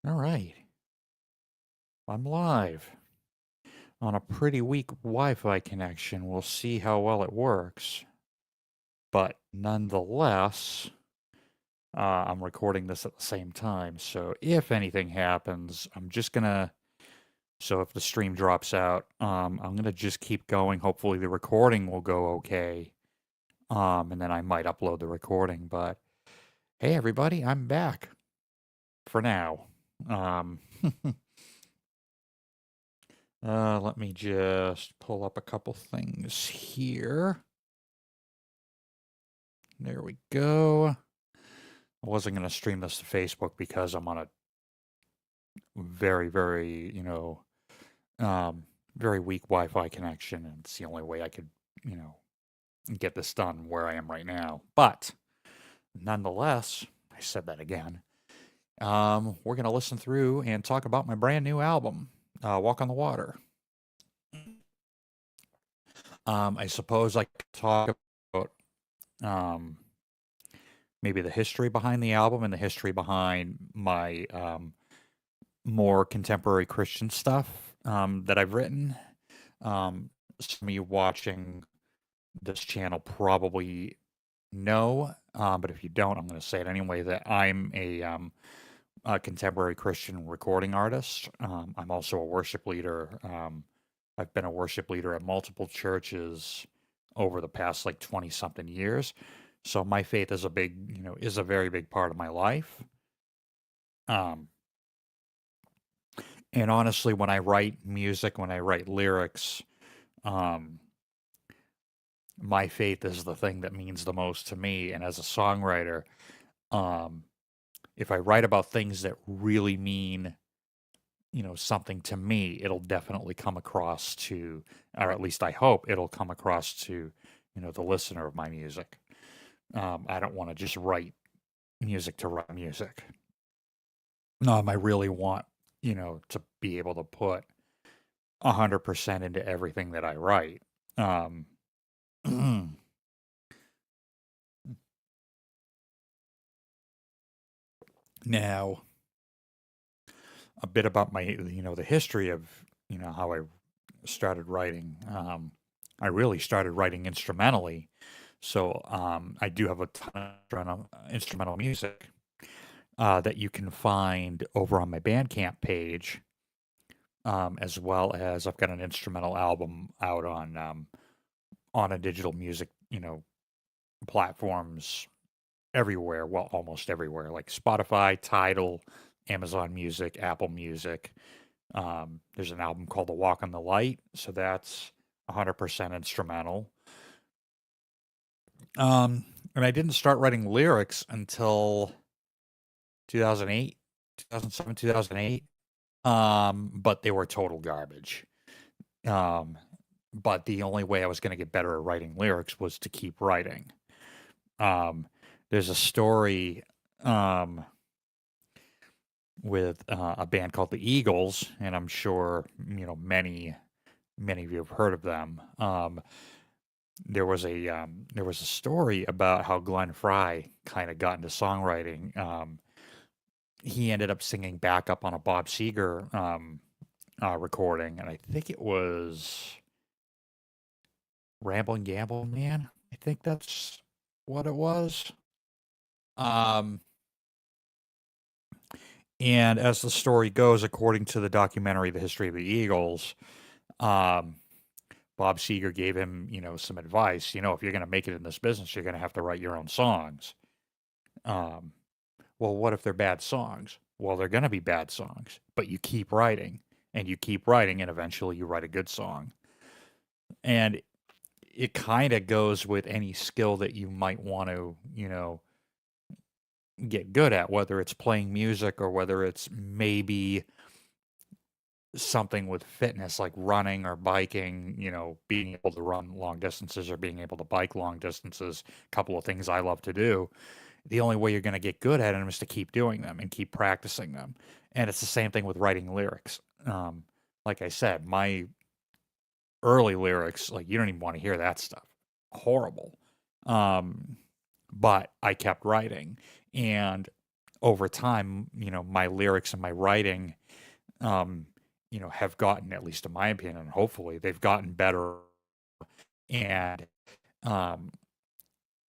All right, I'm live on a pretty weak Wi-Fi connection. We'll see how well it works. But nonetheless, I'm recording this at the same time. So if anything happens, I'm just gonna. So if the stream drops out, I'm gonna just keep going. Hopefully the recording will go okay. And then I might upload the recording. But hey, everybody, I'm back for now. Um, let me just pull up a couple things here. There we go. I wasn't going to stream this to Facebook because I'm on a very, very, very weak Wi-Fi connection, and it's the only way I could, you know, get this done where I am right now. But nonetheless, I said that again. We're going to listen through and talk about my brand new album, Walk on the Water. I suppose I could talk about um, maybe the history behind the album and the history behind my more contemporary Christian stuff that I've written. Some of you watching this channel probably know, but if you don't, I'm going to say it anyway, that I'm a contemporary Christian recording artist. I'm also a worship leader. I've been a worship leader at multiple churches over the past like 20 something years. So my faith is is a very big part of my life. Um, and honestly, when I write music, when I write lyrics, um, my faith is the thing that means the most to me. And as a songwriter, um, if I write about things that really mean, something to me, it'll definitely come across to, or at least I hope it'll come across to, the listener of my music. I don't want to just write music to write music. I really want, to be able to put 100% into everything that I write. Um, now, a bit about my, the history of, how I started writing. I really started writing instrumentally. So I do have a ton of instrumental music that you can find over on my Bandcamp page, as well as I've got an instrumental album out on a digital music, platforms everywhere. Well, almost everywhere, like Spotify, Tidal, Amazon Music, Apple Music. There's an album called The Walk on the Light, so that's 100% instrumental. And I didn't start writing lyrics until 2008, 2007, 2008. But they were total garbage. Um, but the only way I was going to get better at writing lyrics was to keep writing. There's a story with a band called the Eagles, and I'm sure many of you have heard of them. There was a story about how Glenn Frey kind of got into songwriting. He ended up singing backup on a Bob Seger recording, and I think it was Ramblin' Gamble Man. I think that's what it was. Um, and as the story goes, according to the documentary "The History of the Eagles," um, Bob Seger gave him, some advice. If you're going to make it in this business, you're going to have to write your own songs. Um, well, what if they're bad songs? Well, they're going to be bad songs, but you keep writing and you keep writing, and eventually you write a good song. And it kind of goes with any skill that you might want to, get good at, whether it's playing music or whether it's maybe something with fitness like running or biking, being able to run long distances or being able to bike long distances, a couple of things I love to do. The only way you're going to get good at them is to keep doing them and keep practicing them. And it's the same thing with writing lyrics. Like I said, my early lyrics, like you don't even want to hear that stuff. Horrible. But I kept writing, and over time, my lyrics and my writing, um, have gotten, at least in my opinion, and hopefully they've gotten better. And, um,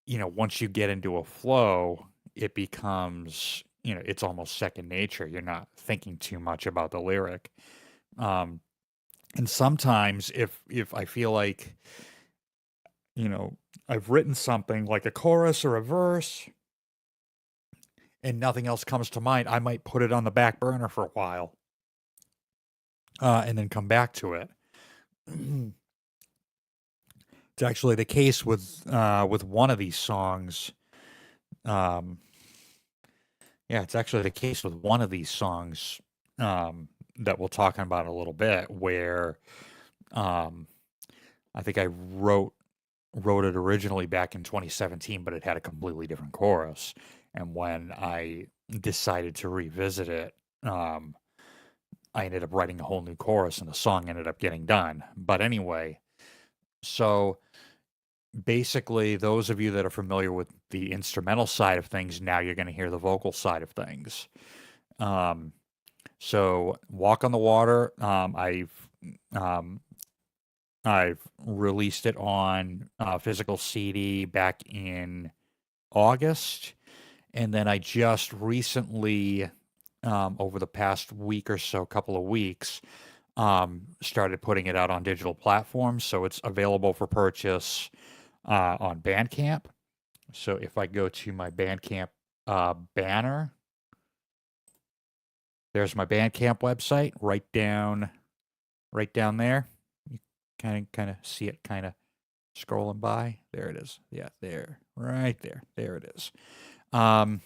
once you get into a flow, it becomes, it's almost second nature. You're not thinking too much about the lyric. Um, and sometimes if I feel like, you know, I've written something like a chorus or a verse and nothing else comes to mind, I might put it on the back burner for a while, and then come back to it. It's actually the case with one of these songs. Um, yeah, it's actually the case with one of these songs, that we'll talk about in a little bit, where um, I think I wrote it originally back in 2017, but it had a completely different chorus. And when I decided to revisit it, um, I ended up writing a whole new chorus, and the song ended up getting done. But anyway, so basically, those of you that are familiar with the instrumental side of things, now you're going to hear the vocal side of things. Um, so, Walk on the Water, um, I've released it on physical CD back in August, and then I just recently, over the past week or so, couple of weeks, started putting it out on digital platforms. So it's available for purchase on Bandcamp. So if I go to my Bandcamp banner, there's my Bandcamp website right down there. You kind of see it kind of scrolling by. There it is. Yeah, there, right there. There it is. Um,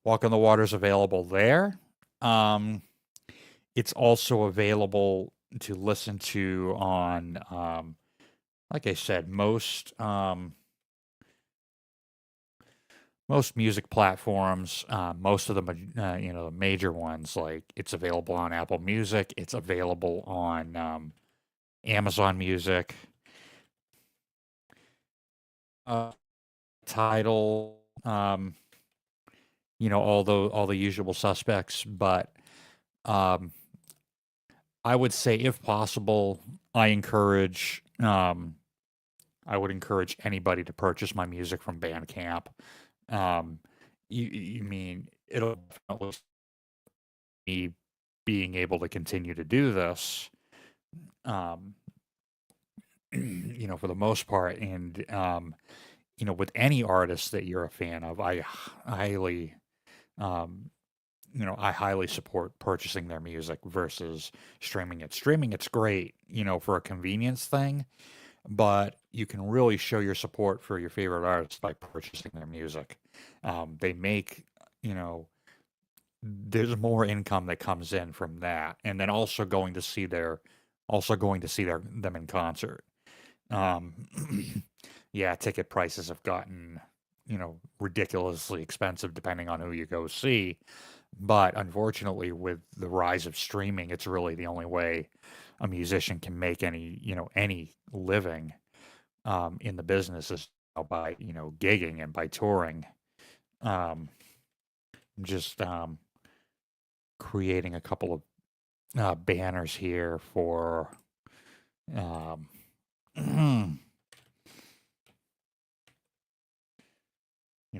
Walk on the Water is available there. Um, it's also available to listen to on, like I said, most music platforms, most of the the major ones. Like it's available on Apple Music, it's available on Amazon Music, uh, Tidal, all the usual suspects. But um, I would say, if possible, I would encourage anybody to purchase my music from Bandcamp. Um, you mean it'll definitely be being able to continue to do this, um, for the most part. And, with any artist that you're a fan of, highly, um, I highly support purchasing their music versus streaming it. Streaming it's great, for a convenience thing, but you can really show your support for your favorite artists by purchasing their music. They make, you know, there's more income that comes in from that, and then also going to see them in concert. Um, yeah, ticket prices have gotten, ridiculously expensive depending on who you go see. But unfortunately, with the rise of streaming, it's really the only way a musician can make any living in the business is by, gigging and by touring. Um, just creating a couple of banners here for um,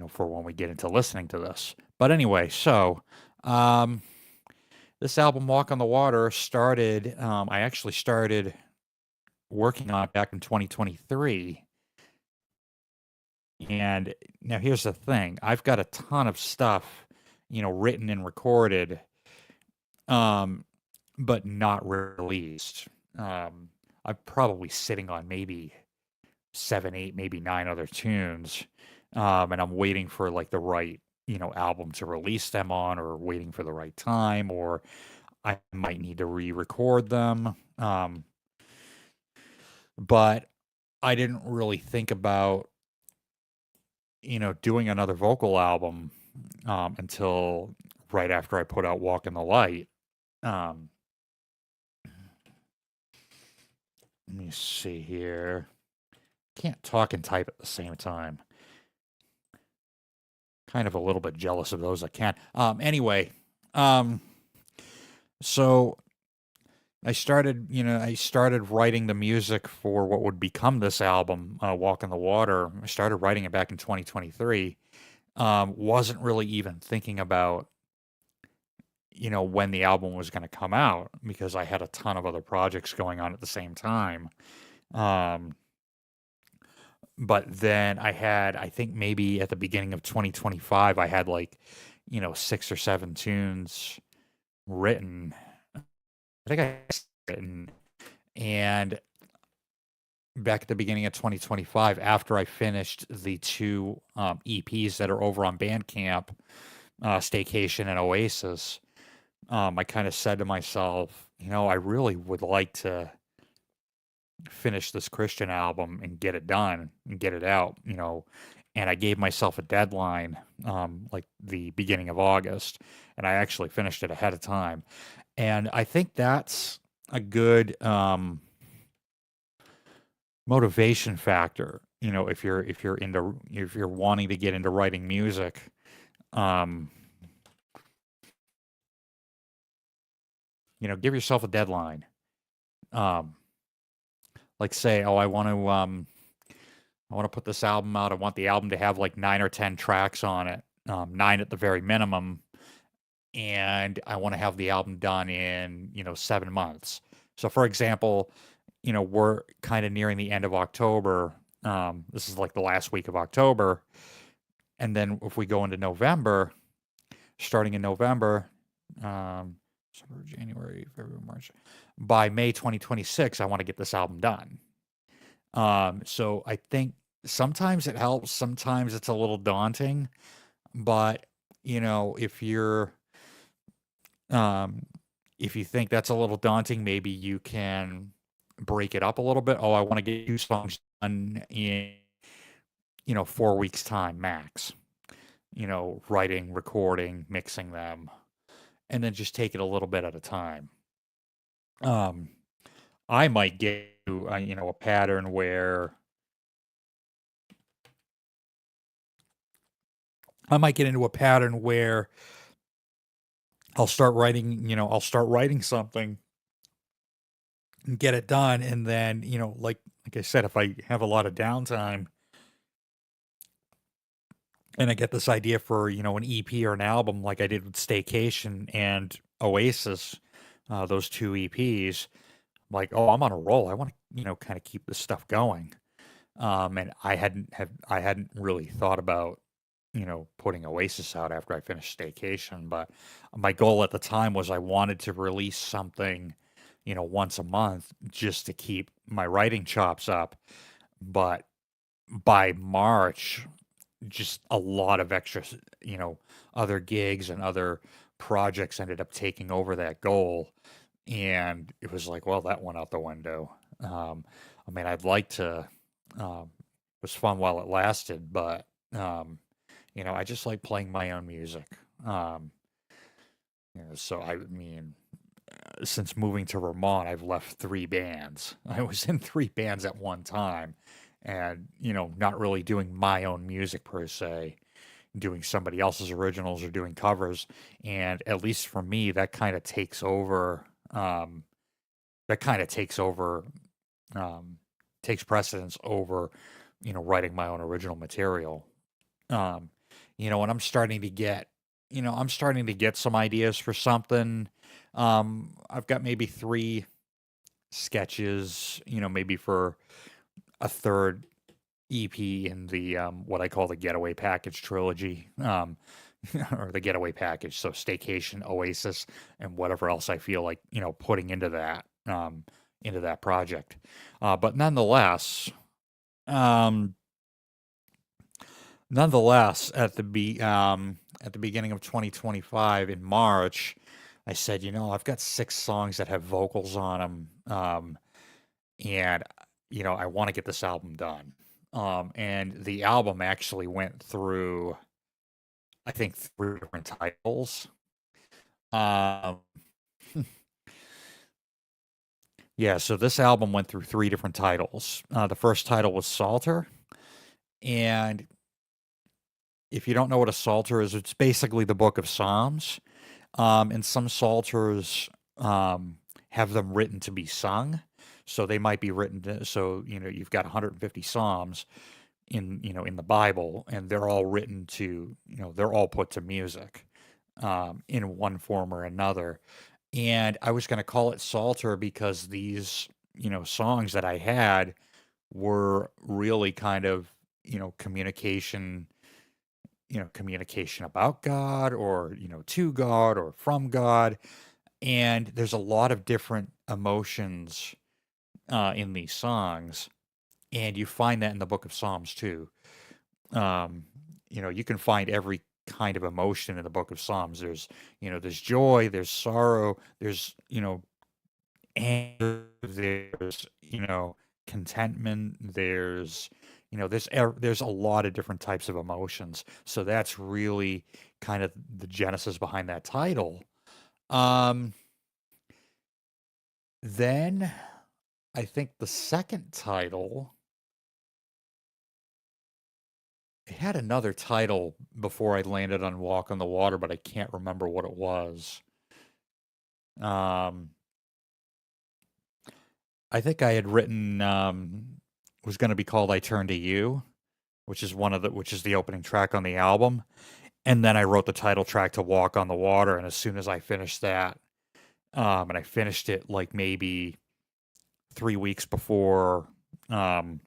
for when we get into listening to this. But anyway, so um, this album, Walk on the Water, started. I actually started working on it back in 2023. And now here's the thing: I've got a ton of stuff, written and recorded, um, but not released. Um, I'm probably sitting on maybe 7, 8, maybe 9 other tunes, and I'm waiting for like the right, album to release them on, or waiting for the right time, or I might need to re-record them. But I didn't really think about, doing another vocal album until right after I put out Walk in the Light. Um, Let me see here. Can't talk and type at the same time. kind of a little bit jealous of those that can. Anyway, um, so I started writing the music for what would become this album, Walk in the Water. I started writing it back in 2023. Wasn't really even thinking about, when the album was going to come out because I had a ton of other projects going on at the same time. Um, but then I think maybe at the beginning of 2025, I had like, 6 or 7 tunes written. I think I written, and back at the beginning of 2025, after I finished the two EPs that are over on Bandcamp, Staycation and Oasis, I kind of said to myself, I really would like to finish this Christian album and get it done and get it out, and I gave myself a deadline, like the beginning of August, and I actually finished it ahead of time. And I think that's a good motivation factor, if you're wanting to get into writing music. Um, give yourself a deadline. Um, like say, oh, I want to put this album out. I want the album to have like 9 or 10 tracks on it, 9 at the very minimum, and I want to have the album done in 7 months. So, for example, we're kind of nearing the end of October. This is like the last week of October, and then if we go into November, starting in November, December, January, February, March, by May 2026, I want to get this album done. So I think sometimes it helps, sometimes it's a little daunting, but um, if you think that's a little daunting, maybe you can break it up a little bit. Oh, I want to get 2 songs done in 4 weeks time max. Writing, recording, mixing them, and then just take it a little bit at a time. I might get to, a pattern where I might get into a pattern where I'll start writing something and get it done, and then, like I said, if I have a lot of downtime and I get this idea for, an EP or an album like I did with Staycation and Oasis, those 2 EPs, like, oh, I'm on a roll. I want to, kind of keep this stuff going. And I hadn't really thought about, putting Oasis out after I finished Staycation, but my goal at the time was I wanted to release something, once a month just to keep my writing chops up. But by March, just a lot of extra, other gigs and other projects ended up taking over that goal. And it was like, well, that went out the window. I mean, I'd like to, it was fun while it lasted, but, I just like playing my own music. Um, so I mean, since moving to Vermont, I've left 3 bands. I was in 3 bands at one time and, not really doing my own music per se, doing somebody else's originals or doing covers. And at least for me, that kind of takes over, takes precedence over, writing my own original material. Um, and I'm starting to get some ideas for something. I've got maybe 3 sketches, maybe for a third EP in the what I call the Getaway Package trilogy, or the Getaway Package. So Staycation, Oasis, and whatever else I feel like putting into that project. But um, nonetheless, at the beginning of 2025 in March, I said, I've got 6 songs that have vocals on them, and I want to get this album done. And the album actually went through, I think, 3 different titles. Um, yeah, so this album went through 3 different titles. The first title was Salter, and if you don't know what a psalter is, it's basically the book of Psalms. And some psalters have them written to be sung. So they might be written so you've got 150 psalms in the Bible, and they're all written to they're all put to music in one form or another. And I was going to call it psalter because these songs that I had were really kind of communication communication about God, or to God, or from God. And there's a lot of different emotions in these songs, and you find that in the book of Psalms too. Um, you can find every kind of emotion in the book of Psalms. There's joy, there's sorrow, there's anger, there's contentment, there's a lot of different types of emotions. So that's really kind of the genesis behind that title. Then I think the second title, it had another title before I landed on Walk on the Water, but I can't remember what it was. I think I had written was going to be called "I Turn to You," which is the opening track on the album, and then I wrote the title track to "Walk on the Water." And as soon as I finished that, and I finished it like maybe 3 weeks before, 3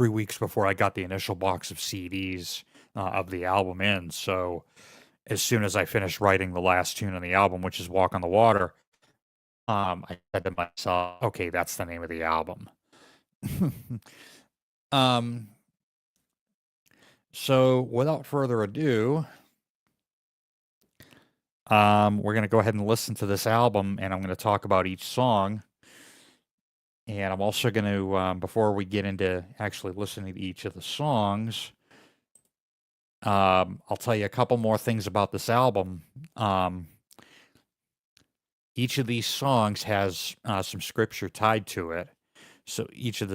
weeks before I got the initial box of CDs of the album in. So as soon as I finished writing the last tune on the album, which is "Walk on the Water," I said to myself, "Okay, that's the name of the album." So without further ado, we're going to go ahead and listen to this album, and I'm going to talk about each song. And I'm also going to, before we get into actually listening to each of the songs, I'll tell you a couple more things about this album. Each of these songs has some scripture tied to it. So each of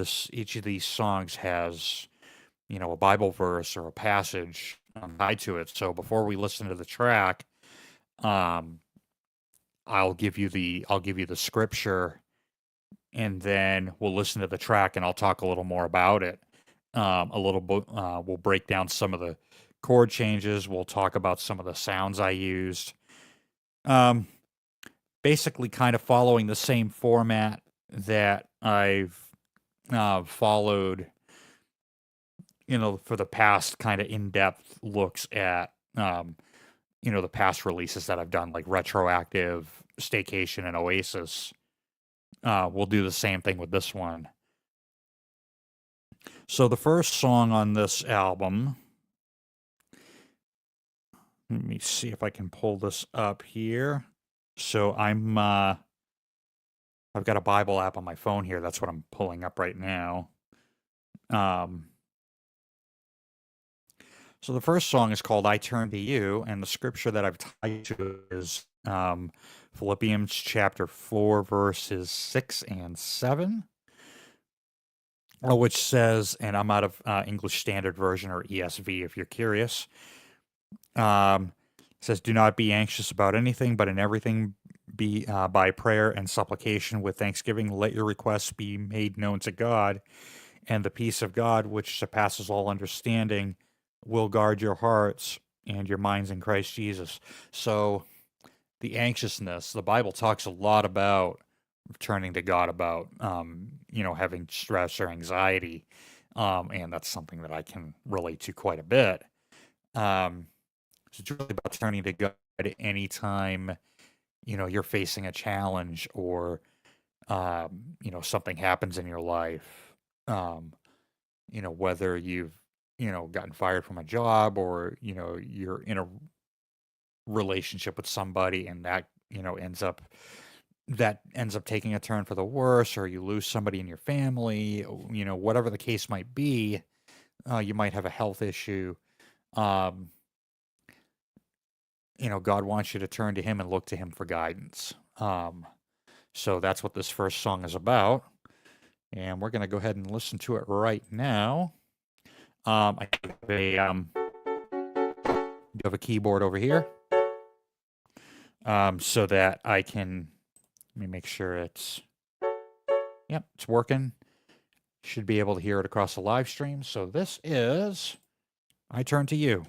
these songs has, a Bible verse or a passage tied to it. So before we listen to the track, I'll give you the scripture, and then we'll listen to the track, and I'll talk a little more about it. A little bit. We'll break down some of the chord changes. We'll talk about some of the sounds I used. Basically, kind of following the same format that I've followed, for the past kind of in-depth looks at, the past releases that I've done, like Retroactive, Staycation, and Oasis. We'll do the same thing with this one. So the first song on this album, let me see if I can pull this up here. So I've got a Bible app on my phone here. That's what I'm pulling up right now. So the first song is called "I Turn to You," and the scripture that I've tied to is Philippians chapter 4, verses 6 and 7, which says, and I'm out of English Standard Version or ESV if you're curious. It says, "Do not be anxious about anything, but in everything be by prayer and supplication with thanksgiving, let your requests be made known to God, and the peace of God, which surpasses all understanding, will guard your hearts and your minds in Christ Jesus." So the anxiousness, the Bible talks a lot about turning to God about, having stress or anxiety. And that's something that I can relate to quite a bit. So it's really about turning to God anytime, you're facing a challenge, or, something happens in your life. Whether you've, gotten fired from a job, or, you're in a relationship with somebody, and that, ends up taking a turn for the worse, or you lose somebody in your family, whatever the case might be. You might have a health issue. God wants you to turn to Him and look to Him for guidance. So that's what this first song is about. And we're going to go ahead and listen to it right now. I have do have a keyboard over here, so that I can, let me make sure it's, yep, it's working. Should be able to hear it across the live stream. So this is I Turn to You.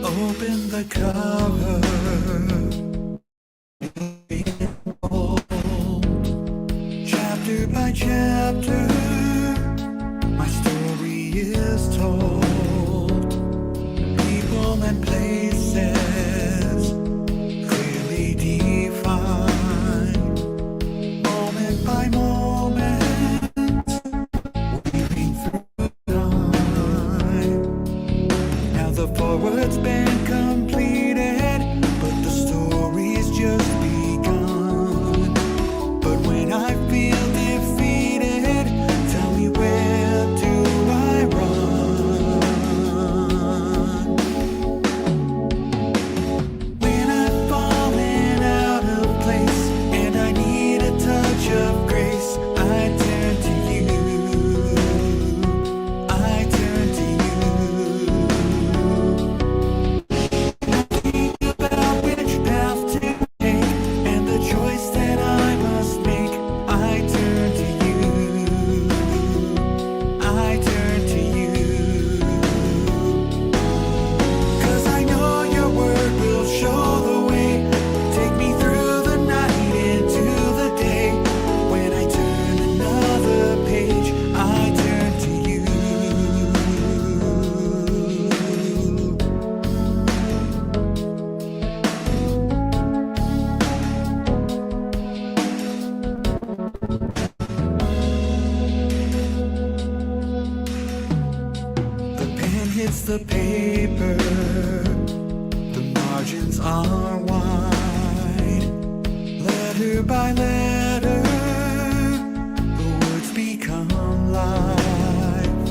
Open the cover, chapter by chapter, my story is told. People and places clearly defined, moment by moment, weaving through time. Now the forward's been completed, but the story's just begun. But when I feel defeated, tell me, where do I run? When I've fallen out of place and I need a touch of grace, I turn to you. I turn to you. About which path to take and the choice that I must make, I turn to you. I turn to you. 'Cause I know your word will show the way. Take me through the night into the day. When I turn another page, I turn to you. The pen hits the paper, the margins are wide. Letter by letter, the words become live.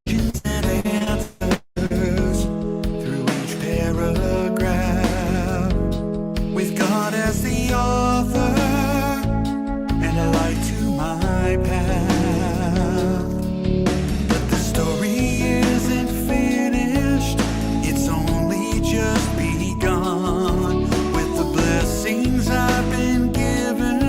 Questions and answers through each paragraph, with God as the author and a light to my path. But the story isn't finished, it's only just begun. With the blessings I've been given,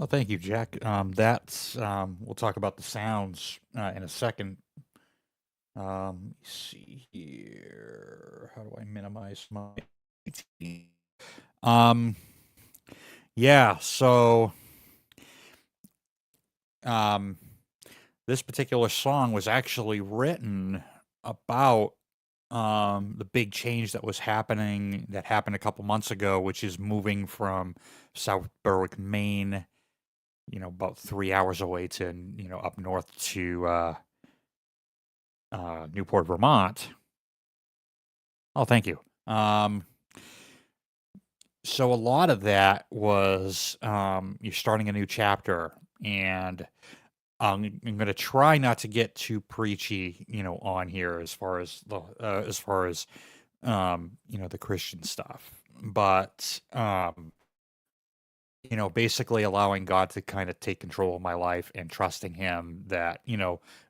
Oh, thank you, Jack. That's we'll talk about the sounds in a second. Let me see here. How do I minimize my? Um, yeah. So, um, this particular song was actually written about the big change that happened a couple months ago, which is moving from South Berwick, Maine, about 3 hours away to, up north to Newport, Vermont. Oh, thank you. So a lot of that was you're starting a new chapter, and I'm going to try not to get too preachy, on here as far as the Christian stuff, but basically allowing God to kind of take control of my life and trusting Him that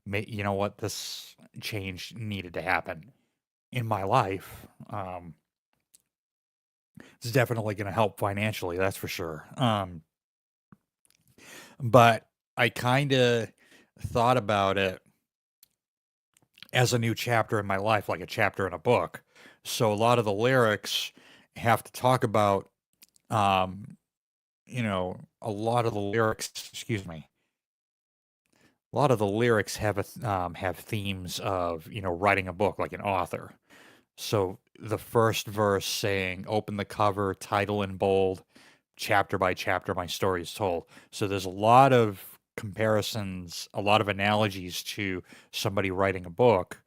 what this change needed to happen in my life. It's definitely going to help financially, that's for sure. But I kind of thought about it as a new chapter in my life, like a chapter in a book. So a lot of the lyrics have to talk about, a lot of the lyrics, excuse me, a lot of the lyrics have themes of, writing a book like an author. So the first verse saying, open the cover, title in bold, chapter by chapter, my story is told. So there's a lot of comparisons, a lot of analogies to somebody writing a book,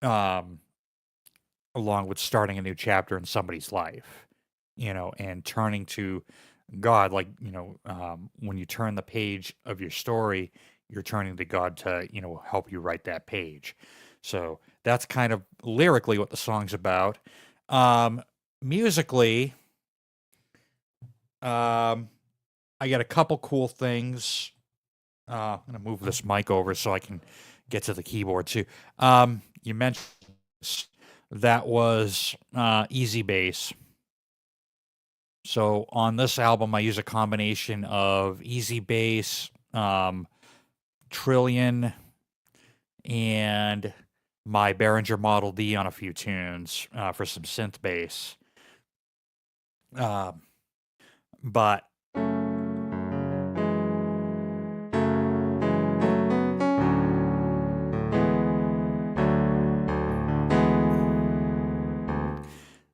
along with starting a new chapter in somebody's life, and turning to God. Like, when you turn the page of your story, you're turning to God to, help you write that page. So that's kind of lyrically what the song's about. Musically, I got a couple cool things. I'm going to move this mic over so I can get to the keyboard too. You mentioned that was Easy Bass. So on this album, I use a combination of Easy Bass, Trillion, and my Behringer Model D on a few tunes for some synth bass. But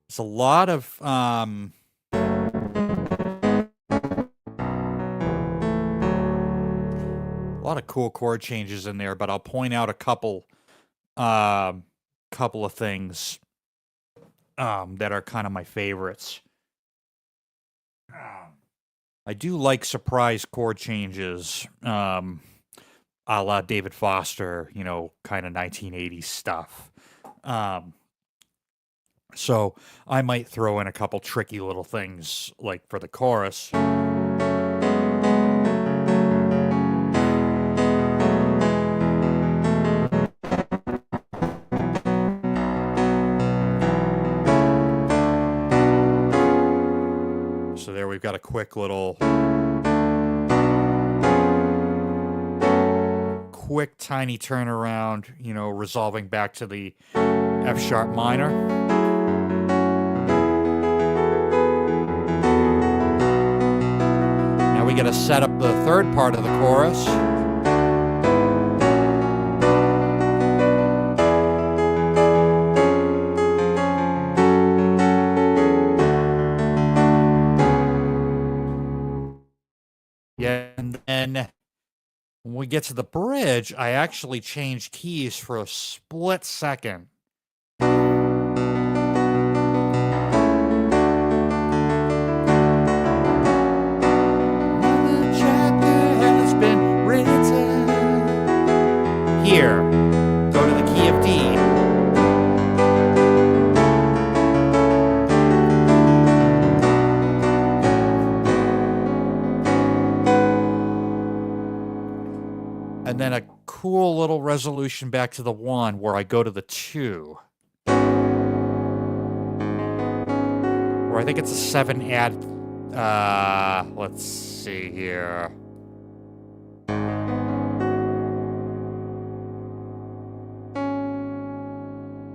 it's a lot of cool chord changes in there, but I'll point out a couple of things that are kind of my favorites. I do like surprise chord changes, a la David Foster, kind of 1980s stuff. So I might throw in a couple tricky little things, like for the chorus. So there we've got a quick tiny turnaround, resolving back to the F sharp minor. Now we got to set up the third part of the chorus. Yeah, and then when we get to the bridge, I actually change keys for a split second. Another chapter has been written. Here, go to the key of D. And then a cool little resolution back to the 1 where I go to the 2. Or I think it's a 7 add Let's see here.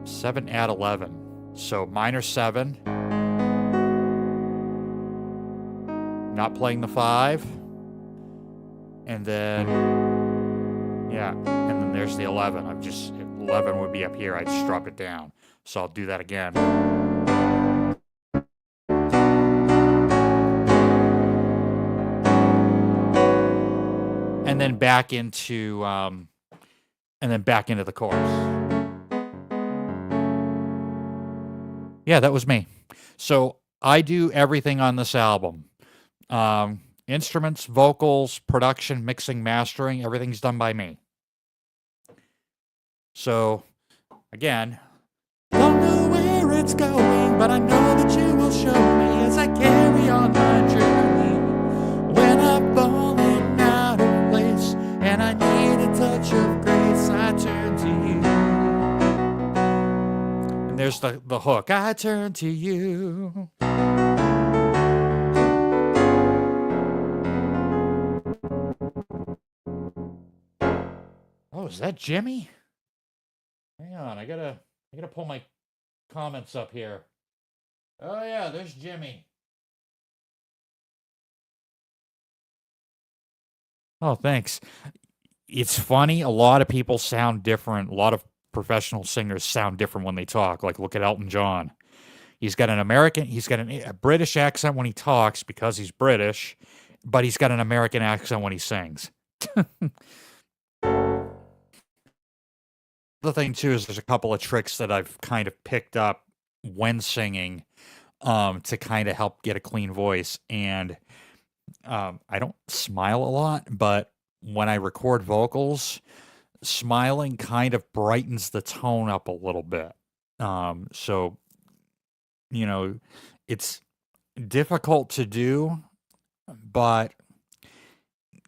Seven add 11. So minor 7. Not playing the 5. And then, yeah, and then there's the 11. 11 would be up here. I just drop it down. So I'll do that again. And then back into the chorus. Yeah, that was me. So I do everything on this album. Instruments, vocals, production, mixing, mastering, everything's done by me. So, again, don't know where it's going, but I know that you will show me as I carry on my journey. When I'm falling out of place and I need a touch of grace, I turn to you. And there's the hook. I turn to you. Oh, is that Jimmy? Hang on, I gotta pull my comments up here. Oh yeah, there's Jimmy. Oh, thanks. It's funny, a lot of people sound different. A lot of professional singers sound different when they talk. Like, look at Elton John. He's got a British accent when he talks because he's British, but he's got an American accent when he sings. The thing too is there's a couple of tricks that I've kind of picked up when singing to kind of help get a clean voice. And I don't smile a lot, but when I record vocals, smiling kind of brightens the tone up a little bit. So, it's difficult to do, but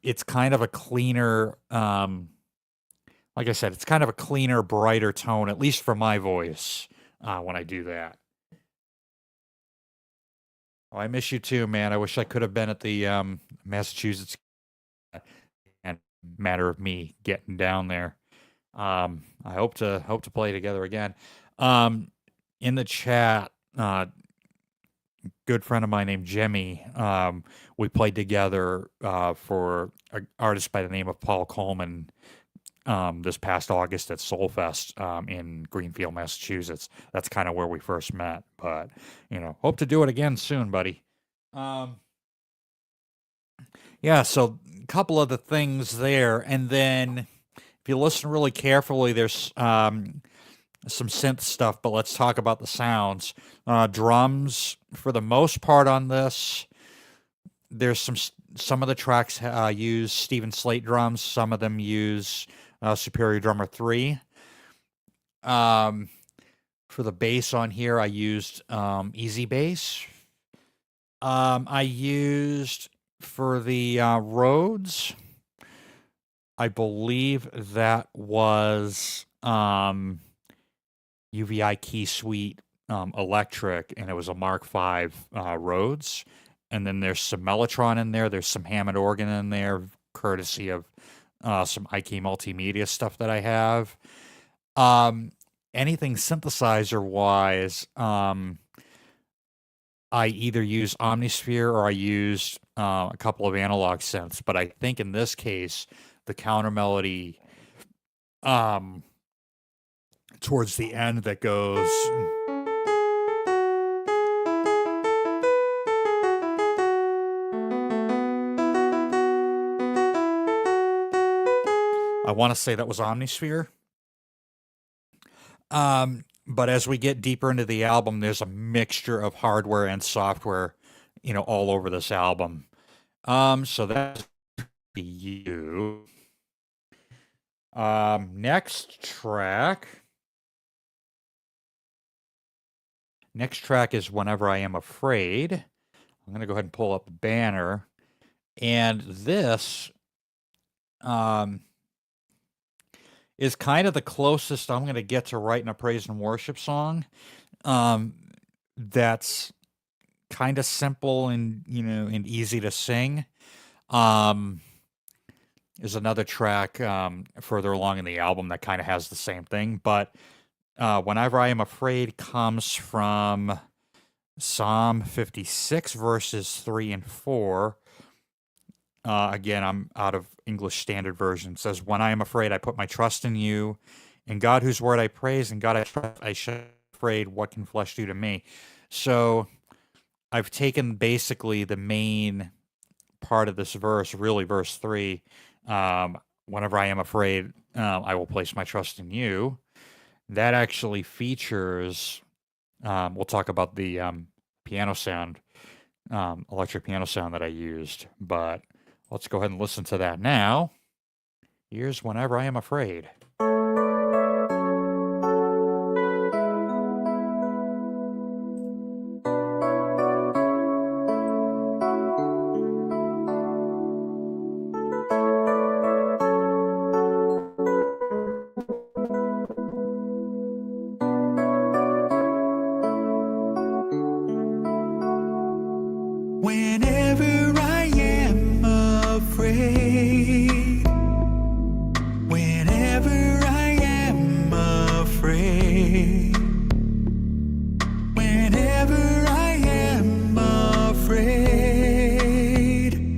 it's kind of a cleaner, like I said, it's kind of a cleaner, brighter tone, at least for my voice, when I do that. Oh, I miss you too, man. I wish I could have been at the Massachusetts, and matter of me getting down there. I hope to play together again. In the chat, good friend of mine named Jimmy, we played together for an artist by the name of Paul Coleman this past August at Soulfest in Greenfield, Massachusetts. That's kind of where we first met, but hope to do it again soon, buddy. Yeah, so a couple of the things there, and then if you listen really carefully, there's some synth stuff, but let's talk about the sounds. Drums, for the most part on this, there's some of the tracks use Stephen Slate drums, some of them use Superior Drummer 3. For the bass on here, I used Easy Bass. I used for the Rhodes, I believe that was UVI Key Suite electric, and it was a Mark V Rhodes. And then there's some Mellotron in there. There's some Hammond organ in there, courtesy of some IK Multimedia stuff that I have. Anything synthesizer-wise, I either use Omnisphere or I used a couple of analog synths. But I think in this case, the counter melody towards the end that goes... I want to say that was Omnisphere. But as we get deeper into the album, there's a mixture of hardware and software, all over this album. So that's you. Next track is Whenever I Am Afraid. I'm going to go ahead and pull up the banner. And this is kind of the closest I'm going to get to writing a praise and worship song. That's kind of simple and and easy to sing. Um, is another track further along in the album that kind of has the same thing. But Whenever I Am Afraid comes from Psalm 56, verses 3 and 4. Again, I'm out of English Standard Version. It says, "When I am afraid, I put my trust in you. In God whose word I praise, and God I trust, I shall not be afraid. What can flesh do to me?" So I've taken basically the main part of this verse, really verse 3. Whenever I am afraid, I will place my trust in you. That actually features, we'll talk about the piano sound, electric piano sound that I used, but let's go ahead and listen to that now. Here's Whenever I Am Afraid. Whenever I am afraid, whenever I am afraid, whenever I am afraid,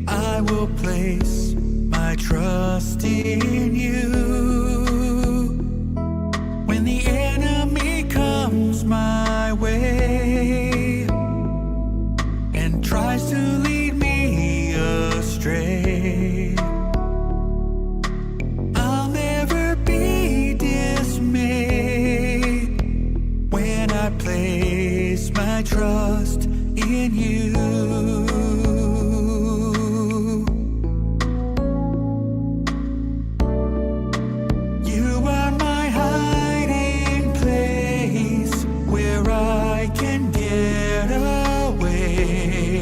I will place my trust in you. When the enemy comes my way and tries to lead me astray, I'll never be dismayed when I place my trust in you. You are my hiding place where I can get away.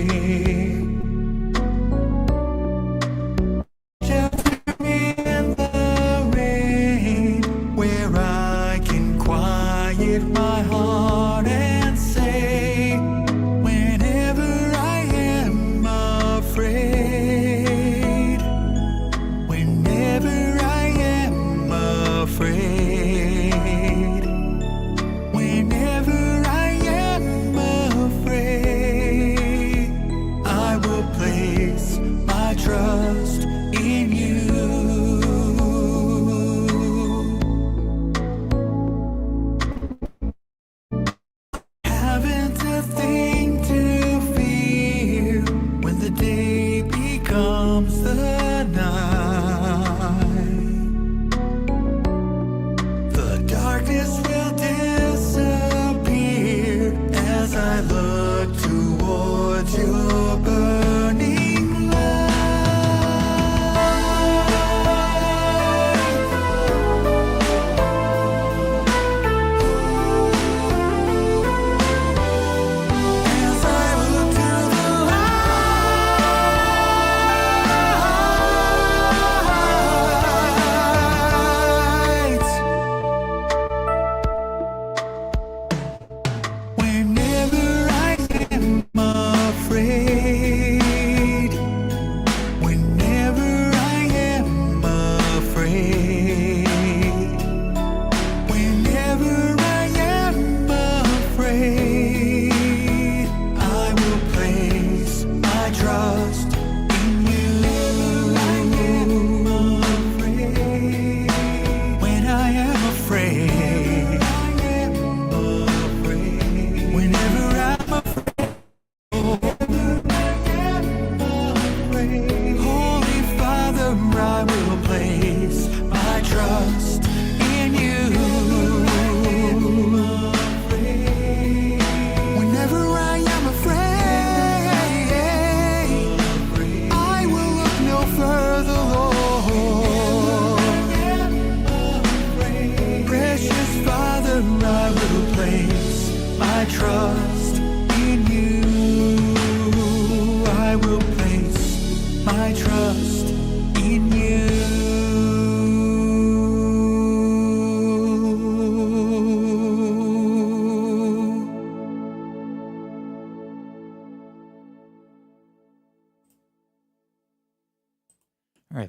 Shelter in the rain where I can quiet my heart and say, whenever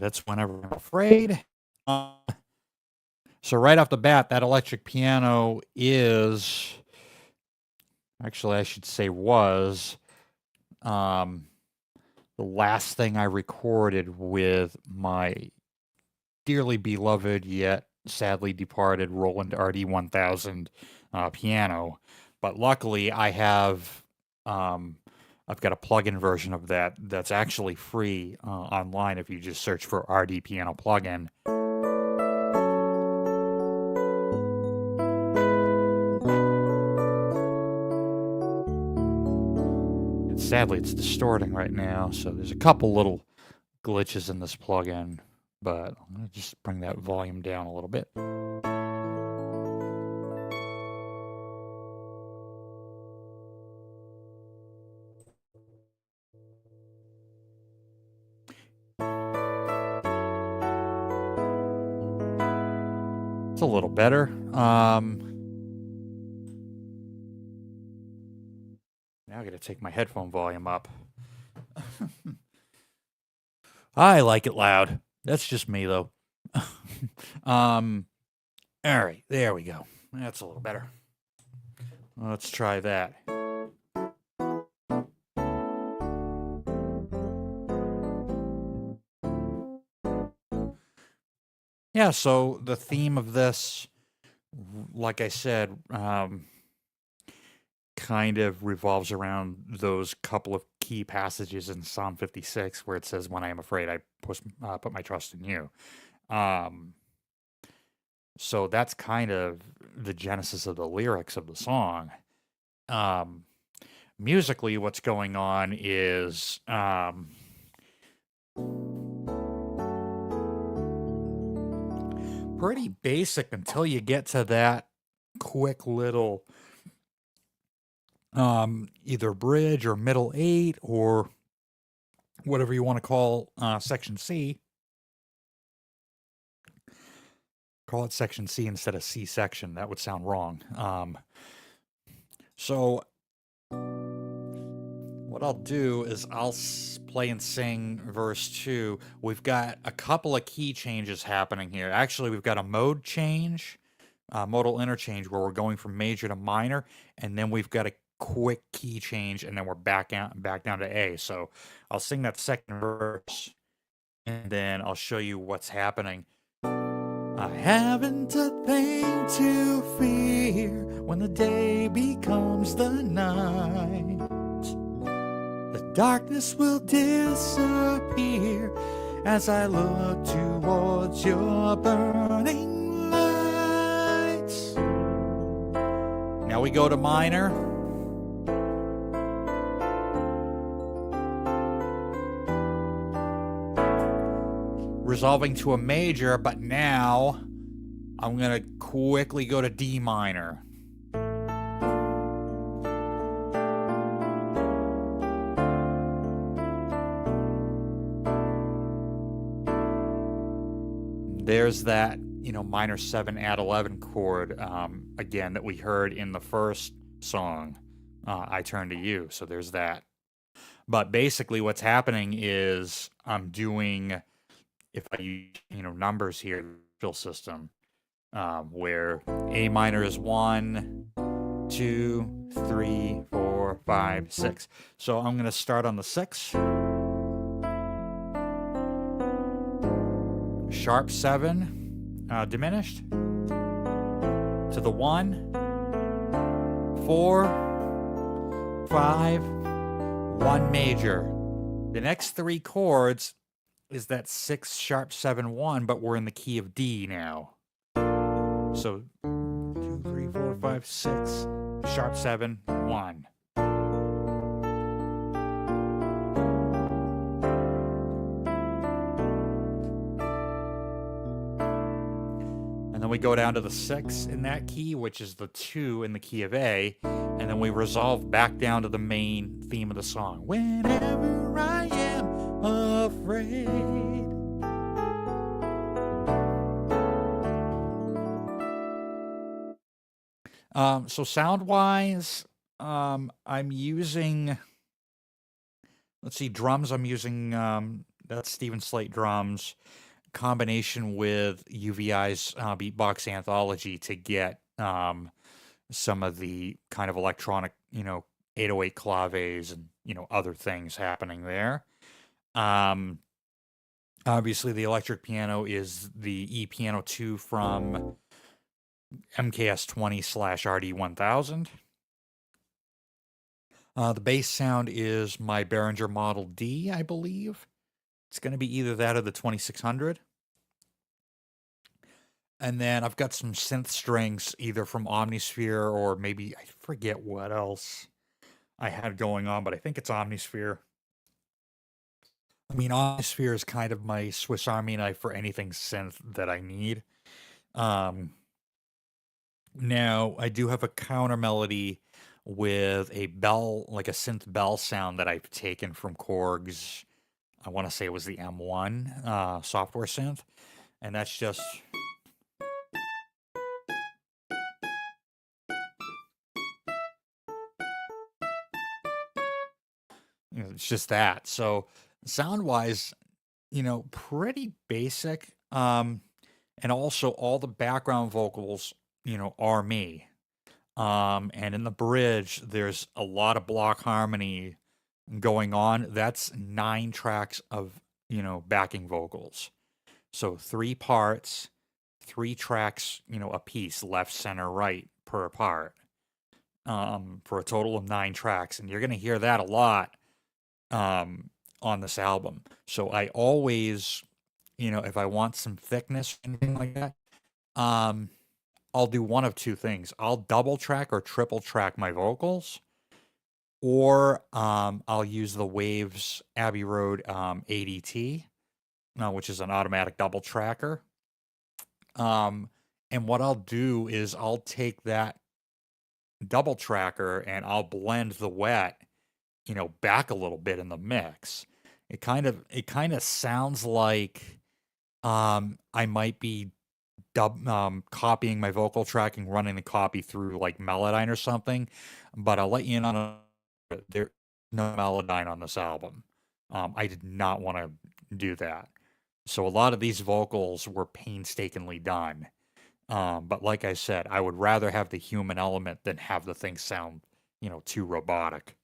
that's Whenever I'm Afraid. So right off the bat, that electric piano is, actually, I should say was, the last thing I recorded with my dearly beloved yet sadly departed Roland RD1000 piano. But luckily, I've got a plugin version of that that's actually free online if you just search for RD Piano plugin. And sadly, it's distorting right now, so there's a couple little glitches in this plugin, but I'm going to just bring that volume down a little bit. It's a little better. Now I got to take my headphone volume up. I like it loud. That's just me, though. All right, there we go. That's a little better. Let's try that. Yeah, so the theme of this, like I said, kind of revolves around those couple of key passages in Psalm 56 where it says, "When I am afraid, I put my trust in you." So that's kind of the genesis of the lyrics of the song. Musically, what's going on is pretty basic until you get to that quick little either bridge or middle eight or whatever you want to call section C. Call it section C instead of C section. That would sound wrong. So what I'll do is I'll play and sing verse 2. We've got a couple of key changes happening here. Actually, we've got a mode change, modal interchange, where we're going from major to minor, and then we've got a quick key change, and then we're back down to A. So I'll sing that second verse, and then I'll show you what's happening. I haven't a thing to fear when the day becomes the night. The darkness will disappear as I look towards your burning lights. Now we go to minor. Resolving to a major, but now I'm going to quickly go to D minor. There's that, minor 7 add 11 chord, again, that we heard in the first song, I Turn to You. So there's that. But basically what's happening is I'm doing, if I use, numbers here, fill system, where A minor is 1, 2, 3, 4, 5, 6. So I'm going to start on the 6. Sharp 7, diminished, to the 1, 4, 5, 1 major. The next 3 chords is that 6 sharp 7 1, but we're in the key of D now. So 2, 3, 4, 5, 6, sharp 7 1. And then we go down to the 6 in that key, which is the 2 in the key of A, and then we resolve back down to the main theme of the song. Whenever I am afraid. So sound-wise, I'm using, let's see, drums, I'm using That's Stephen Slate drums, combination with UVI's Beatbox Anthology to get some of the kind of electronic, 808 claves and, other things happening there. Obviously, the electric piano is the E-Piano 2 from MKS20/RD1000. The bass sound is my Behringer Model D, I believe. It's going to be either that or the 2600. And then I've got some synth strings, either from Omnisphere or maybe, I forget what else I had going on, but I think it's Omnisphere. I mean, Omnisphere is kind of my Swiss Army knife for anything synth that I need. Now, I do have a counter melody with a bell, like a synth bell sound that I've taken from Korg's. I want to say it was the M1 software synth. And that's just. It's just that. So, sound wise, pretty basic. And also, all the background vocals, are me. And in the bridge, there's a lot of block harmony going on. That's 9 tracks of, backing vocals. So 3 parts, 3 tracks, a piece, left, center, right per part, for a total of 9 tracks. And you're going to hear that a lot on this album. So I always, if I want some thickness, anything like that, I'll do one of 2 things. I'll double track or triple track my vocals, or I'll use the Waves Abbey Road ADT, which is an automatic double tracker. And what I'll do is I'll take that double tracker and I'll blend the wet, back a little bit in the mix. It kind of sounds like I might be copying my vocal tracking, running the copy through like Melodyne or something, but I'll let you in on there's no Melodyne on this album. I did not want to do that. So a lot of these vocals were painstakingly done. But like I said, I would rather have the human element than have the thing sound, too robotic.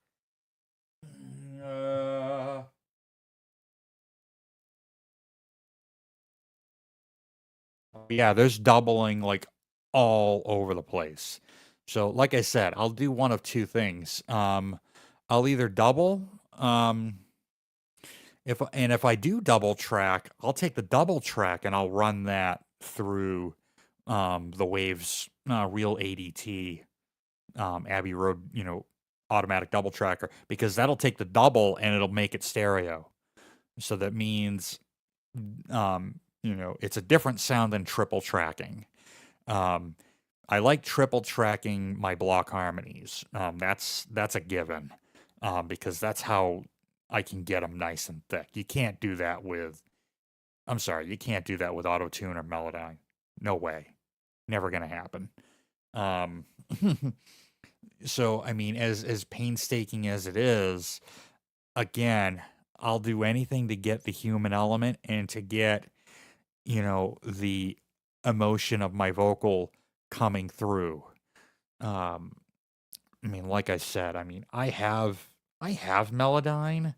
Yeah, there's doubling like all over the place. So like I said, I'll do one of 2 things. I'll either double, if I do double track, I'll take the double track and I'll run that through the Waves Real ADT Abbey Road, automatic double tracker, because that'll take the double and it'll make it stereo. So that means it's a different sound than triple tracking. I like triple tracking my block harmonies. That's a given, because that's how I can get them nice and thick. You can't do that with Auto-Tune or Melodyne. No way. Never gonna happen. So I mean, as painstaking as it is, again, I'll do anything to get the human element and to get, the emotion of my vocal coming through. I mean, like I said, I have Melodyne,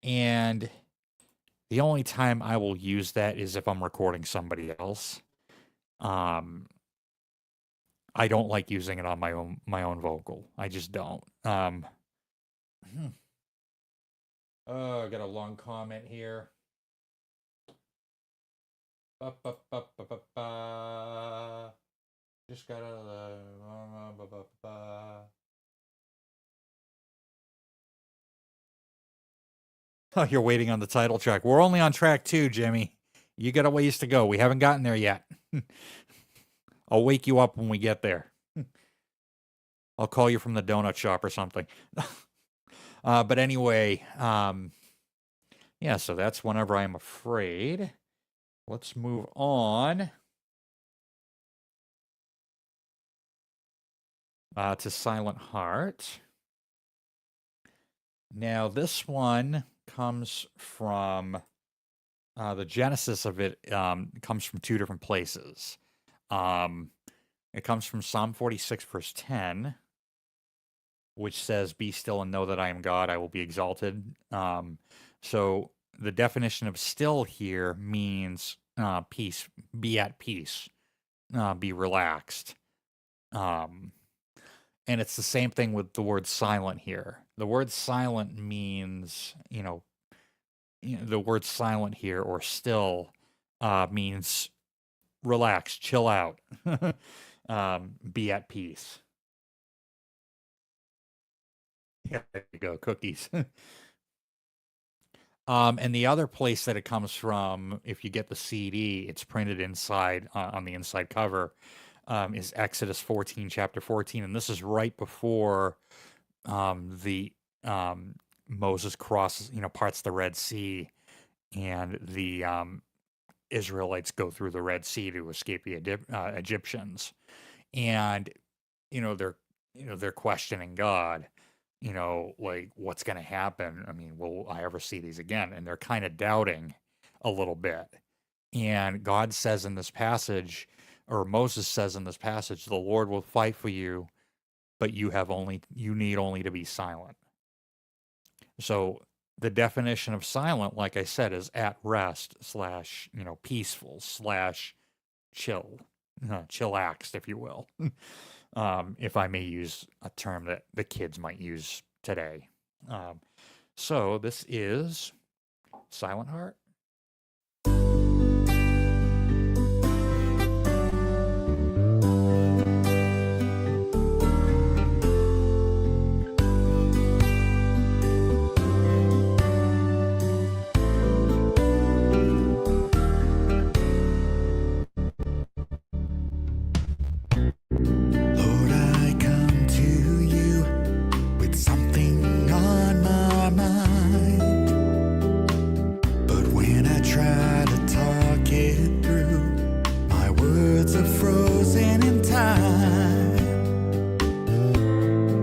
and the only time I will use that is if I'm recording somebody else. I don't like using it on my own vocal. I just don't. Oh, I got a long comment here. Just got Oh, you're waiting on the title track. We're only on track 2, Jimmy. You got a ways to go. We haven't gotten there yet. I'll wake you up when we get there. I'll call you from the donut shop or something. But anyway, yeah, so that's Whenever I'm Afraid. Let's move on to Silent Heart. Now, this one comes from The genesis of it comes from two different places. It comes from Psalm 46, verse 10, which says, "Be still and know that I am God, I will be exalted." So the definition of still here means peace, be at peace, be relaxed. And it's the same thing with the word silent here. The word silent means, the word silent here or still means relax, chill out, be at peace. Yeah, there you go, cookies. And the other place that it comes from, if you get the CD, it's printed inside on the inside cover, is Exodus 14, chapter 14, and this is right before the Moses crosses, parts the Red Sea, and the Israelites go through the Red Sea to escape the Egyptians, and they're questioning God. Like, what's going to happen? I mean, will I ever see these again? And they're kind of doubting a little bit. And God says in this passage, or Moses says in this passage, the Lord will fight for you, but you need only to be silent. So the definition of silent, like I said, is at rest / peaceful / chill, chillaxed, if you will. If I may use a term that the kids might use today. So this is Silent Heart. Lord, I come to you with something on my mind. But when I try to talk it through, my words are frozen in time,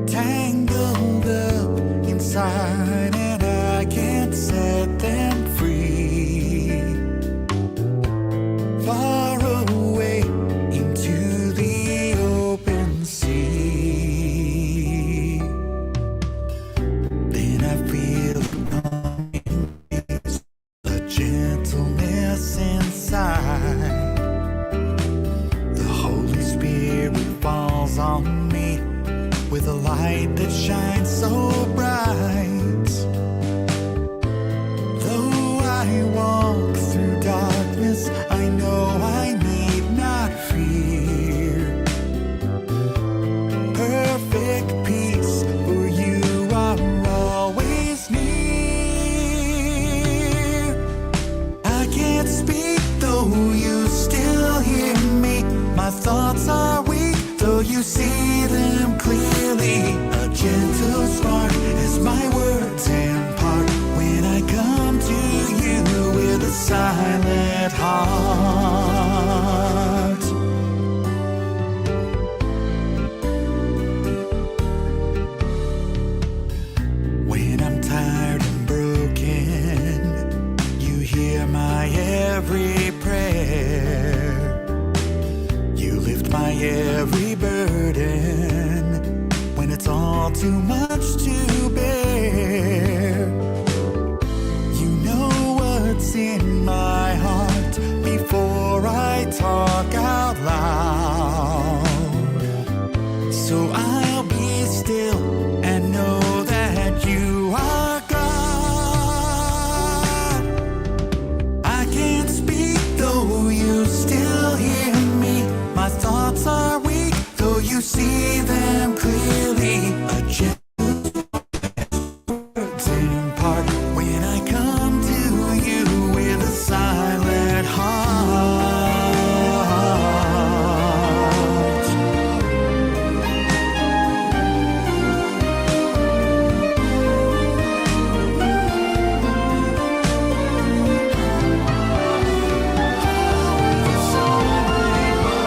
tangled up inside, and I can't set them free. Far away into the open sea. Then I feel a gentleness inside. The Holy Spirit falls on me with a light that shines so bright. Though I walk through darkness, I know I need not fear. Perfect peace, for you are always near. I can't speak, though you still hear me. My thoughts are weak, though you see them clearly. A gentle spark as my words impart when I come to you with a silent heart. When I'm tired and broken, you hear my every prayer. You lift my every burden when it's all too much to bear. You know what's in my heart before I talk out loud. So I'll be still and know that you are God. I can't speak, though you still hear me. My thoughts are weak, though you see them clearly. A gentle words impart when I come to you with a silent heart.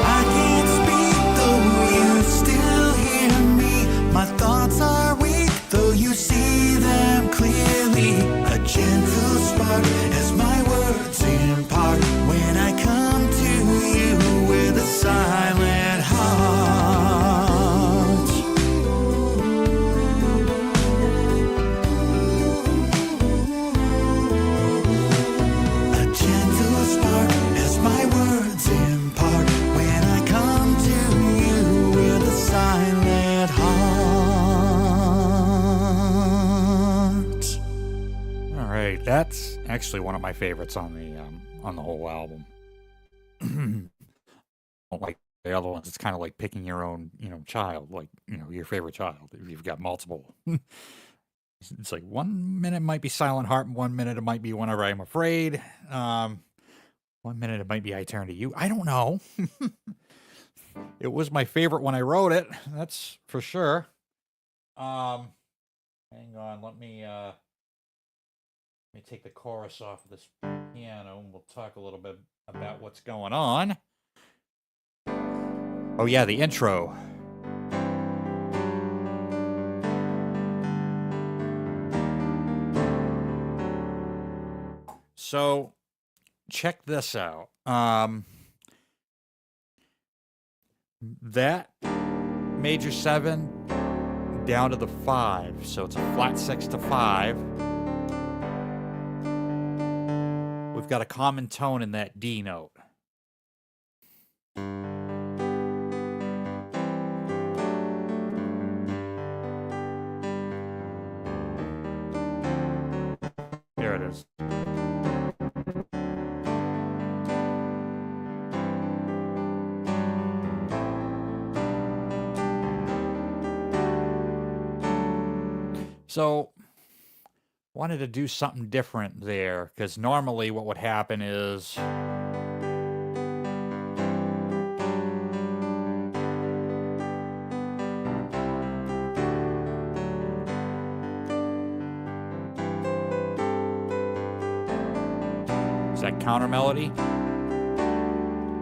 I can't speak, though you still hear me. That's actually one of my favorites on the whole album. Don't like the other ones. It's kind of like picking your own, child, like, your favorite child. If you've got multiple, it's like 1 minute might be Silent Heart, and 1 minute it might be Whenever I'm Afraid. 1 minute it might be I Turn to You. I don't know. It was my favorite when I wrote it. That's for sure. Hang on. Let me take the chorus off of this piano, and we'll talk a little bit about what's going on. Oh yeah, the intro. So, check this out. That major 7 down to the 5, so it's a flat 6 to 5. We've got a common tone in that D note. There it is. So, wanted to do something different there, because normally what would happen is that counter melody.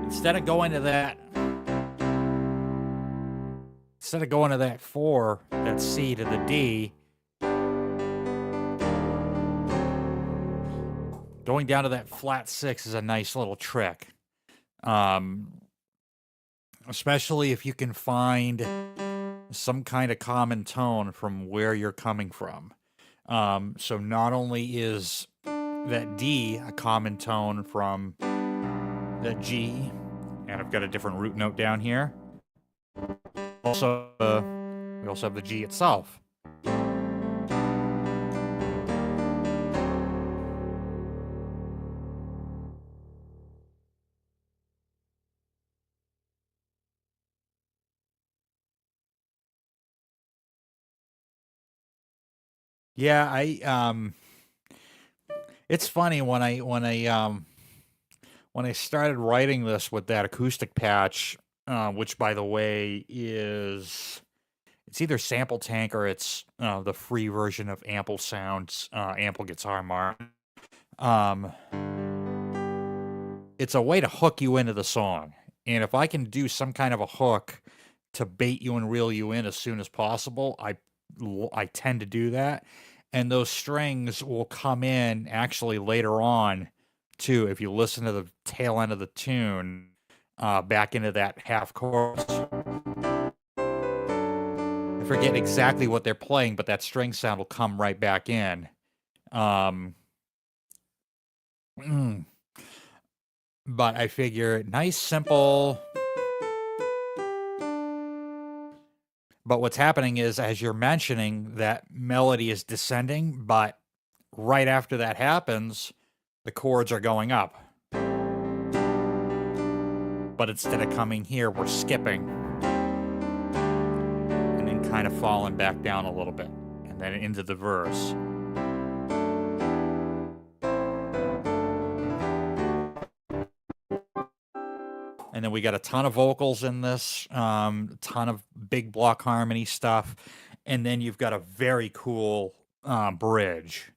Instead of going to that 4, that C to the D, going down to that flat 6 is a nice little trick. Especially if you can find some kind of common tone from where you're coming from. So not only is that D a common tone from that G, and I've got a different root note down here. Also, we also have the G itself. Yeah, it's funny when I started writing this with that acoustic patch, which by the way it's either Sample Tank or it's the free version of Ample Sounds, Ample Guitar Mark. It's a way to hook you into the song, and if I can do some kind of a hook to bait you and reel you in as soon as possible, I tend to do that, and those strings will come in actually later on too. If you listen to the tail end of the tune, back into that half chorus, I forget exactly what they're playing, but that string sound will come right back in. But I figure nice, simple. But what's happening is, as you're mentioning, that melody is descending, but right after that happens, the chords are going up. But instead of coming here, we're skipping. And then kind of falling back down a little bit. And then into the verse. And then we got a ton of vocals in this, ton of big block harmony stuff. And then you've got a very cool bridge,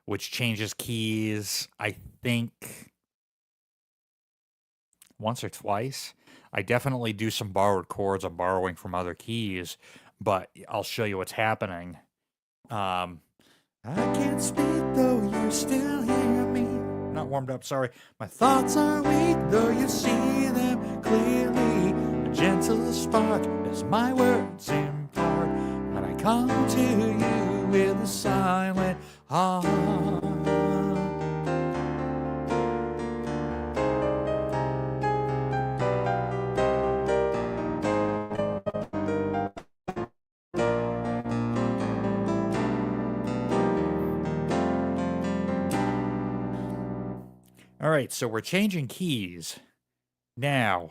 which changes keys, I think, once or twice. I definitely do some borrowed chords. I'm borrowing from other keys, but I'll show you what's happening. I can't speak though you still hear me. Not warmed up, sorry. My Thoughts are weak though you see them clearly. A gentle spark as my words impart. When I come to you with a silent heart. right, so we're changing keys. Now,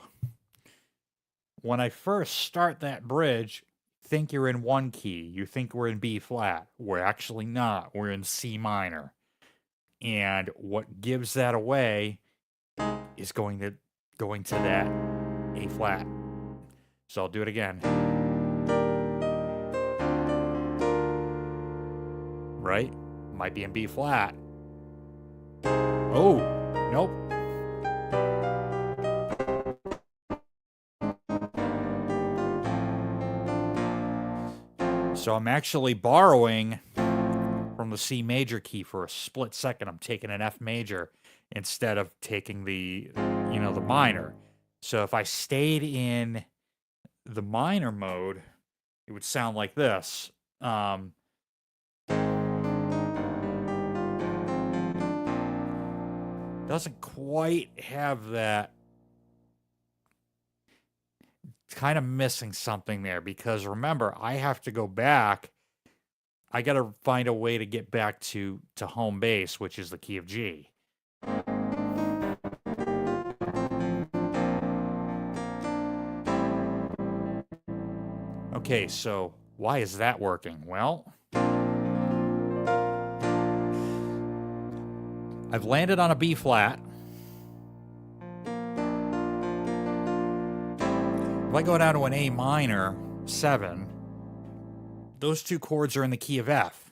when I first start that bridge, think you're in one key. You think we're in B flat. We're actually not. We're in C minor. And what gives that away is going to that A flat. So I'll do it again. Right? Might be in B flat. Oh, nope. So I'm actually borrowing from the C major key for a split second. I'm taking an F major instead of taking the, the minor. So if I stayed in the minor mode, it would sound like this. Doesn't quite have that. It's kind of missing something there because remember, I have to go back. I got to find a way to get back to home base, which is the key of G. Okay, so why is that working? Well, I've landed on a B flat. If I go down to an A minor 7, those two chords are in the key of F.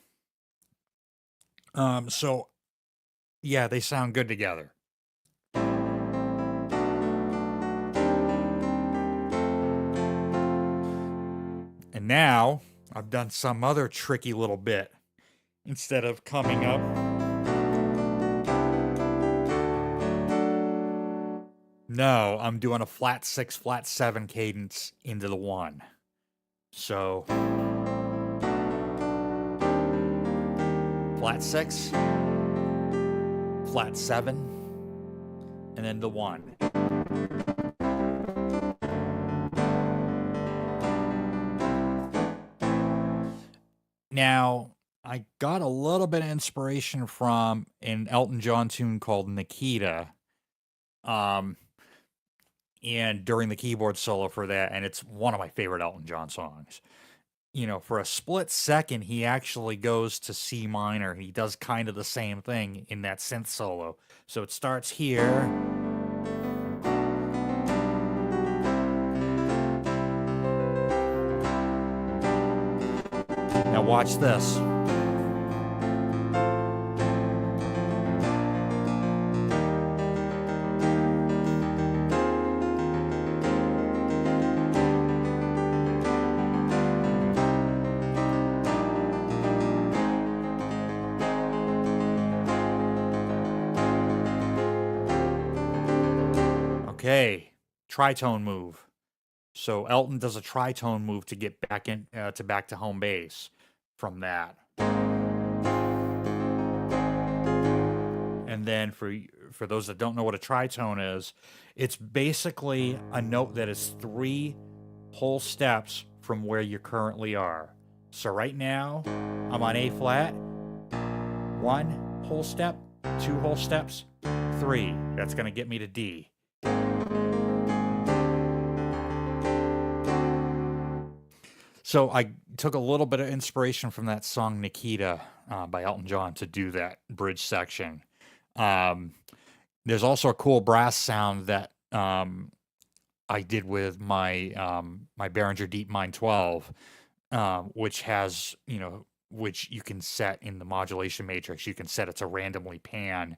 So yeah, they sound good together. And now I've done some other tricky little bit. Instead of coming up, no, I'm doing a flat 6, flat 7 cadence into the 1. So flat 6, flat 7, and then the 1. Now, I got a little bit of inspiration from an Elton John tune called Nikita. And during the keyboard solo for that, and it's one of my favorite Elton John songs. For a split second, he actually goes to C minor. He does kind of the same thing in that synth solo. So it starts here. Now watch this. Okay, tritone move. So Elton does a tritone move to get back to home base from that. And then for those that don't know what a tritone is, it's basically a note that is 3 whole steps from where you currently are. So right now, I'm on A flat. 1 whole step, 2 whole steps, 3. That's going to get me to D. So I took a little bit of inspiration from that song Nikita by Elton John to do that bridge section. There's also a cool brass sound that I did with my my Behringer DeepMind 12, which has, which you can set in the modulation matrix. You can set it to randomly pan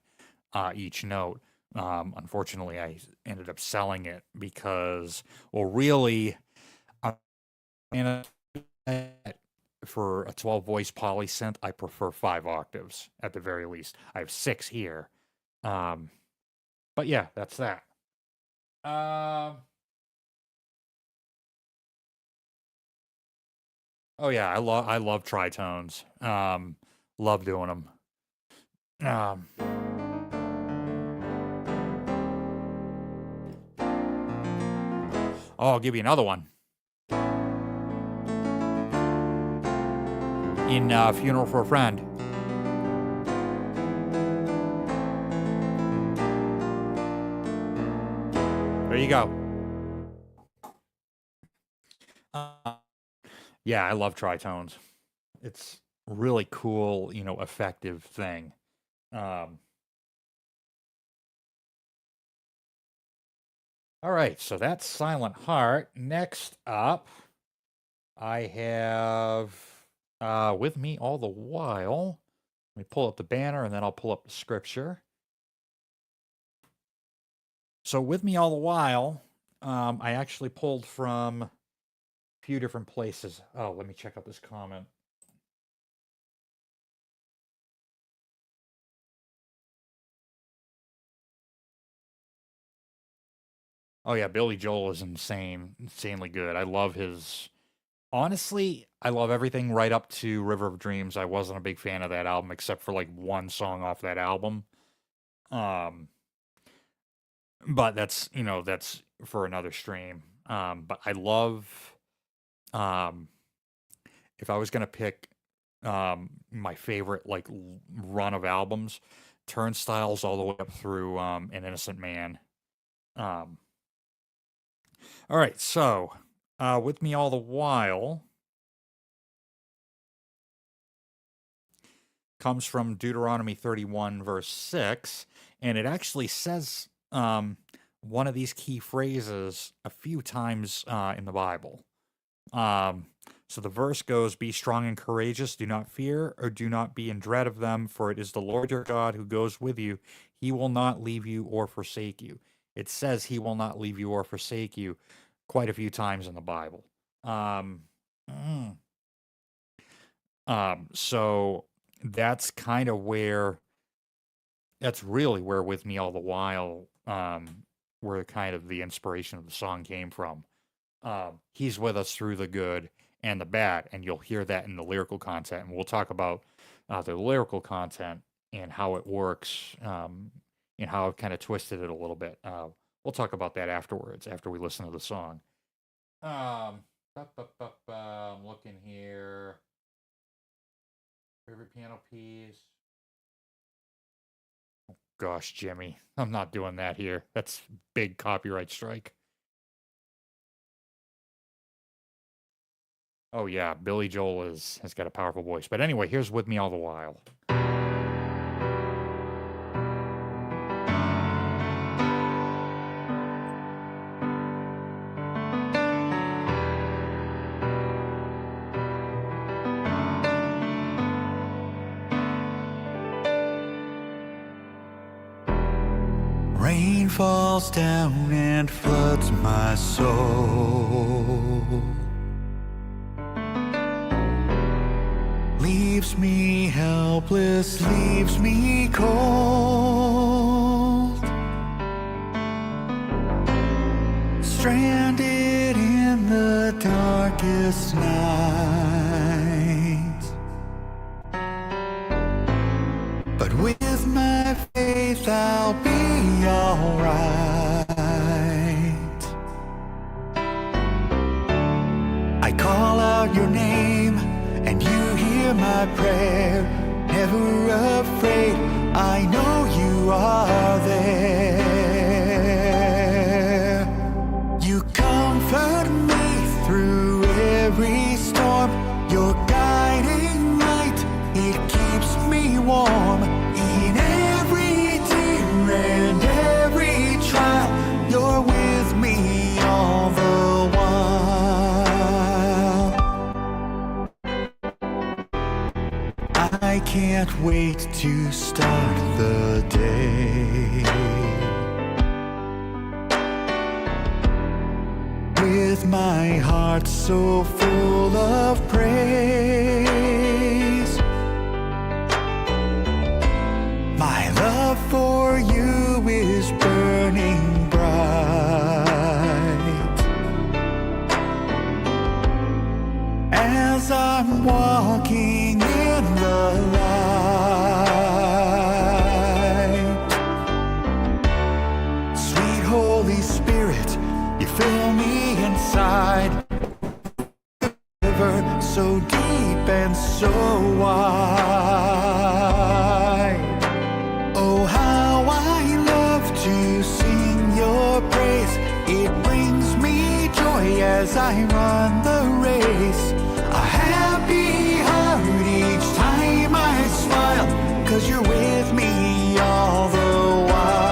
each note. Unfortunately, I ended up selling it because, well, really, for a 12-voice polysynth, I prefer 5 octaves at the very least. I have 6 here. But yeah, that's that. Oh yeah, I love tritones. Love doing them. I'll give you another one. In Funeral for a Friend. There you go. Yeah, I love tritones. It's really cool, effective thing. All right, so that's Silent Heart. Next up, I have With Me All the While. Let me pull up the banner and then I'll pull up the scripture. So With Me All the While, I actually pulled from a few different places. Oh, let me check out this comment. Oh yeah, Billy Joel is insanely good. I love his. Honestly, I love everything right up to River of Dreams. I wasn't a big fan of that album except for like one song off that album. But that's for another stream. But I love if I was gonna pick my favorite like run of albums, Turnstiles all the way up through An Innocent Man. All right, so With Me All the While comes from Deuteronomy 31, verse 6, and it actually says one of these key phrases a few times in the Bible. So the verse goes, "Be strong and courageous, do not fear, or do not be in dread of them, for it is the Lord your God who goes with you. He will not leave you or forsake you." It says he will not leave you or forsake you quite a few times in the Bible. So that's kind of that's really where With Me All the While, where kind of the inspiration of the song came from. He's with us through the good and the bad, and you'll hear that in the lyrical content. And we'll talk about the lyrical content and how it works, and how I've kind of twisted it a little bit. We'll talk about that afterwards, after we listen to the song. I'm looking here. Favorite piano piece. Oh, gosh, Jimmy, I'm not doing that here. That's big copyright strike. Oh yeah, Billy Joel has got a powerful voice. But anyway, here's With Me All the While. Rain falls down and floods my soul, leaves me helpless, leaves me cold, stranded in the darkest night. But with my faith I'll be alright. I call out your name and you hear my prayer. Never afraid, I know you are there. You comfort me through every storm. Your guiding light, it keeps me warm. In every tear and every trial, you're with me all the while. I can't wait to start the day with my heart so full of praise. My love for you is burning bright. As I'm walking in the light, sweet Holy Spirit, you fill me inside. River so deep and so wide. Oh, how I love to sing your praise. It brings me joy as I run the race. A happy heart each time I smile, 'cause you're with me all the while.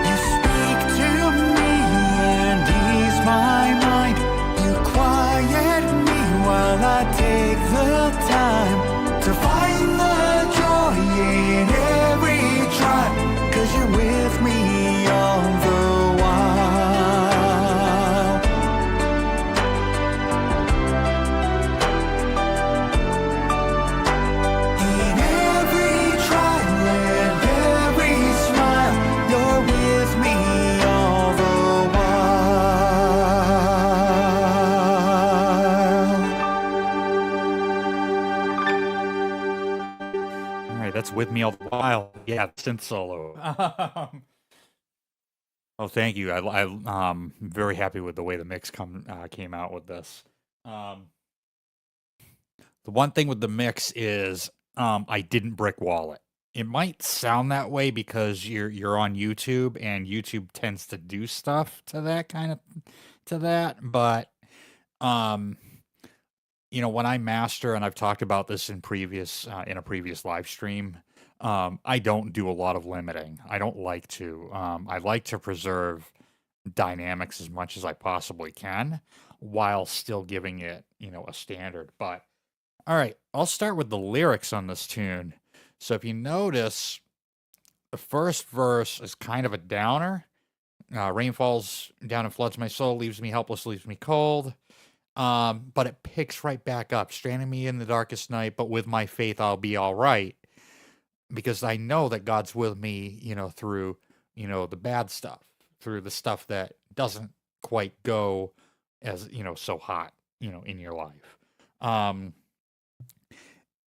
You speak to me and ease my mind. You quiet me while I take the time to find the joy in every trial, 'cause you're with me all the while. In every trial and every smile, you're with me all the while. All right, that's with me all the while. Yeah, synth solo. Oh, thank you. Very happy with the way the mix came out with this. The one thing with the mix is I didn't brick wall it. It might sound that way because you're on YouTube and YouTube tends to do stuff to that, but when I master, and I've talked about this in a previous live stream, I don't do a lot of limiting. I don't like to. I like to preserve dynamics as much as I possibly can while still giving it, a standard. But all right, I'll start with the lyrics on this tune. So if you notice, the first verse is kind of a downer. Rain falls down and floods my soul, leaves me helpless, leaves me cold. But it picks right back up, stranding me in the darkest night, but with my faith, I'll be all right. Because I know that God's with me, through, the bad stuff, through the stuff that doesn't quite go as, so hot, in your life.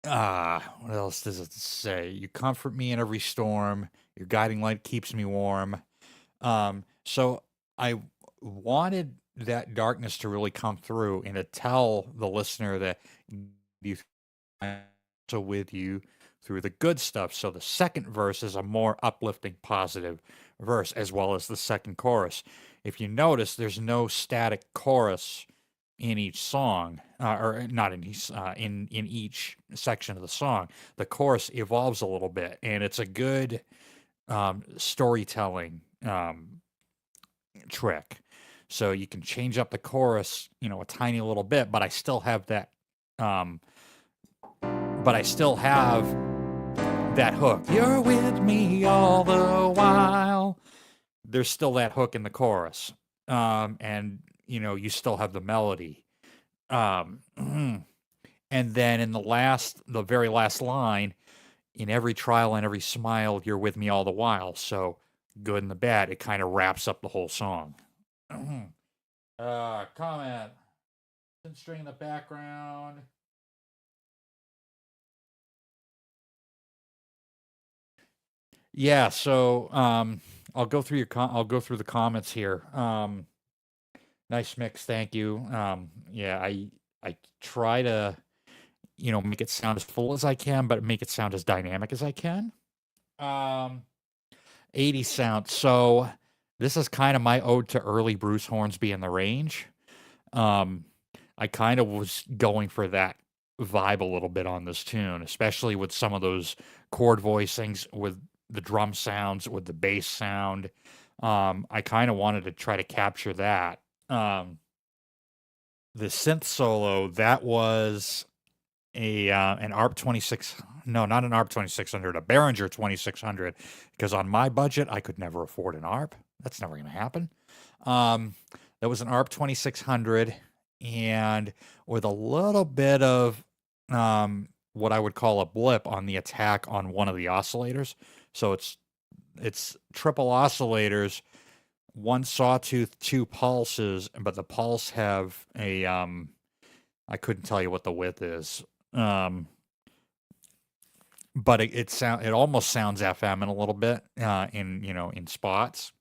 What else does it say? You comfort me in every storm. Your guiding light keeps me warm. So I wanted that darkness to really come through and to tell the listener that you so with you through the good stuff. So the second verse is a more uplifting, positive verse, as well as the second chorus. If you notice, there's no static chorus in each song, or not in each, in each section of the song. The chorus evolves a little bit, and it's a good storytelling trick. So you can change up the chorus, a tiny little bit, but I still have that. But I still have that hook. You're with me all the while. There's still that hook in the chorus, and you still have the melody. And then in the very last line, in every trial and every smile, you're with me all the while. So good and the bad, it kind of wraps up the whole song. Comment. String in the background. Yeah, so I'll go through the comments here. Nice mix, thank you. Yeah, I try to make it sound as full as I can, but make it sound as dynamic as I can. 80 sound. So this is kind of my ode to early Bruce Hornsby in the Range. I kind of was going for that vibe a little bit on this tune, especially with some of those chord voicings, with the drum sounds, with the bass sound. I kind of wanted to try to capture that. The synth solo, that was an ARP 26, no, not an ARP 2600, a Behringer 2600, because on my budget, I could never afford an ARP. That's never going to happen. That was an ARP 2600, and with a little bit of what I would call a blip on the attack on one of the oscillators. So it's triple oscillators, one sawtooth, two pulses, but the pulse have a I couldn't tell you what the width is. But it almost sounds FM in a little bit in spots.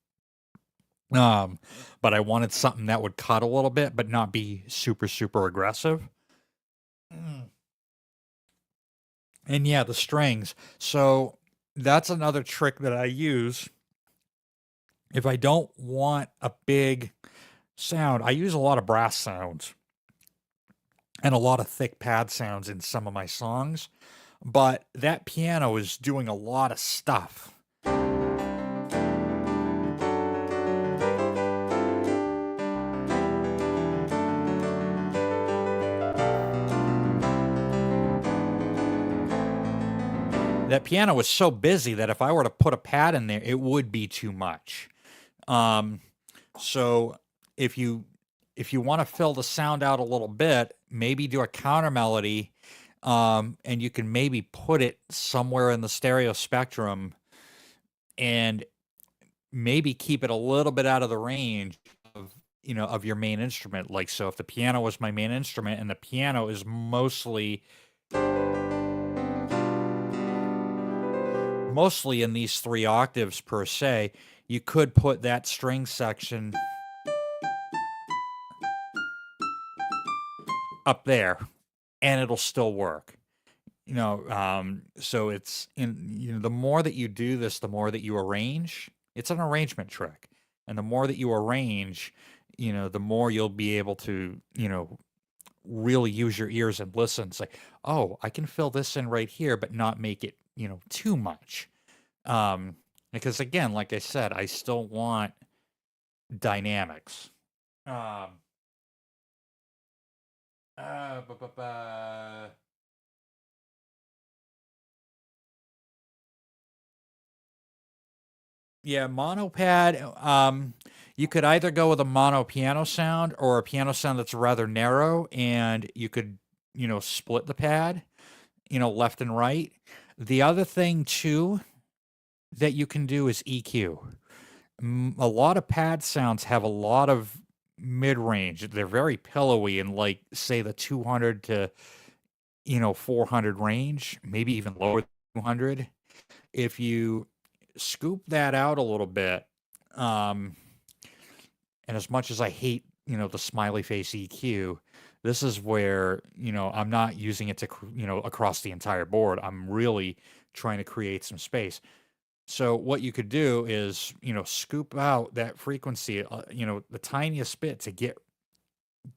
Um, but I wanted something that would cut a little bit, but not be super, super aggressive. Mm. And yeah, the strings. So that's another trick that I use. If I don't want a big sound, I use a lot of brass sounds and a lot of thick pad sounds in some of my songs. But that piano is doing a lot of stuff. That piano is so busy that if I were to put a pad in there, it would be too much. Um, so if you want to fill the sound out a little bit, maybe do a counter melody, and you can maybe put it somewhere in the stereo spectrum, and maybe keep it a little bit out of the range of of your main instrument. Like, so if the piano was my main instrument and the piano is mostly in these 3 octaves per se, you could put that string section up there and it'll still work. So it's the more that you do this, the more that you arrange. It's an arrangement trick. And the more that you arrange, the more you'll be able to, really use your ears and listen. Say, oh, I can fill this in right here, but not make it, too much. Because again, like I said, I still want dynamics. Bu- bu- bu- Yeah, mono pad. You could either go with a mono piano sound or a piano sound that's rather narrow, and you could, split the pad, left and right. The other thing too that you can do is EQ. A lot of pad sounds have a lot of mid range. They're very pillowy in, like, say, the 200 to 400 range, maybe even lower than 200. If you scoop that out a little bit, and as much as I hate, the smiley face EQ, this is where, I'm not using it to, across the entire board. I'm really trying to create some space. So what you could do is, scoop out that frequency, the tiniest bit to get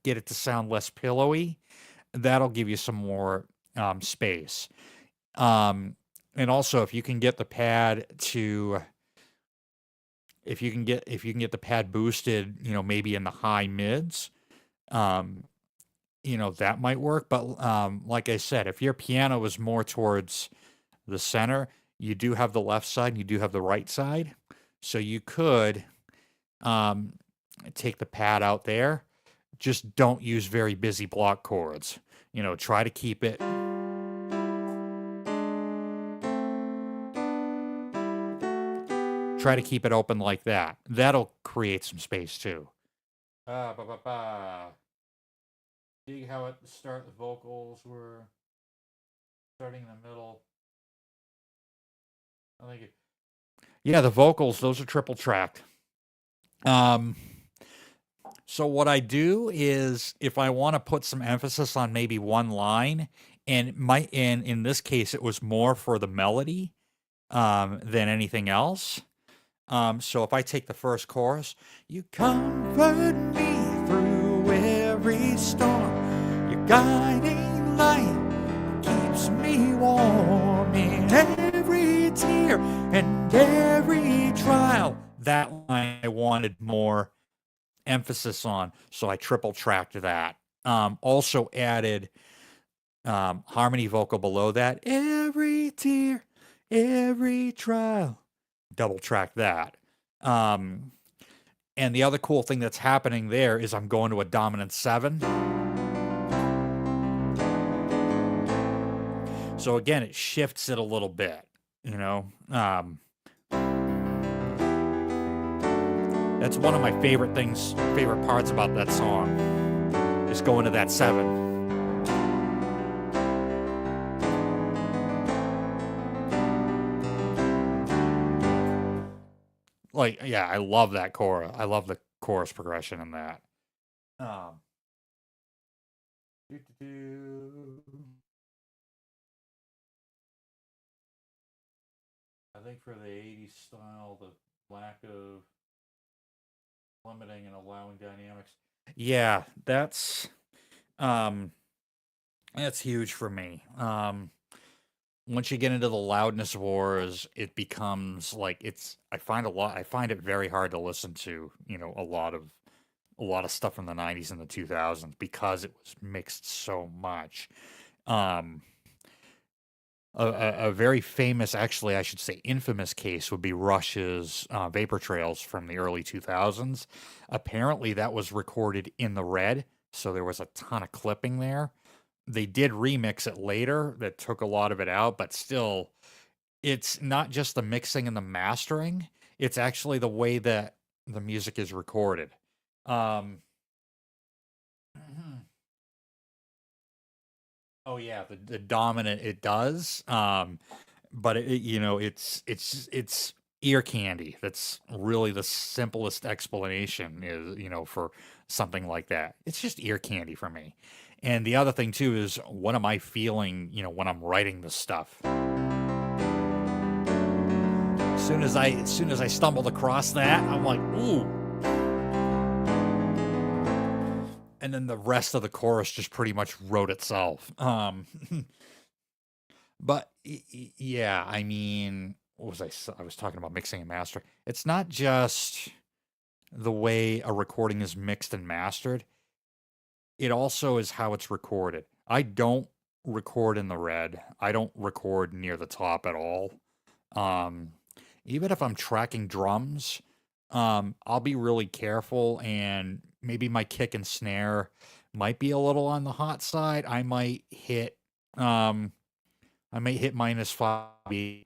it to sound less pillowy. That'll give you some more space. And also, if you can get the pad to, if you can get the pad boosted, maybe in the high mids, um, that might work. But like I said, if your piano is more towards the center, you do have the left side and you do have the right side. So you could take the pad out there. Just don't use very busy block chords. Try to keep it. Try to keep it open like that. That'll create some space too. See how at the start the vocals were starting in the middle. I think it. Yeah, the vocals, those are triple tracked. So what I do is, if I want to put some emphasis on maybe one line, and in this case it was more for the melody than anything else. So if I take the first chorus, you comfort me through every storm, your guiding light keeps me warm in every tear and every trial. That line I wanted more emphasis on, so I triple tracked that. Also added harmony vocal below that. Every tear, every trial. Double track that. And the other cool thing that's happening there is I'm going to a dominant 7. So again, it shifts it a little bit, That's one of my favorite parts about that song, is going to that 7. Like, yeah, I love that chorus. I love the chorus progression in that. Um, doo-doo-doo. I think for the 80s style, the lack of limiting and allowing dynamics. Yeah, um that's huge for me. Once you get into the loudness wars, it becomes like I find it very hard to listen to, a lot of stuff from the 90s and the 2000s because it was mixed so much. Um a very famous, actually, I should say infamous case would be Rush's Vapor Trails from the early 2000s. Apparently, that was recorded in the red, so there was a ton of clipping there. They did remix it later that took a lot of it out, but still, it's not just the mixing and the mastering, it's actually the way that the music is recorded. Um, oh yeah, the dominant it does. But it's ear candy. That's really the simplest explanation is, for something like that. It's just ear candy for me. And the other thing too is what am I feeling, when I'm writing this stuff? As soon as I stumbled across that, I'm like, ooh. And then the rest of the chorus just pretty much wrote itself. But yeah, I mean, what was I was talking about mixing and mastering. It's not just the way a recording is mixed and mastered. It also is how it's recorded. I don't record in the red. I don't record near the top at all. Um, Even if I'm tracking drums, I'll be really careful and maybe my kick and snare might be a little on the hot side. Um I may hit -5.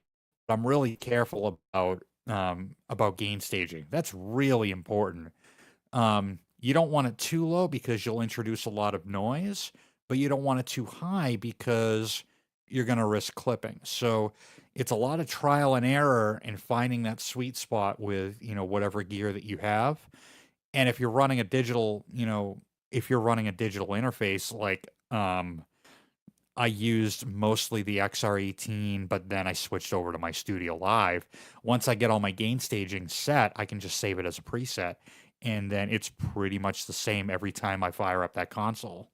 I'm really careful about gain staging. That's really important. You don't want it too low because you'll introduce a lot of noise, but you don't want it too high because you're going to risk clipping. So it's a lot of trial and error in finding that sweet spot with, whatever gear that you have. And if you're running a digital interface like I used mostly the XR18, but then I switched over to my Studio Live. Once I get all my gain staging set, I can just save it as a preset, and then it's pretty much the same every time I fire up that console.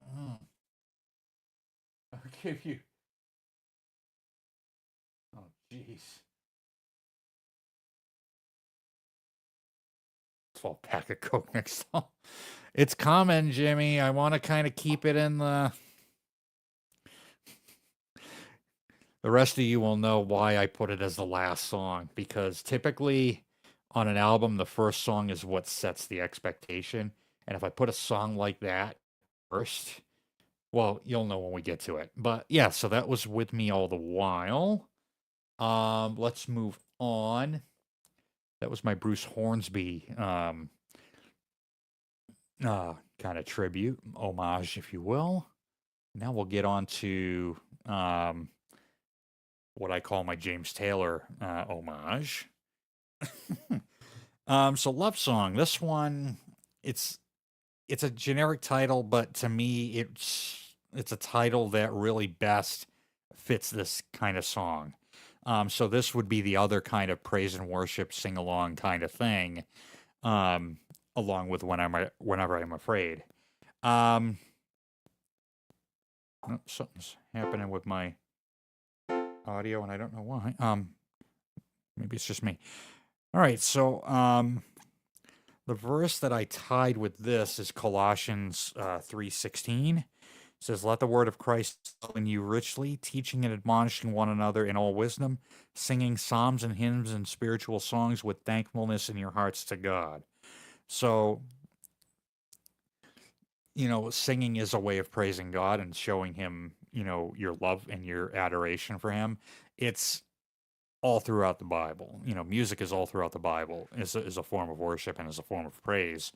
Mm. I'll give you. Oh, jeez. 12 pack of Coke next time. It's common, Jimmy. I want to kind of keep it in the. The rest of you will know why I put it as the last song, because typically on an album, the first song is what sets the expectation. And if I put a song like that first, well, you'll know when we get to it. But yeah, so that was With Me All the While. Let's move on. That was my Bruce Hornsby kind of tribute, homage, if you will. Now we'll get on to what I call my James Taylor homage. So Love Song. This one, it's a generic title, but to me, it's a title that really best fits this kind of song. So this would be the other kind of praise and worship sing along kind of thing, along with whenever I'm afraid. Oh, something's happening with my audio, and I don't know why. Maybe it's just me. All right, so the verse that I tied with this is Colossians 3:16. It says, "Let the word of Christ dwell in you richly, teaching and admonishing one another in all wisdom, singing psalms and hymns and spiritual songs with thankfulness in your hearts to God." So, singing is a way of praising God and showing him, your love and your adoration for him. It's all throughout the Bible. Music is all throughout the Bible is a form of worship and is a form of praise.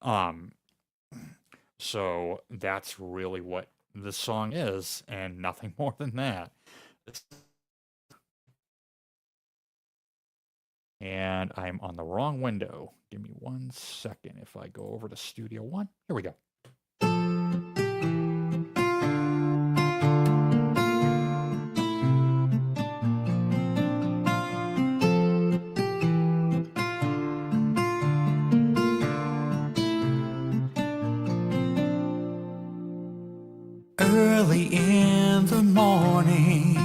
Um, so that's really what this song is, and nothing more than that. And I'm on the wrong window. Give me 1 second. If I go over to Studio One, here we go. Early in the morning,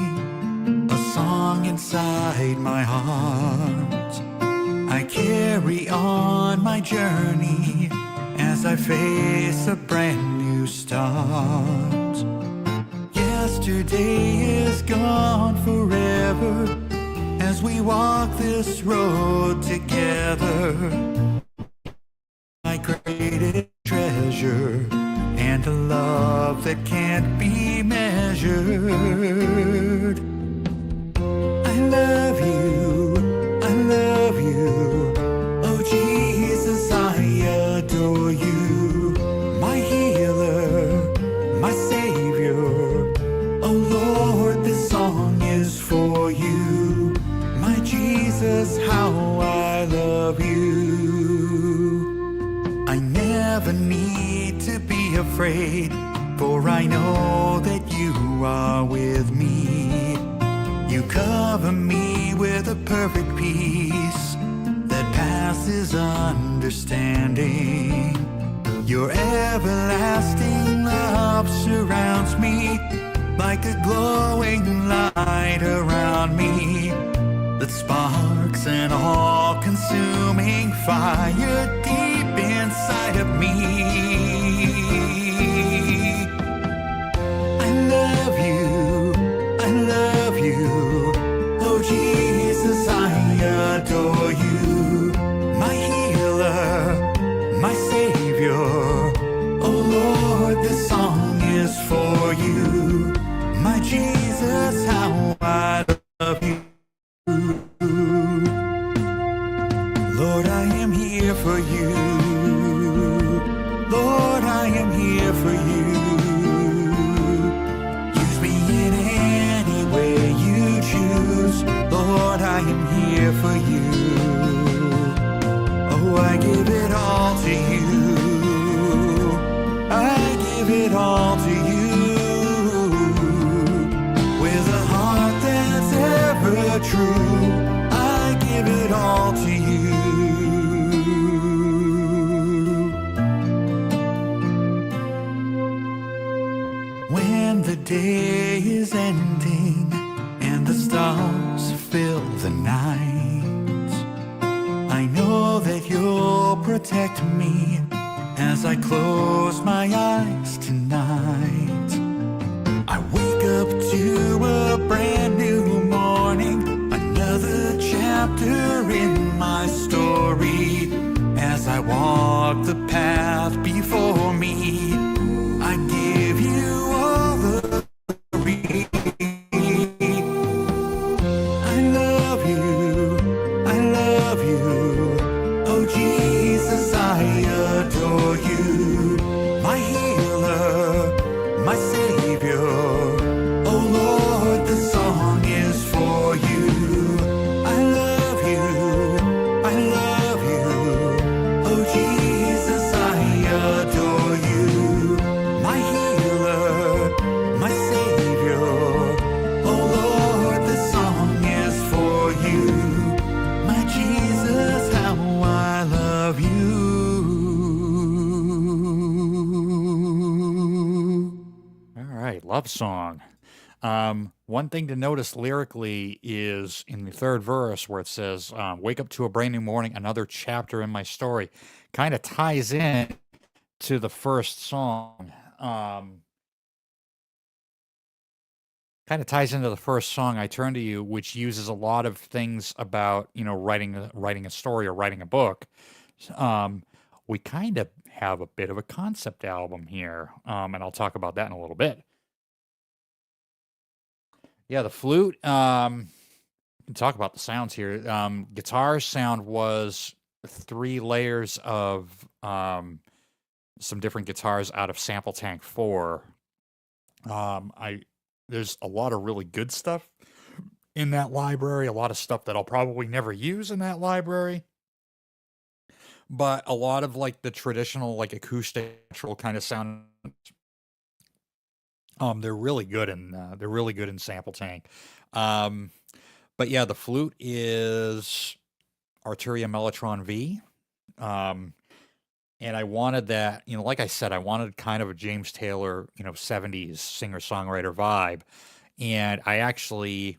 a song inside my heart. I carry on my journey as I face a brand new start. Yesterday is gone forever as we walk this road together. My greatest treasure and a love that can't be measured. I love you, I love you. Oh Jesus, I adore you. My healer, my savior. Oh Lord, this song is for you. My Jesus, how I love you. I never need to be afraid, for I know that you are with me. You cover me with a perfect peace that passes understanding. Your everlasting love surrounds me like a glowing light around me that sparks an all-consuming fire deep inside of me. I love you, I love you. Oh Jesus, I adore you. My healer, my savior. Oh Lord, this song is for you. My Jesus, how I love you. Lord, I am here for you. Lord, I am here for you. Use me in any way you choose. Lord, I am here for you. Oh, I give it all to you. I give it all to you. With a heart that's ever true, I give it all to you. When the day is ending and the stars fill the night, I know that you'll protect me as I close my eyes tonight. I wake up to a brand new morning, another chapter in my story. As I walk the path before me, I give you all the glory. I love you, I love you. Oh Jesus, I adore you. My healer, my savior. Oh Lord, the song is for you. I love you, I love you. Oh Jesus, I adore you. My healer, my savior. Oh Lord, the song is for you. My Jesus, how I love you. All right, love song. One thing to notice lyrically is in the third verse where it says, "Wake up to a brand new morning, another chapter in my story." Kind of ties in to the first song. Kind of ties into the first song, "I Turn to You," which uses a lot of things about writing a story or writing a book. We kind of have a bit of a concept album here, and I'll talk about that in a little bit. Yeah, the flute. Can talk about the sounds here. Guitar sound was 3 layers of some different guitars out of Sample Tank 4. There's a lot of really good stuff in that library, a lot of stuff that I'll probably never use in that library, but a lot of like the traditional like acoustic natural kind of sound, they're really good in Sample Tank. Um, but yeah, the flute is Arturia Mellotron V. Um, and I wanted that, like I said, I wanted kind of a James Taylor, 70s singer-songwriter vibe. And I actually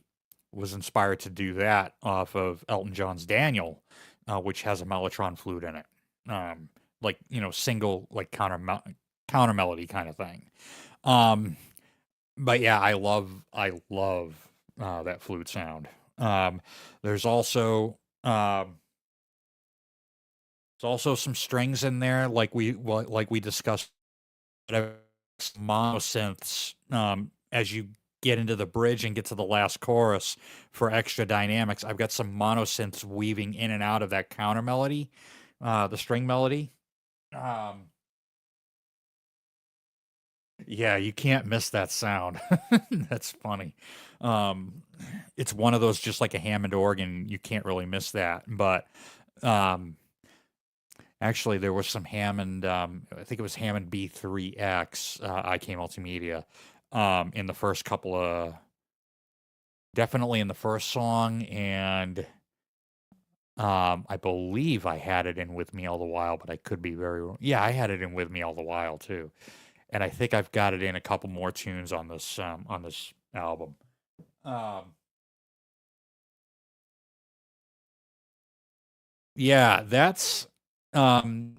was inspired to do that off of Elton John's Daniel, which has a Mellotron flute in it. Um, like, single, like counter melody kind of thing. Um, but yeah, I love that flute sound. Um, there's also um, there's also some strings in there, like we discussed, monosynths. As you get into the bridge and get to the last chorus for extra dynamics, I've got some monosynths weaving in and out of that counter melody, the string melody. Um, yeah, you can't miss that sound. That's funny. Um, it's one of those, just like a Hammond organ, you can't really miss that. But um, actually, there was some Hammond, I think it was Hammond B3X, IK Multimedia, in the first couple of, definitely in the first song, and I believe I had it in With Me All the While, but I could be very wrong. Yeah, I had it in With Me All the While too. And I think I've got it in a couple more tunes on this album. Um, yeah, that's um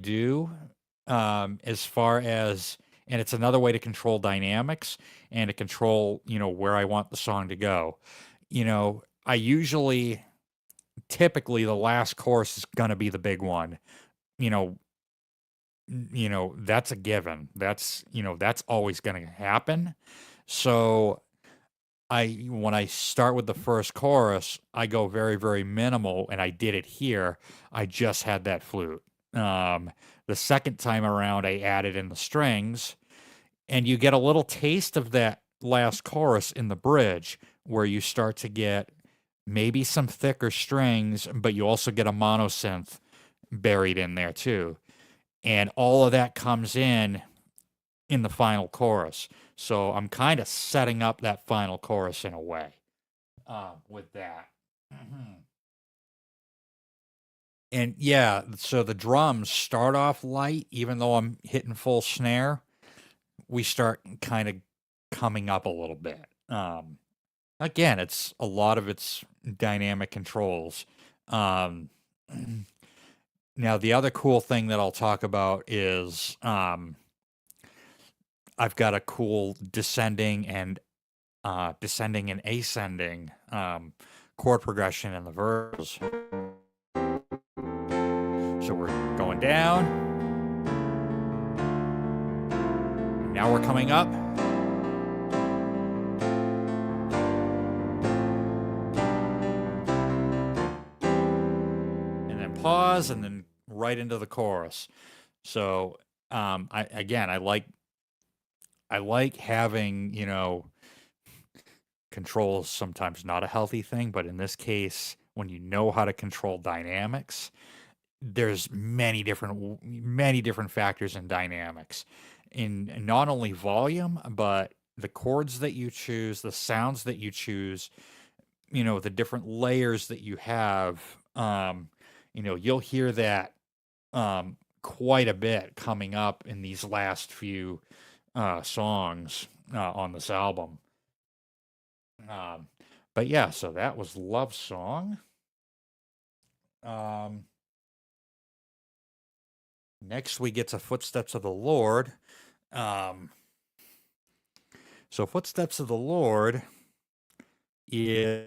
do as far as, and it's another way to control dynamics and to control, where I want the song to go. I usually, typically the last chorus is going to be the big one. You know, that's a given. That's always going to happen. So when I start with the first chorus, I go very, very minimal, and I did it here. I just had that flute. Um, the second time around, I added in the strings, and you get a little taste of that last chorus in the bridge, where you start to get maybe some thicker strings, but you also get a monosynth buried in there too. And all of that comes in the final chorus. So I'm kind of setting up that final chorus in a way, with that. Mhm. And yeah, so the drums start off light, even though I'm hitting full snare. We start kind of coming up a little bit. Again, it's a lot of it's dynamic controls. Um, now, the other cool thing that I'll talk about is I've got a cool descending and ascending chord progression in the verse. So we're going down. And now we're coming up. And then pause, and then right into the chorus. So I like having, control is sometimes not a healthy thing, but in this case, when you know how to control dynamics, there's many different factors in dynamics, in not only volume, but the chords that you choose, the sounds that you choose, the different layers that you have. You'll hear that quite a bit coming up in these last few songs on this album. Um, but yeah, so that was Love Song. Um, Next we get to Footsteps of the Lord. Um, so Footsteps of the Lord is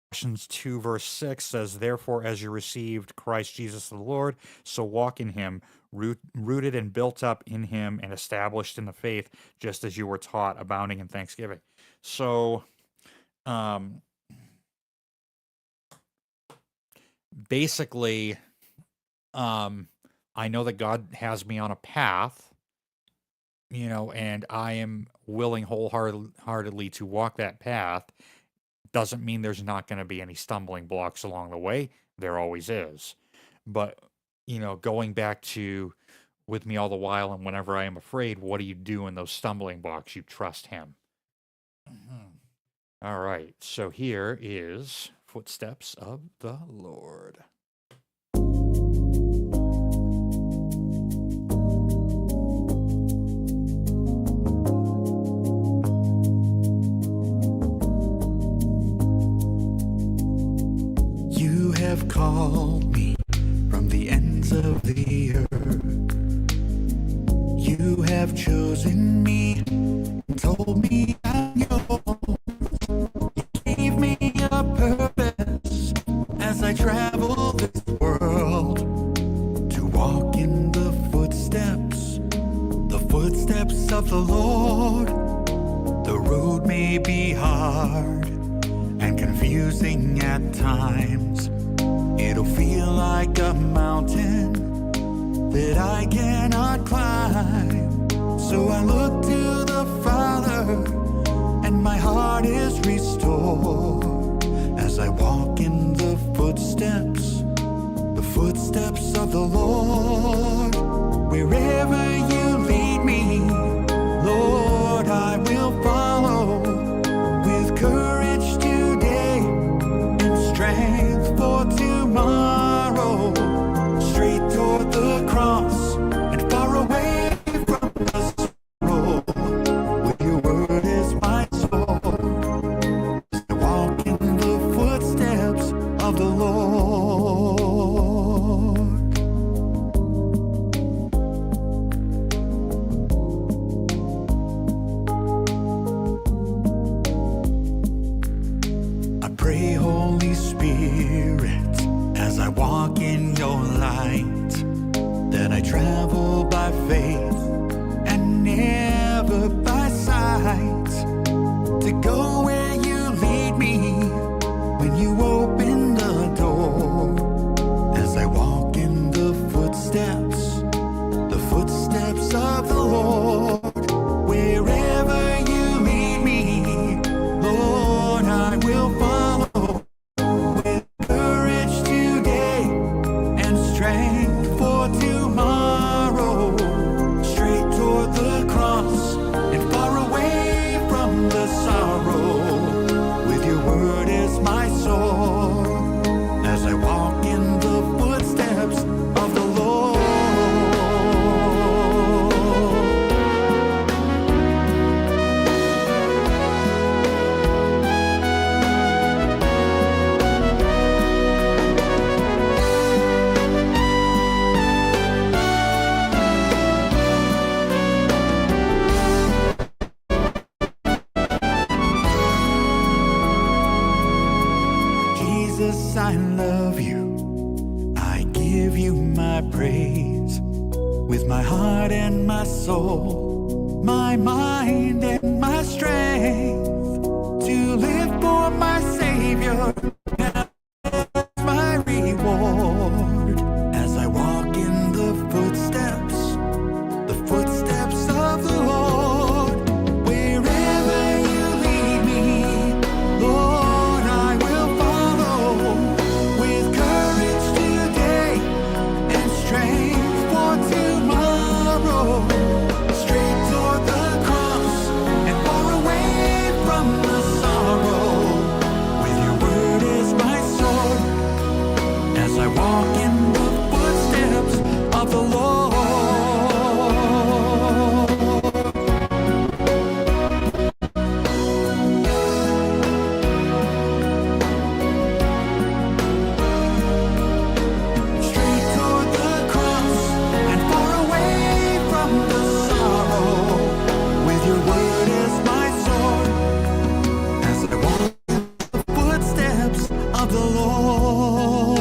Colossians 2 verse 6 says, "Therefore, as you received Christ Jesus the Lord, so walk in him, rooted and built up in him and established in the faith, just as you were taught, abounding in thanksgiving." So, um, basically, I know that God has me on a path, and I am willing wholeheartedly to walk that path, doesn't mean there's not going to be any stumbling blocks along the way. There always is. But, going back to with me all the while and whenever I am afraid, what do you do in those stumbling blocks? You trust him. All right. So here is Footsteps of the Lord. You have called me from the ends of the earth. You have chosen me and told me I'm yours. You gave me a purpose as I travel this world, to walk in the footsteps of the Lord. The road may be hard and confusing at times. It'll feel like a mountain that I cannot climb. So I look to the Father, and my heart is restored as I walk in the footsteps of the Lord. Wherever you lead me, Lord, I will follow with courage today and strength for tomorrow, straight toward the cross and far away from the sorrow. With your word as my sword, I walk in the footsteps of the Lord. I pray, Holy Spirit, as I walk in your light, that I travel by faith and never by sight, to go where you lead me when you open the door. As I walk in the footsteps of the Lord. Wherever you lead me, Lord, I will follow with courage today and strength for tomorrow, straight toward the cross and far away from the sorrow. With your word as my sword, as I walk in the footsteps of the Lord. Jesus, I love you. I give you my praise with my heart and my soul, my mind and my strength, to live for my Savior. Now that's my reward as I walk in the footsteps of the Lord. Wherever you lead me, Lord, I will follow with courage today and strength for tomorrow, straight toward the cross and far away from the sorrow. With your word as my sword, as I walk in the footsteps of the Lord. Straight toward the cross and far away from the sorrow. With your word as my sword, as I walk in the footsteps of the Lord.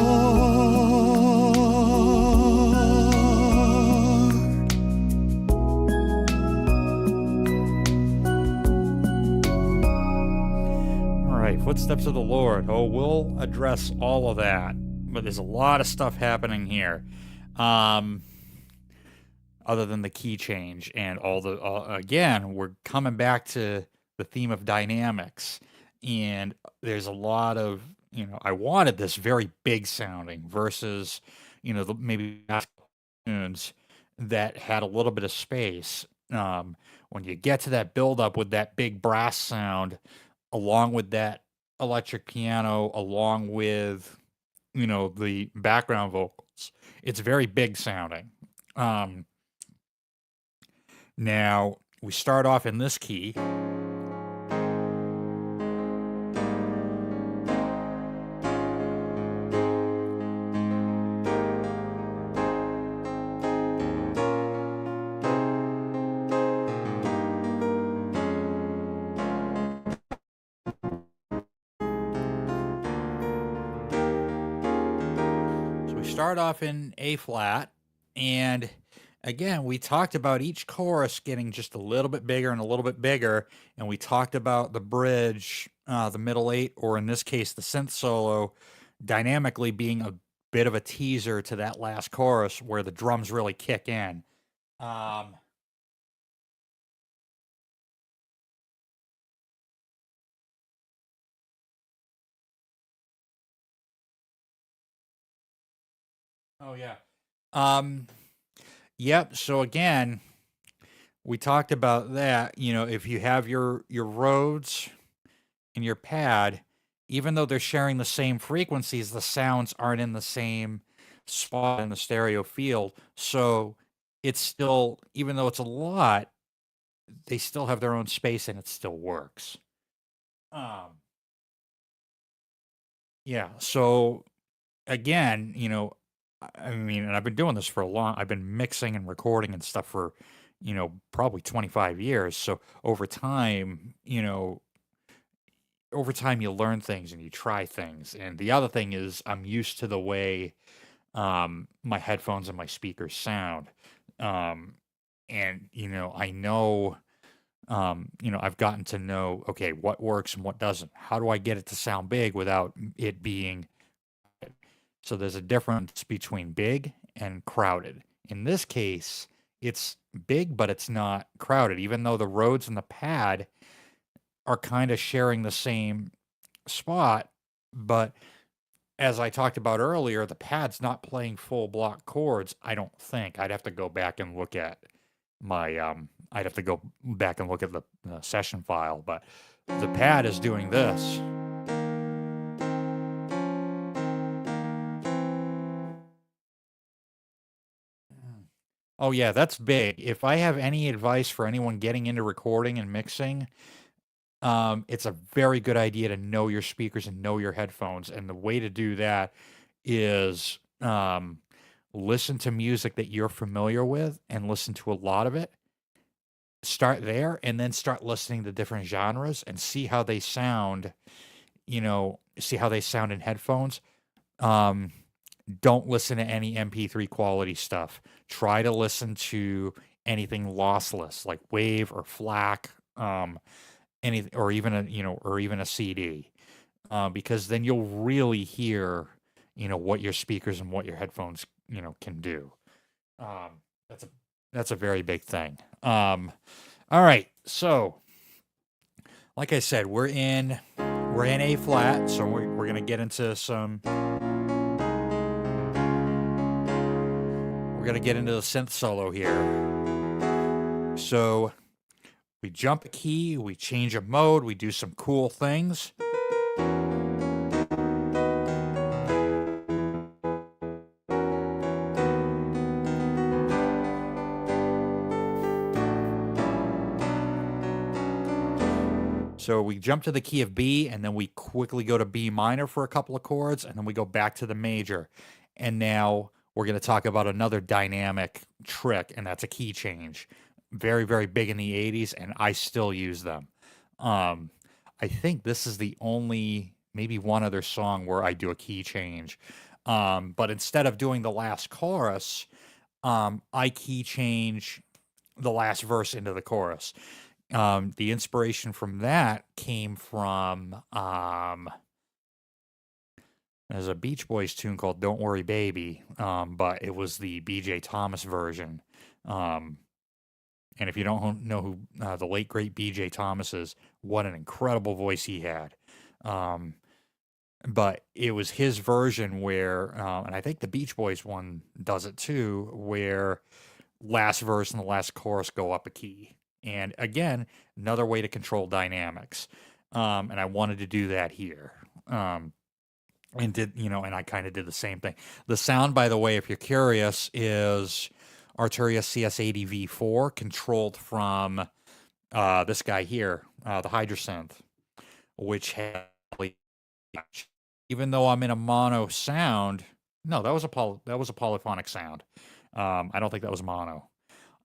All right, Footsteps of the Lord. Oh, we'll address all of that, but there's a lot of stuff happening here. other than the key change and all the again, we're coming back to the theme of dynamics, and there's a lot of, I wanted this very big sounding versus, the maybe tunes that had a little bit of space. When you get to that build up with that big brass sound, along with that electric piano, along with, the background vocals, it's very big sounding. Um, Now we start off in this key. So we start off in A flat, and again, we talked about each chorus getting just a little bit bigger and a little bit bigger, and we talked about the bridge, the middle eight, or in this case, the synth solo, dynamically being a bit of a teaser to that last chorus where the drums really kick in. Um, oh yeah. Um, yep. So again, we talked about that. If you have your Rhodes and your pad, even though they're sharing the same frequencies, the sounds aren't in the same spot in the stereo field. So it's still, even though it's a lot, they still have their own space and it still works. Um, yeah. So again, I mean, and I've been doing this for I've been mixing and recording and stuff for, probably 25 years. So over time you learn things and you try things. And the other thing is I'm used to the way my headphones and my speakers sound. Um, and I know I've gotten to know, okay, what works and what doesn't. How do I get it to sound big without it being, so there's a difference between big and crowded. In this case, it's big, but it's not crowded, even though the Rhodes and the pad are kind of sharing the same spot. But as I talked about earlier, the pad's not playing full block chords, I don't think. I'd have to go back and look at I'd have to go back and look at the session file, but the pad is doing this. Oh yeah, that's big. If I have any advice for anyone getting into recording and mixing, it's a very good idea to know your speakers and know your headphones. And the way to do that is listen to music that you're familiar with and listen to a lot of it. Start there and then start listening to different genres and see how they sound, see how they sound in headphones. Don't listen to any MP3 quality stuff. Try to listen to anything lossless like Wave or FLAC, anything, or even a CD, because then you'll really hear, what your speakers and what your headphones, can do. That's a very big thing. All right, so like I said, we're in A flat, so we're gonna get into some. We're gonna get into the synth solo here. So we jump a key, we change a mode, we do some cool things. So we jump to the key of B, and then we quickly go to B minor for a couple of chords, and then we go back to the major. And now we're going to talk about another dynamic trick, and that's a key change. Very, very big in the 80s, and I still use them. I think this is the only, maybe one other song where I do a key change. But instead of doing the last chorus, I key change the last verse into the chorus. The inspiration from that came from there's a Beach Boys tune called "Don't Worry Baby," but it was the BJ Thomas version. Um, and if you don't know who the late great B.J. Thomas is, what an incredible voice he had. Um, but it was his version where, and I think the Beach Boys one does it too, where last verse and the last chorus go up a key. And again, another way to control dynamics. And I wanted to do that here. And did, and I kind of did the same thing. The sound, by the way, if you're curious, is Arturia CS80V4 controlled from this guy here, the Hydrasynth, which had, even though I'm in a mono sound, no, that was a polyphonic sound. I don't think that was mono.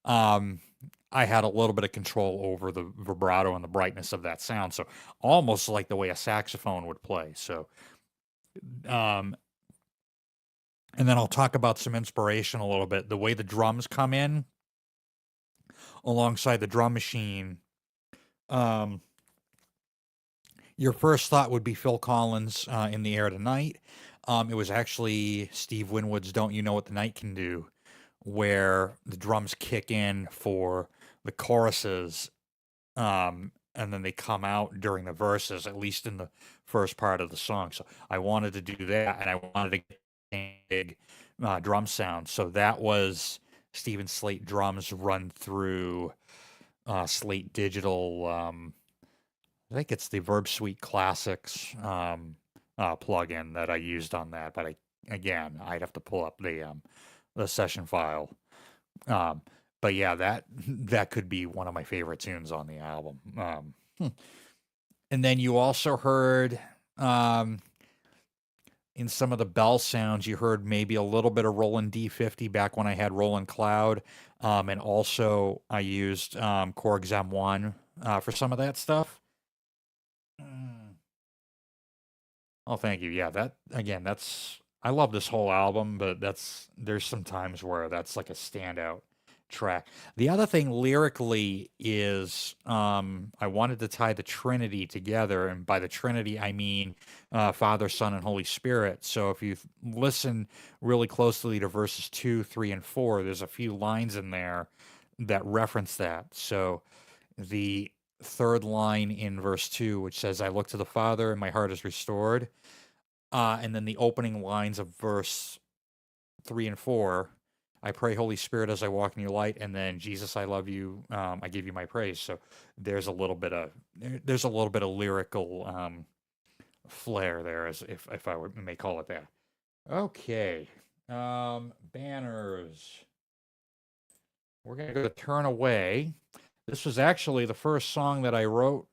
I had a little bit of control over the vibrato and the brightness of that sound, so almost like the way a saxophone would play. So, and then I'll talk about some inspiration a little bit. The way the drums come in alongside the drum machine. Your first thought would be Phil Collins, In the Air Tonight. It was actually Steve Winwood's Don't You Know What the Night Can Do, where the drums kick in for the choruses, and then they come out during the verses, at least in the first part of the song. So I wanted to do that, and I wanted to get a big drum sound. So that was Steven Slate drums run through Slate Digital. I think it's the Verb Suite Classics plugin that I used on that. But I'd have to pull up the session file. But yeah, that could be one of my favorite tunes on the album. And then you also heard in some of the bell sounds, you heard maybe a little bit of Roland D50 back when I had Roland Cloud. And also I used Korg M1 for some of that stuff. Oh, thank you. Yeah, I love this whole album, but there's some times where that's like a standout track. The other thing lyrically is I wanted to tie the Trinity together, and by the Trinity I mean Father, Son, and Holy Spirit. So if you listen really closely to verses 2, 3, and 4, there's a few lines in there that reference that. So the third line in verse 2, which says, I look to the Father and my heart is restored. And then the opening lines of verse 3 and 4, I pray, Holy Spirit, as I walk in your light, and then Jesus, I love you, I give you my praise. So there's a little bit of lyrical flair there, as if I may call it that. Okay, banners. We're gonna go to Turn Away. This was actually the first song that I wrote.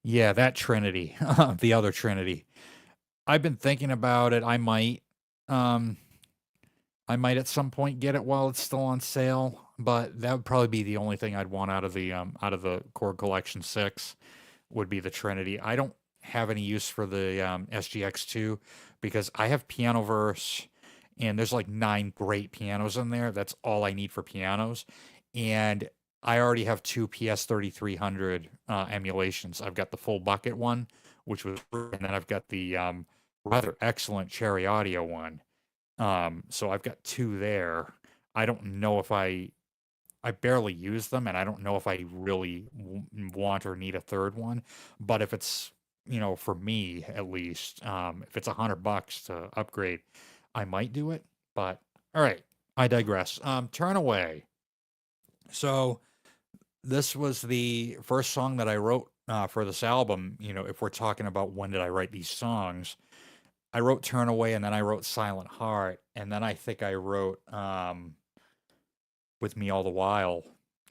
Yeah, that Trinity, the other Trinity. I've been thinking about it. I might at some point get it while it's still on sale, but that would probably be the only thing I'd want out of the Korg Collection 6 would be the Trinity. I don't have any use for the SGX2 because I have Piano Verse, and there's like 9 great pianos in there. That's all I need for pianos. And I already have 2 PS3300 emulations. I've got the full bucket one, which was, and then I've got the rather excellent Cherry Audio one. So I've got 2 there. I don't know if I barely use them, and I don't know if I really want or need a third one. But if it's, for me at least, if it's $100 to upgrade, I might do it. But all right, I digress. Turn Away. So this was the first song that I wrote for this album. If we're talking about when did I write these songs, I wrote Turn Away, and then I wrote Silent Heart, and then I think I wrote With Me All the While.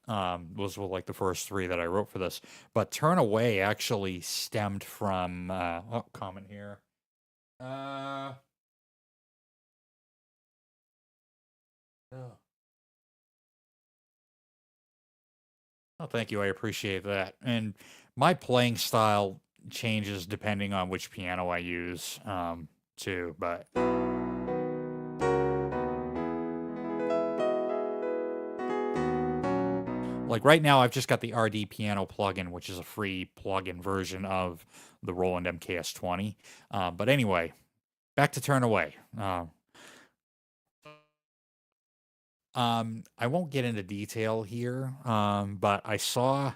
Those were like the first 3 that I wrote for this. But Turn Away actually stemmed from comment here. Oh, thank you. I appreciate that. And my playing style changes depending on which piano I use, too. But like right now, I've just got the RD Piano plugin, which is a free plugin version of the Roland MKS20. But anyway, back to Turn Away. I won't get into detail here, but I saw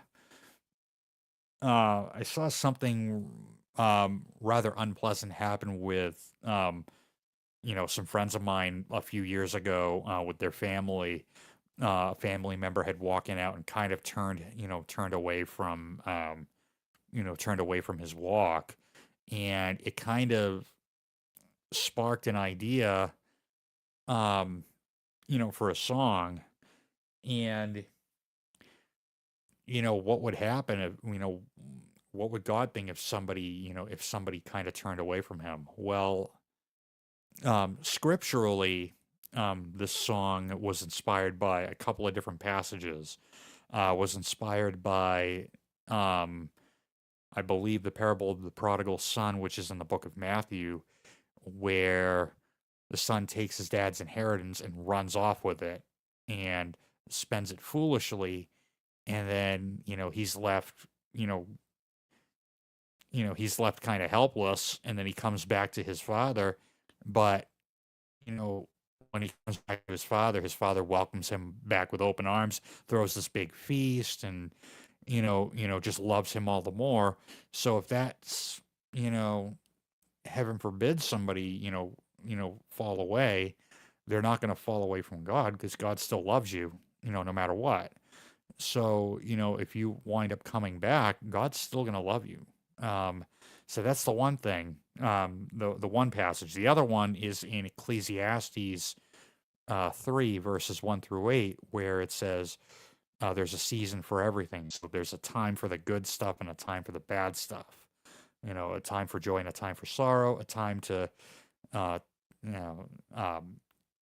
something rather unpleasant happen with some friends of mine a few years ago with their family. A family member had walked in out and kind of turned away from turned away from his walk, and it kind of sparked an idea um for a song. And what would happen if what would God think if somebody kind of turned away from him? Well, scripturally, this song was inspired by a couple of different passages. Was inspired by, um, I believe, the parable of the prodigal son, which is in the book of Matthew, where the son takes his dad's inheritance and runs off with it and spends it foolishly, and then you know he's left kind of helpless, and then he comes back to his father. But you know when he comes back to his father welcomes him back with open arms, throws this big feast, and just loves him all the more. So if that's, you know heaven forbid, somebody fall away, they're not going to fall away from God, because God still loves you, no matter what. So, if you wind up coming back, God's still going to love you. Um, so that's the one thing, the one passage. The other one is in Ecclesiastes 3, verses 1 through 8, where it says, there's a season for everything. So there's a time for the good stuff and a time for the bad stuff. A time for joy and a time for sorrow, a time to, uh,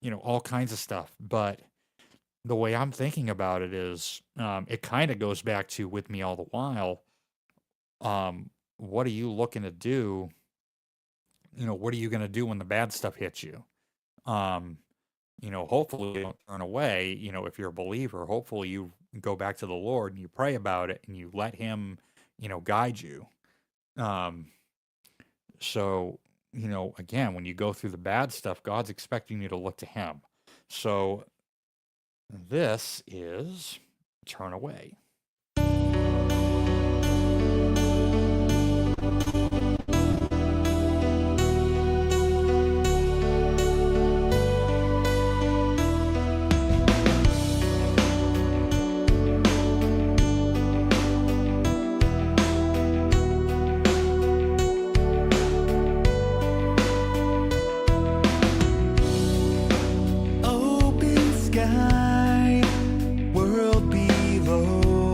you know, all kinds of stuff. But the way I'm thinking about it is, it kind of goes back to with me all the while. What are you looking to do? What are you going to do when the bad stuff hits you? Um, hopefully you don't turn away. If you're a believer, hopefully you go back to the Lord and you pray about it and you let Him, guide you. Um, so, again, when you go through the bad stuff, God's expecting you to look to Him. So this is Turn Away. Open sky, world below.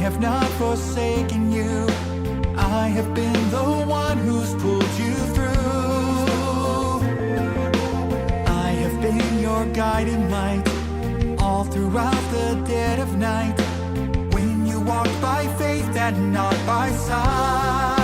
have not forsaken you. I have been the one who's pulled you through. I have been your guiding light all throughout the dead of night, when you walked by faith and not by sight.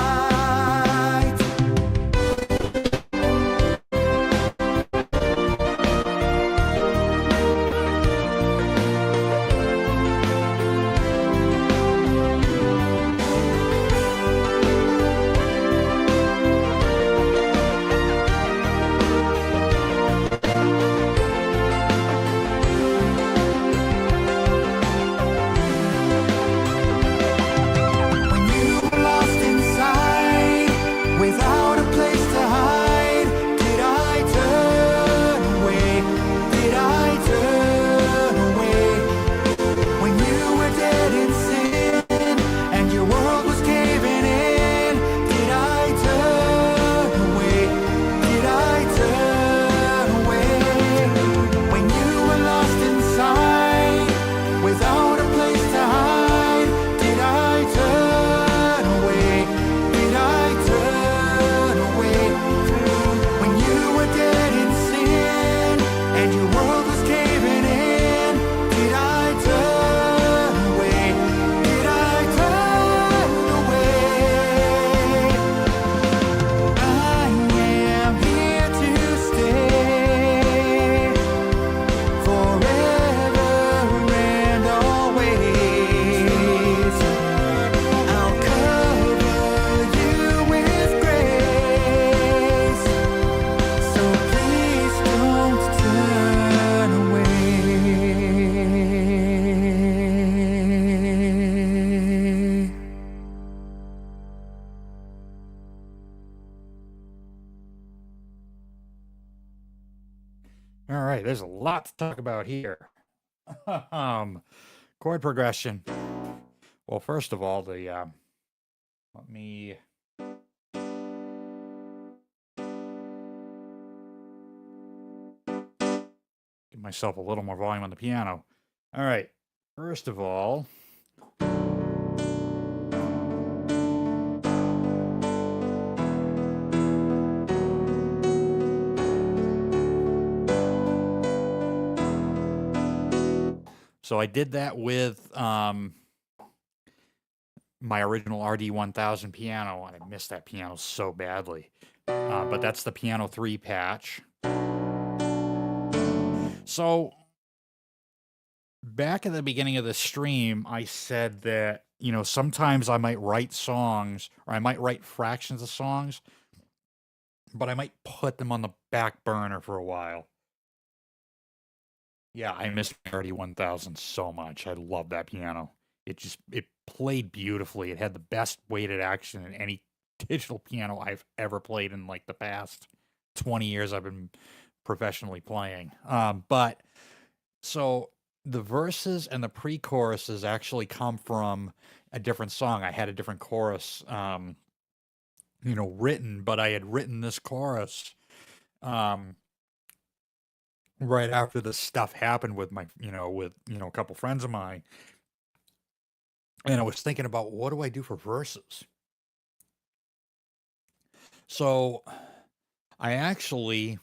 All right, there's a lot to talk about here. Chord progression. Well, first of all, let me give myself a little more volume on the piano. All right, first of all, so I did that with my original RD1000 piano, and I missed that piano so badly. But that's the Piano 3 patch. So back at the beginning of the stream, I said that, you know, sometimes I might write songs, or I might write fractions of songs, but I might put them on the back burner for a while. Yeah, I miss my RD1000 so much. I love that piano. It played beautifully. It had the best weighted action in any digital piano I've ever played in like the past 20 years I've been professionally playing. But so the verses and the pre-choruses actually come from a different song. I had a different chorus, you know, written, but I had written this chorus right after this stuff happened with my, with, a couple friends of mine. And I was thinking about, what do I do for verses? So I actually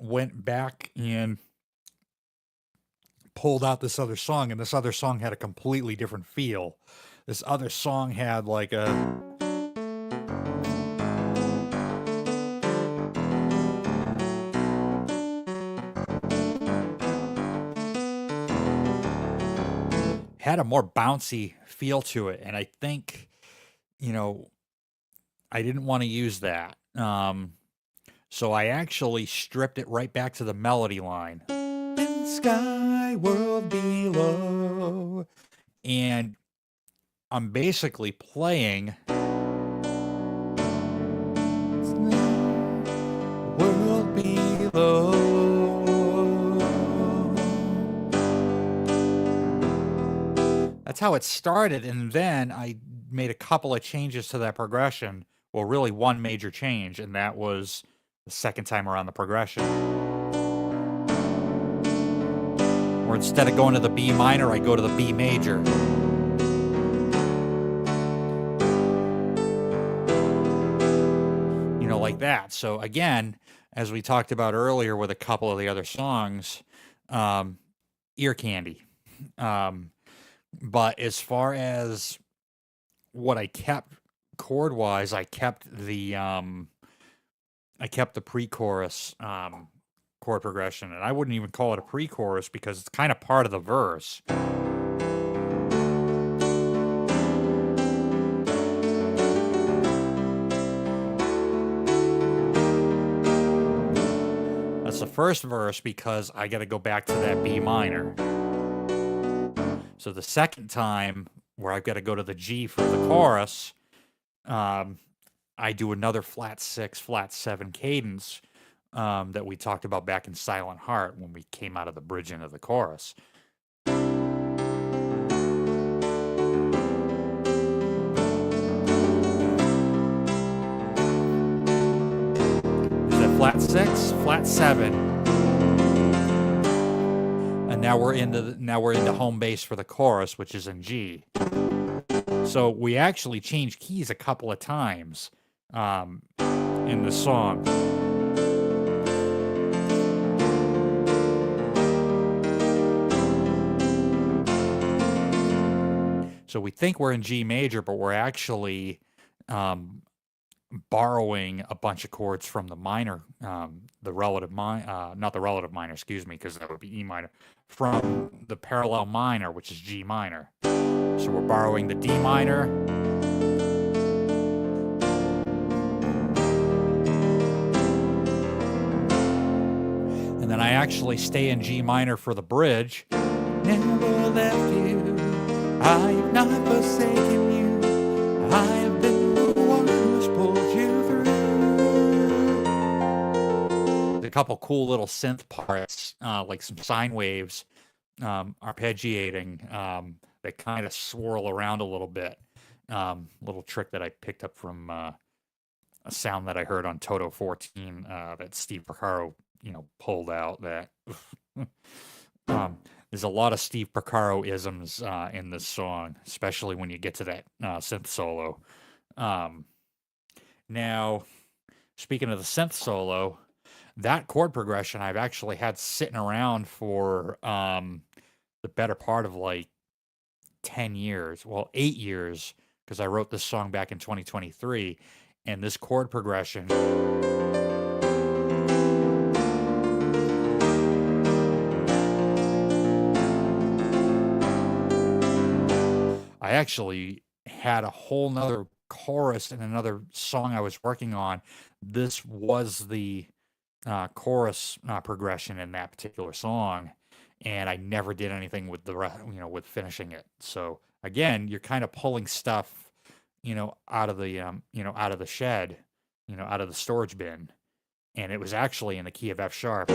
went back and pulled out this other song, and this other song had a completely different feel. This other song had like a... had a more bouncy feel to it, and I think, I didn't want to use that. So I actually stripped it right back to the melody line. In sky world below. And I'm basically playing world below. That's how it started, and then I made a couple of changes to that progression. Well, really one major change, and that was the second time around the progression. Or instead of going to the B minor, I go to the B major. like that. So again, as we talked about earlier with a couple of the other songs, ear candy. Um, but as far as what I kept chord wise, I kept the pre-chorus chord progression, and I wouldn't even call it a pre-chorus because it's kind of part of the verse. That's the first verse because I got to go back to that B minor. So the second time where I've got to go to the G for the chorus, I do another flat 6, flat 7 cadence that we talked about back in Silent Heart when we came out of the bridge into the chorus. Is that flat 6, flat 7, and now we're into home base for the chorus, which is in G. So we actually changed keys a couple of times in the song. So we think we're in G major, but we're actually borrowing a bunch of chords from the minor, the relative minor, not the relative minor, excuse me, because that would be E minor, from the parallel minor, which is G minor. So we're borrowing the D minor, and then I actually stay in G minor for the bridge. Never left you, I have not forsaken you, I have been the one who's pulled you through. There's a couple cool little synth parts, like some sine waves, arpeggiating, that kind of swirl around a little bit. Little trick that I picked up from a sound that I heard on Toto 14 that Steve Porcaro, pulled out. That there's a lot of Steve Porcaro isms in this song, especially when you get to that synth solo. Now, speaking of the synth solo, that chord progression I've actually had sitting around for the better part of like 10 years, well, 8 years, because I wrote this song back in 2023, and this chord progression I actually had a whole nother chorus in another song I was working on. This was the chorus progression in that particular song, and I never did anything with the rest, with finishing it. So again, you're kind of pulling stuff, out of the, out of the shed, out of the storage bin, and it was actually in the key of F sharp.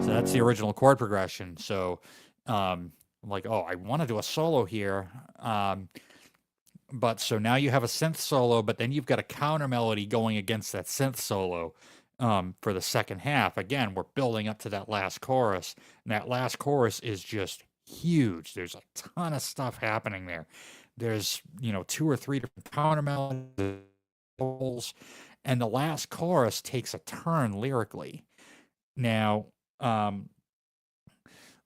So that's the original chord progression. So I'm like, oh, I want to do a solo here. But so now you have a synth solo, but then you've got a counter melody going against that synth solo for the second half. Again, we're building up to that last chorus, and that last chorus is just huge. There's a ton of stuff happening there. There's, 2 or 3 different counter melodies, and the last chorus takes a turn lyrically. Now,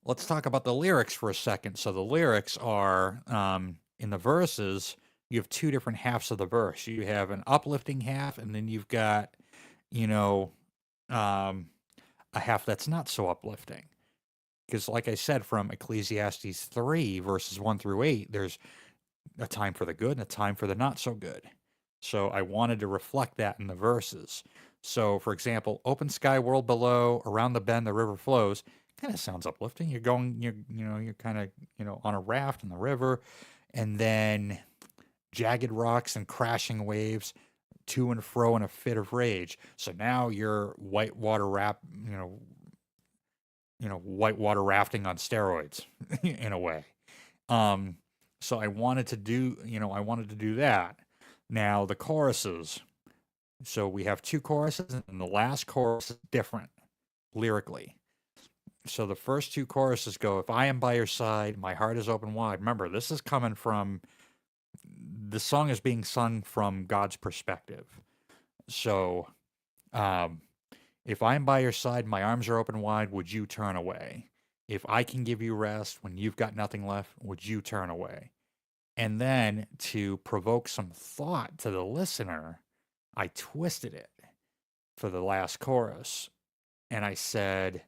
let's talk about the lyrics for a second. So the lyrics are, in the verses, you have 2 different halves of the verse. You have an uplifting half, and then you've got, a half that's not so uplifting. Because like I said, from Ecclesiastes 3, verses 1 through 8, there's a time for the good and a time for the not so good. So I wanted to reflect that in the verses. So, for example, open sky, world below, around the bend, the river flows. Kind of sounds uplifting. You're kind of, on a raft in the river, and then jagged rocks and crashing waves, to and fro in a fit of rage. So now you're whitewater rafting on steroids, in a way. So I wanted to do that. Now the choruses. So we have 2 choruses, and the last chorus is different lyrically. So the first two choruses go, if I am by your side, my heart is open wide. Remember, this is coming from, the song is being sung from God's perspective. So, if I am by your side, my arms are open wide, would you turn away? If I can give you rest when you've got nothing left, would you turn away? And then to provoke some thought to the listener, I twisted it for the last chorus. And I said,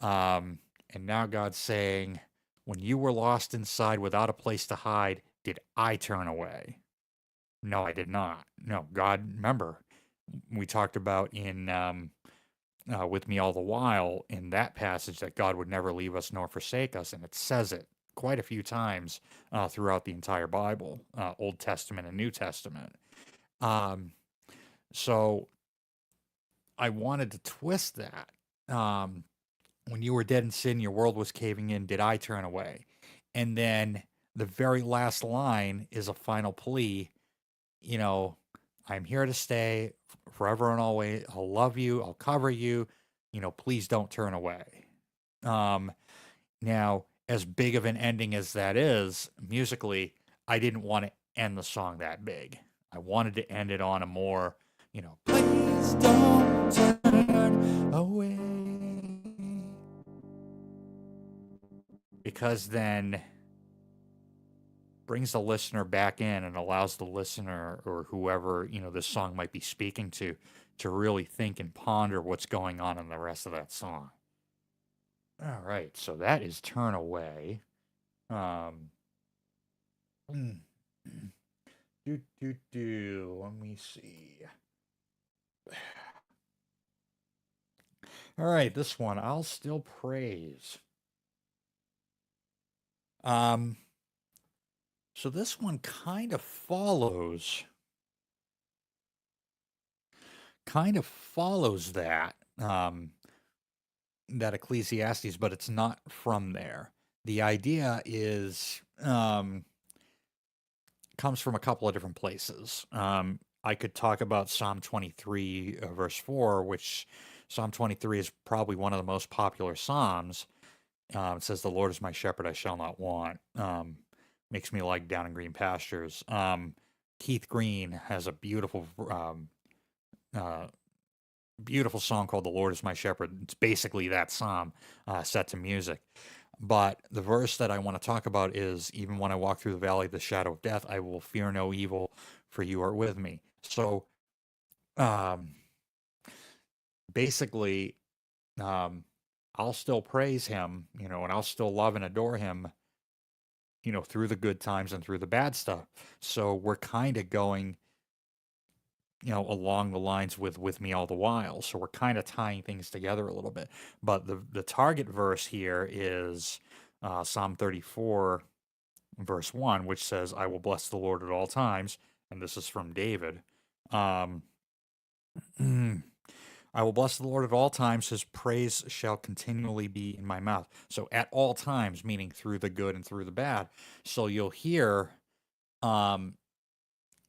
and now God's saying, when you were lost inside without a place to hide, did I turn away? No, I did not. No, God, remember, we talked about in with me all the while in that passage that God would never leave us nor forsake us, and it says it quite a few times throughout the entire Bible, Old Testament and New Testament. So I wanted to twist that. When you were dead in sin, your world was caving in, did I turn away? And then the very last line is a final plea, you know, I'm here to stay forever and always. I'll love you. I'll cover you. You know, please don't turn away. Now, as big of an ending as that is, musically, I didn't want to end the song that big. I wanted to end it on a more, you know, please don't turn away. Because then brings the listener back in and allows the listener or whoever, you know, this song might be speaking to really think and ponder what's going on in the rest of that song. All right, so that is Turn Away. Let me see. All right, this one, I'll Still Praise. So this one kind of follows that that Ecclesiastes, but it's not from there. The idea is comes from a couple of different places. I could talk about Psalm 23, verse 4, which Psalm 23 is probably one of the most popular Psalms. It says, the Lord is my shepherd, I shall not want. Makes me like down in green pastures. Keith Green has a beautiful song called The Lord is My Shepherd. It's basically that psalm set to music. But the verse that I want to talk about is, even when I walk through the valley of the shadow of death, I will fear no evil, for you are with me. So basically, I'll still praise him, you know, and I'll still love and adore him, you know, through the good times and through the bad stuff. So we're kind of going, you know, along the lines with me all the while. So we're kind of tying things together a little bit. But the target verse here is Psalm 34, verse 1, which says, I will bless the Lord at all times. And this is from David. I will bless the Lord at all times. His praise shall continually be in my mouth. So at all times, meaning through the good and through the bad. So you'll hear in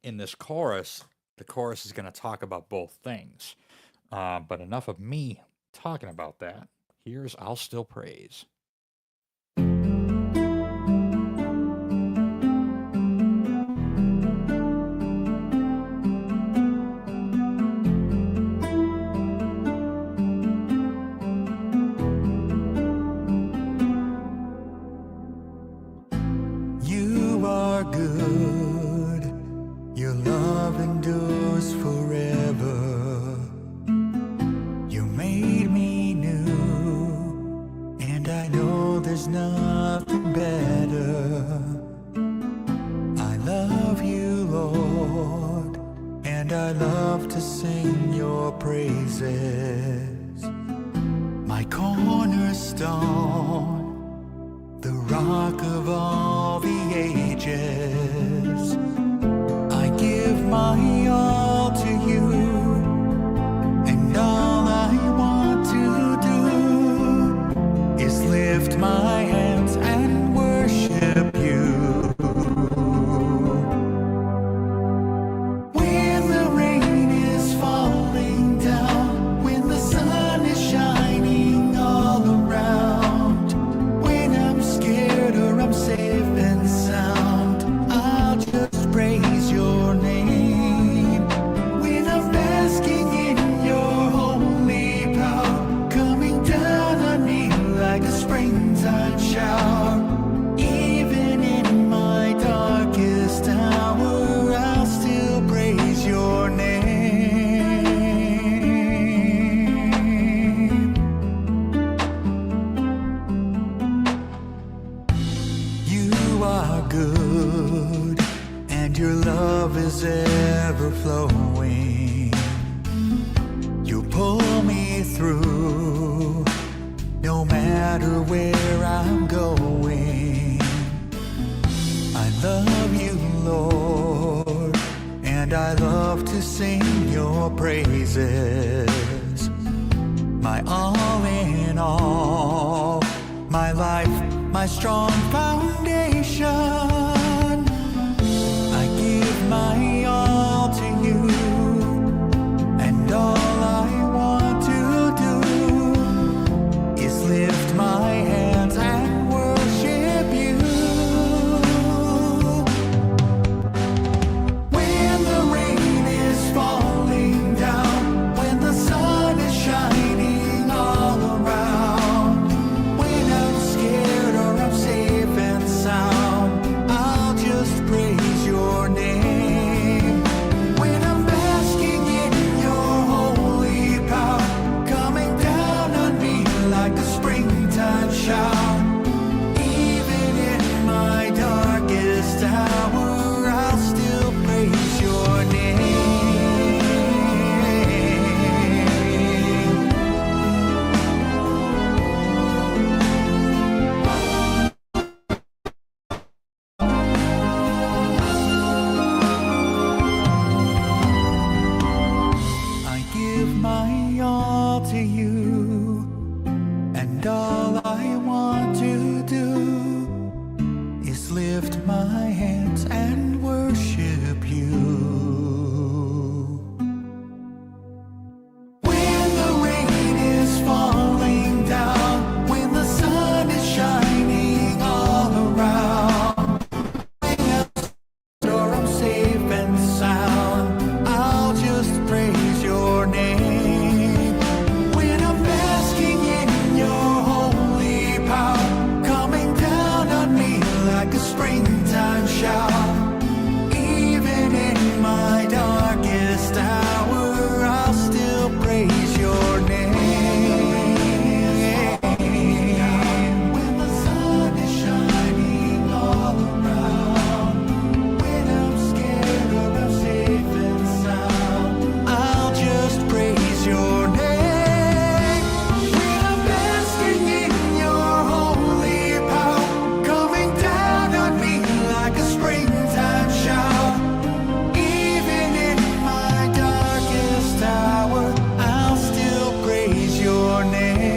this chorus, the chorus is going to talk about both things. But enough of me talking about that. Here's I'll Still Praise. You are good, your love endures forever. You made me new, and I know there's nothing better. I love you, Lord, and I love to sing your praises. My cornerstone, the rock of all the ages. I give my all to you, and all I want to do is lift my hands and worship you. When the rain is falling down, when the sun is shining all around, flowing. You pull me through, no matter where I'm going. I love you, Lord, and I love to sing your praises. My all in all, my life, my strong foundation. I give my all to you, and all I want to do is lift my hands and worship you. When the rain is falling down, when the sun is shining all around, when I'm scared or I'm safe and sound, I'll just praise your name. When I'm basking in your holy power, coming down on me like a springtime shower, even in my darkest hour, I'll still praise your name. I give my all to you, and all I want to do is lift my hands and worship you. When the rain is falling down, when the sun is shining all around, or I'm safe and sound, I'll just praise your name. When I'm basking in your holy power, coming down on me like a springtime shower, even in my darkest hour, I'll still praise your name. When the sun is shining all around, when I'm scared or I'm safe and sound, I'll just praise your name. When I'm basking in your holy power, coming down on me like a springtime shower, even in my darkest hour, I'll still praise your name.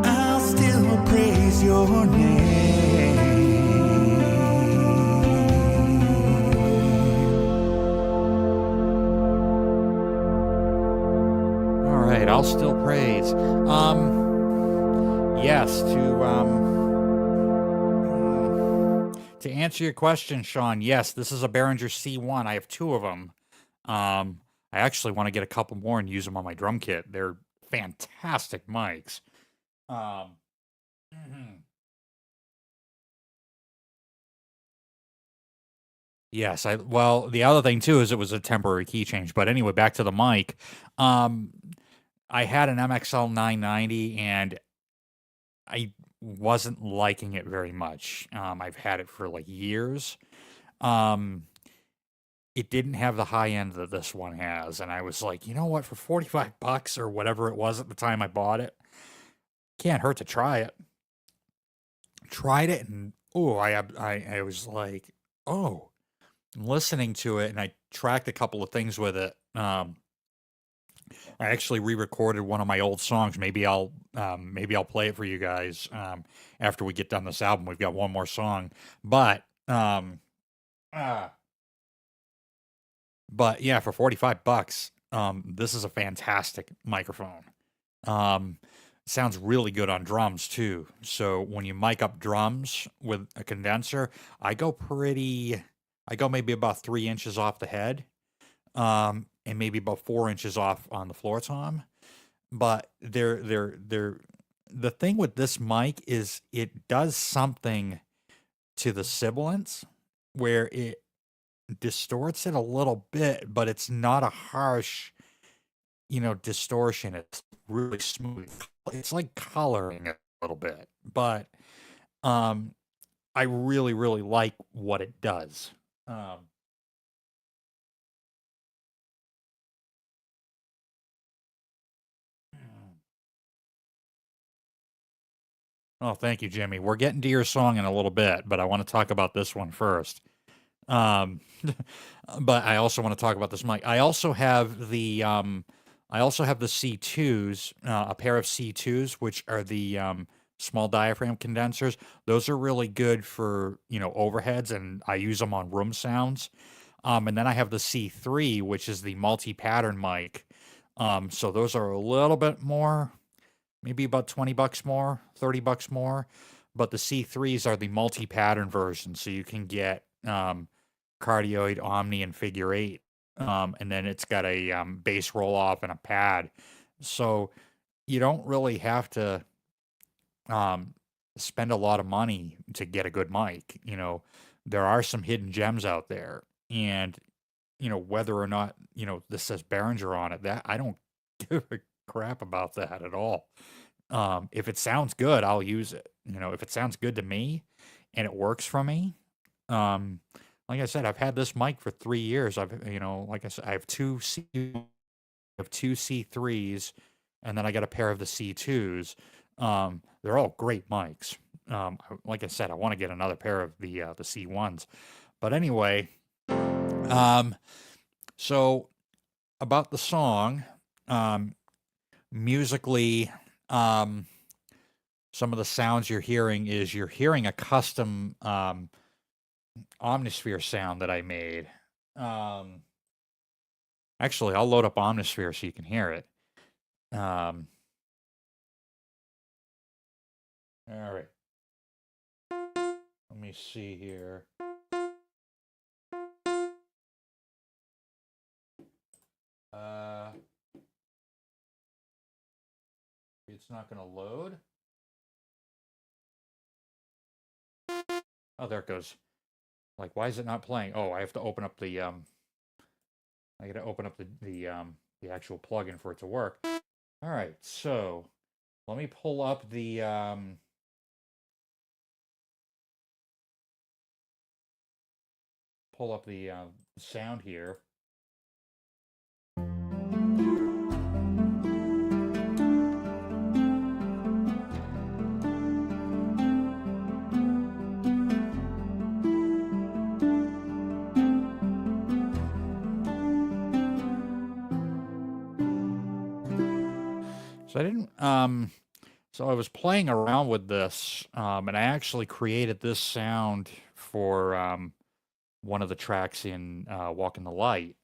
I'll still praise your name. All right, I'll still praise. Yes, to answer your question, Sean, yes, this is a Behringer C1. I have two of them. I actually want to get a couple more and use them on my drum kit. They're fantastic mics. Mhm. Yes, well, the other thing too is it was a temporary key change. But anyway, back to the mic. Um, I had an MXL 990 and I wasn't liking it very much. I've had it for like years. Um, it didn't have the high end that this one has, and I was like, you know what, for $45 or whatever it was at the time I bought it, can't hurt to try it. Tried it, and oh, I was like, oh, listening to it, and I tracked a couple of things with it. I actually re-recorded one of my old songs. Maybe I'll play it for you guys after we get done this album. We've got one more song, but uh, yeah, for $45, this is a fantastic microphone. Sounds really good on drums too. So when you mic up drums with a condenser, I go maybe about 3 inches off the head, and maybe about 4 inches off on the floor tom. But the thing with this mic is it does something to the sibilance where it distorts it a little bit, but it's not a harsh, distortion. It's really smooth. It's like coloring it a little bit. But I I really, really like what it does. Um, oh, thank you, Jimmy. We're getting to your song in a little bit, but I want to talk about this one first. Um, but I also want to talk about this mic. I also have the C2s, a pair of C2s, which are the small diaphragm condensers. Those are really good for, overheads, and I use them on room sounds. And then I have the C3, which is the multi-pattern mic. So those are a little bit more, maybe about 20 bucks more, 30 bucks more. But the C3s are the multi-pattern version, so you can get cardioid, omni, and figure eight. And then it's got a bass roll off and a pad. So you don't really have to um, spend a lot of money to get a good mic. There are some hidden gems out there. And, whether or not, this says Behringer on it, that I don't give a crap about that at all. If it sounds good, I'll use it. If it sounds good to me and it works for me, um, like I said, I've had this mic for 3 years. Like I said, I have two C3s, and then I got a pair of the C2s. They're all great mics. Like I said, I want to get another pair of the C1s. But anyway, so about the song, musically, some of the sounds you're hearing a custom Omnisphere sound that I made. Actually, I'll load up Omnisphere so you can hear it. All right. Let me see here. It's not going to load. Oh, there it goes. Like, why is it not playing? Oh, I have to open up the I got to open up the actual plugin for it to work. All right, so let me pull up the sound here. So I didn't so I was playing around with this, and I actually created this sound for one of the tracks in Walk in the Light.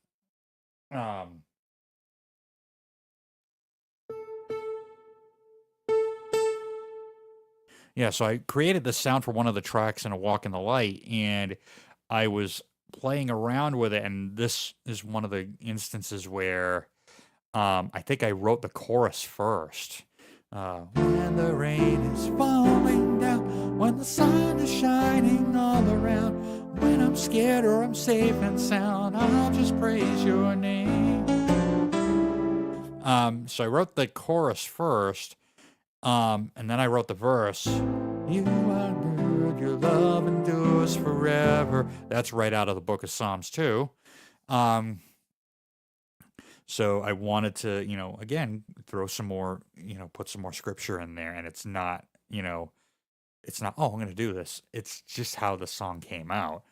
Yeah, so I created this sound for one of the tracks in A Walk in the Light, and I was playing around with it, and this is one of the instances where I think I wrote the chorus first. When the rain is falling down, when the sun is shining all around, when I'm scared or I'm safe and sound, I'll just praise your name. So I wrote the chorus first, and then I wrote the verse. You are good, your love endures forever. That's right out of the book of Psalms too. So I wanted to, again, throw some more, put some more scripture in there. And it's not, oh, I'm going to do this. It's just how the song came out.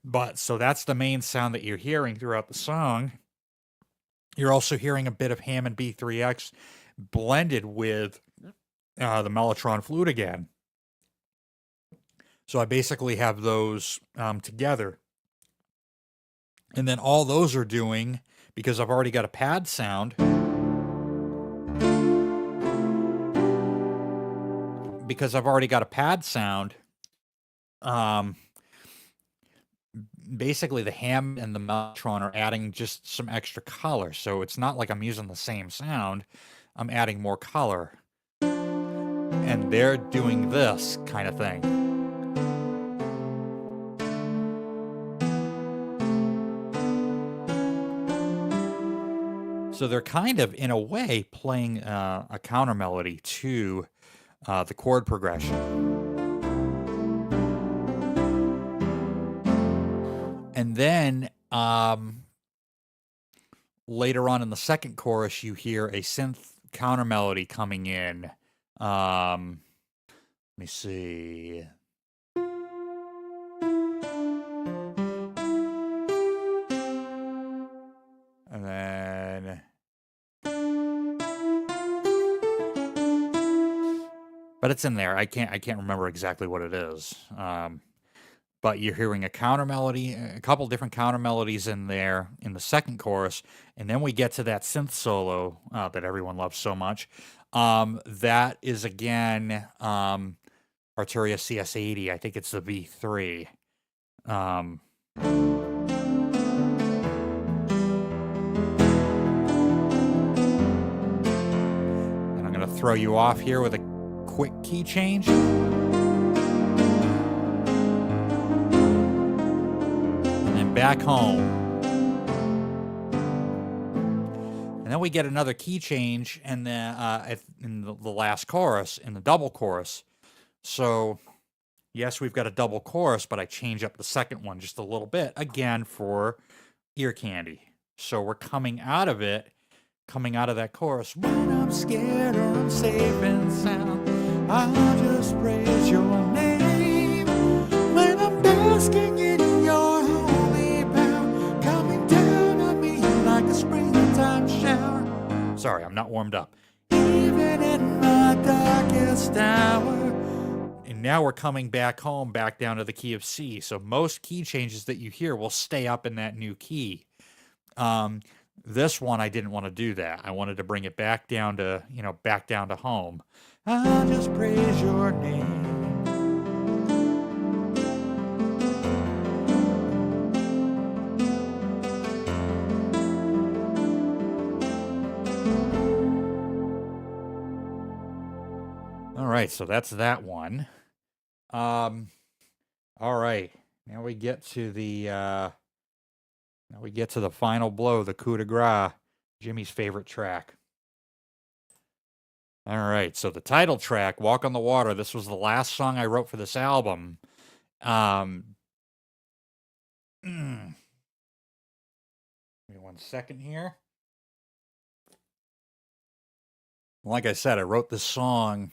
But so that's the main sound that you're hearing throughout the song. You're also hearing a bit of Hammond B3X blended with the Mellotron flute again. So I basically have those together. And then all those are doing, because I've already got a pad sound, basically the Hammond and the Mellotron are adding just some extra color. So it's not like I'm using the same sound. I'm adding more color. And they're doing this kind of thing. So they're kind of, in a way, playing a counter melody to the chord progression. And then later on in the second chorus, you hear a synth counter melody coming in. Let me see. And then but it's in there. I can't remember exactly what it is. But you're hearing a counter melody, a couple different counter melodies in there in the second chorus, and then we get to that synth solo that everyone loves so much. That is again Arturia CS80. I think it's the V3. And I'm gonna throw you off here with a quick key change. Back home. And then we get another key change and then in the last chorus, in the double chorus. So yes, we've got a double chorus, but I change up the second one just a little bit, again, for ear candy. So we're coming out of that chorus. When I'm scared or I'm safe and sound, I'll just praise your name. When I'm basking in your springtime shower. Sorry, I'm not warmed up. Even in my darkest hour. And now we're coming back home, back down to the key of C. So most key changes that you hear will stay up in that new key. This one, I didn't want to do that. I wanted to bring it back down to, back down to home. I'll just praise your name. All right, so that's that one. All right, now we get to the final blow, the coup de grace, Jimmy's favorite track. All right, so the title track, "Walk on the Water." This was the last song I wrote for this album. Give me 1 second here. Like I said, I wrote this song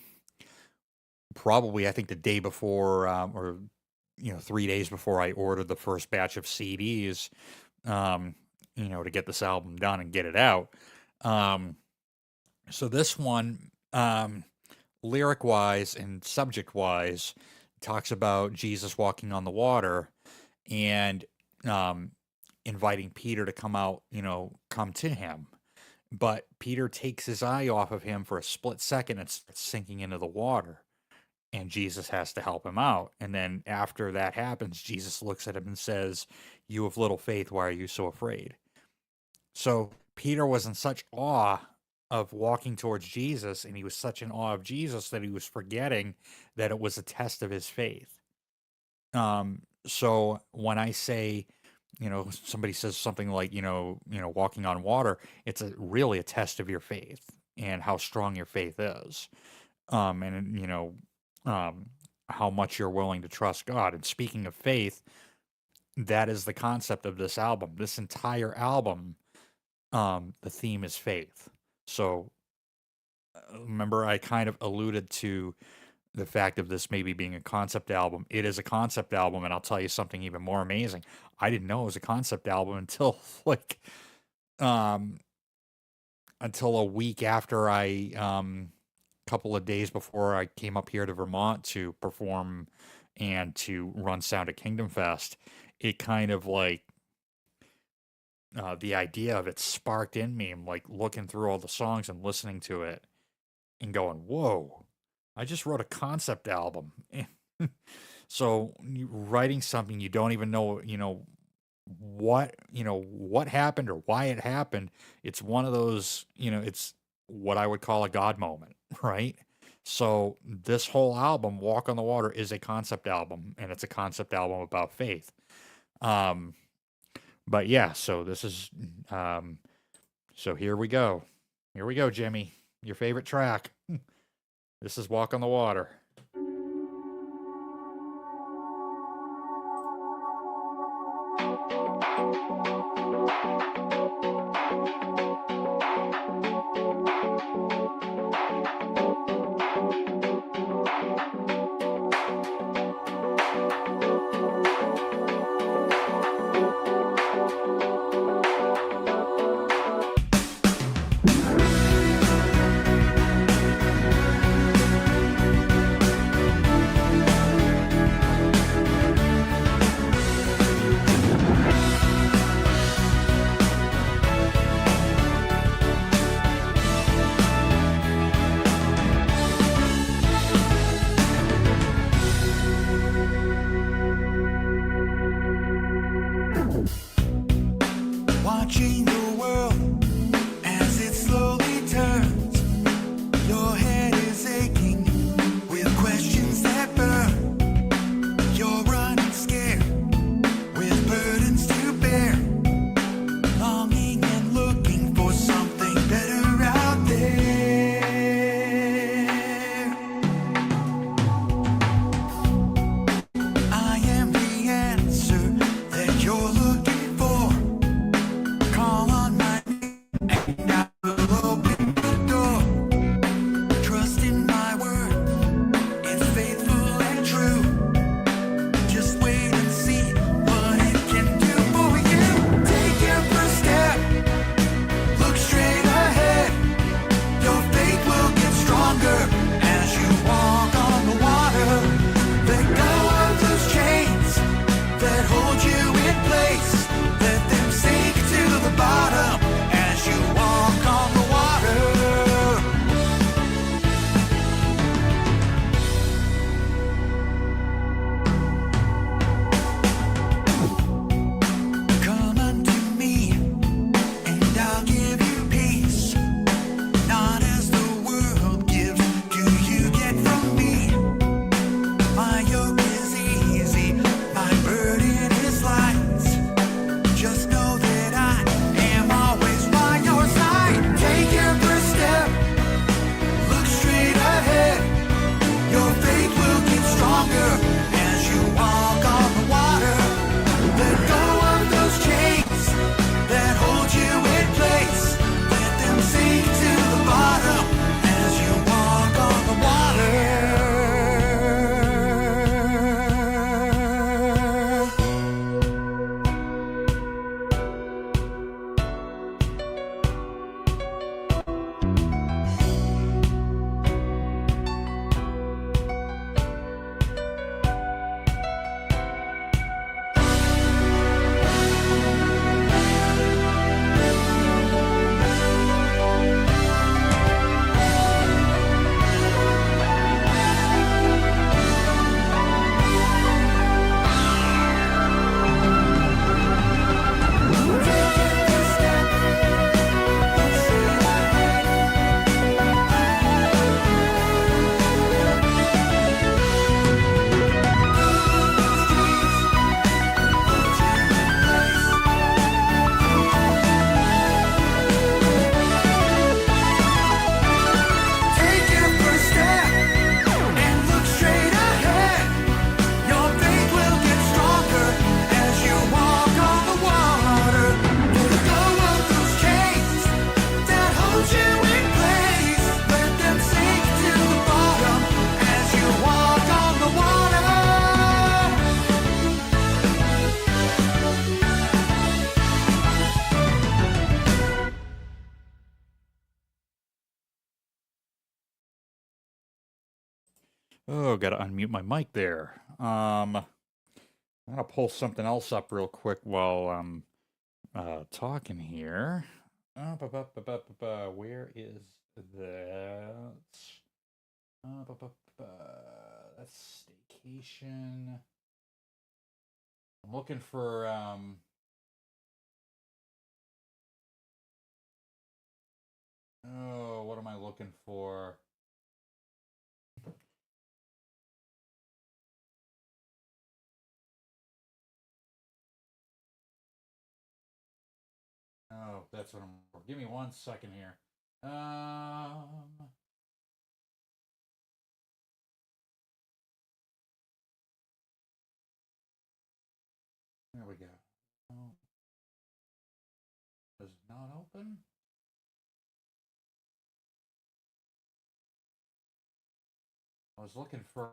probably, I think, the day before, or 3 days before I ordered the first batch of CDs, to get this album done and get it out. So this one, lyric wise and subject wise, talks about Jesus walking on the water and inviting Peter to come out, come to him. But Peter takes his eye off of him for a split second and starts sinking into the water. And Jesus has to help him out. And then after that happens, Jesus looks at him and says, "You have little faith, why are you so afraid?" So Peter was in such awe of walking towards Jesus, and he was such in awe of Jesus that he was forgetting that it was a test of his faith. So when I say, somebody says something like, walking on water, it's really a test of your faith and how strong your faith is. And how much you're willing to trust God. And speaking of faith, that is the concept of this album. This entire album, the theme is faith. So remember, I kind of alluded to the fact of this maybe being a concept album. It is a concept album, and I'll tell you something even more amazing. I didn't know it was a concept album until until a week after I couple of days before I came up here to Vermont to perform and to run Sound of Kingdom Fest. It kind of the idea of it sparked in me. I'm looking through all the songs and listening to it and going, whoa, I just wrote a concept album. So writing something you don't even know, what happened or why it happened. It's one of those, it's what I would call a God moment, right? So this whole album, Walk on the Water, is a concept album, and it's a concept album about faith. But yeah, so this is, so here we go. Here we go, Jimmy. Your favorite track. This is Walk on the Water. watching the world as it slowly turns. Your head is aching with questions that burn. You're running scared with burdens to bear, longing and looking for something better out there. I am the answer that you're looking for. Call on my name and I will open the door. Trust in my word, it's faithful and true. Just wait and see what it can do for you. Take your first step, look straight ahead. Your faith will get stronger as you walk on the water. Let go of those chains that hold you in place. Let them sink to the bottom as you walk on the water. Come unto me, and I'll give you peace. Not as the world gives, do you get from me. My yoke is easy, my burden is light. Just know that I am always by your side. Take your first step, look straight ahead. Your faith will get stronger as you walk on the water. Let go of those chains that hold you in place. Let them sink to the bottom as you walk on the water. Take your first step and look straight ahead. Your faith will get stronger as you walk on the water. Let go of those chains that hold you in place. Let them sink to the bottom as you walk on the water. Oh, gotta unmute my mic there. I'm gonna pull something else up real quick while I'm talking here. Where is that? That's Staycation. I'm looking for oh, what am I looking for? Oh, that's what I'm for. Give me 1 second here. There we go. Oh, does not open. I was looking for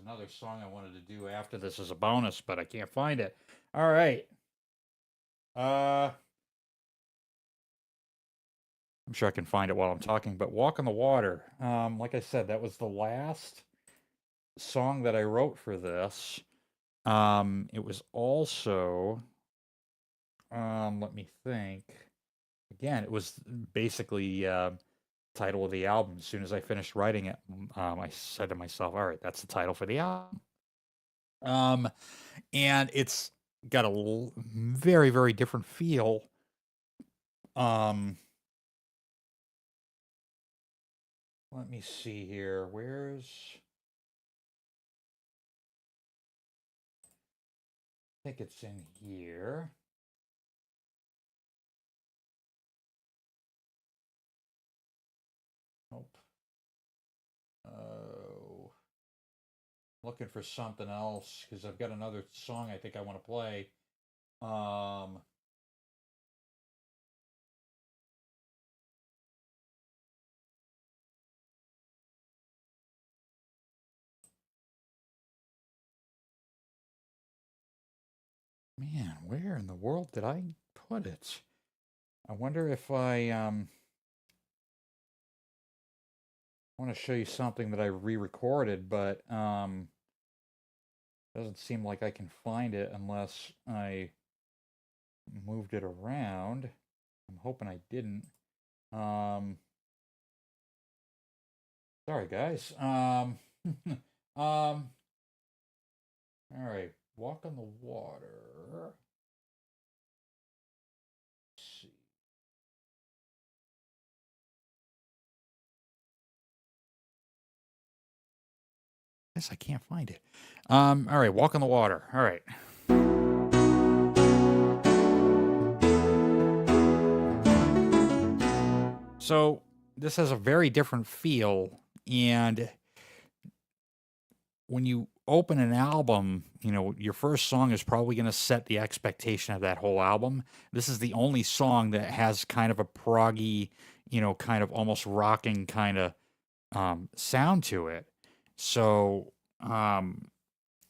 another song I wanted to do after this as a bonus, but I can't find it. All right. I'm sure I can find it while I'm talking, but Walk on the Water. Like I said, that was the last song that I wrote for this. It was also, let me think. Again, it was basically title of the album. As soon as I finished writing it, I said to myself, all right, that's the title for the album. And it's got a very, very different feel Um, let me see here. I think it's in here. Nope. Oh, looking for something else because I've got another song I think I want to play. Um, man, where in the world did I put it? I wonder if I want to show you something that I re-recorded, but doesn't seem like I can find it unless I moved it around. I'm hoping I didn't. Sorry guys. All right, Walk on the Water. Let's see. Guess I can't find it. All right, Walk on the Water. All right. So this has a very different feel, and when you open an album, you know, your first song is probably going to set the expectation of that whole album. This is the only song that has kind of a proggy, you know, kind of almost rocking kind of sound to it. So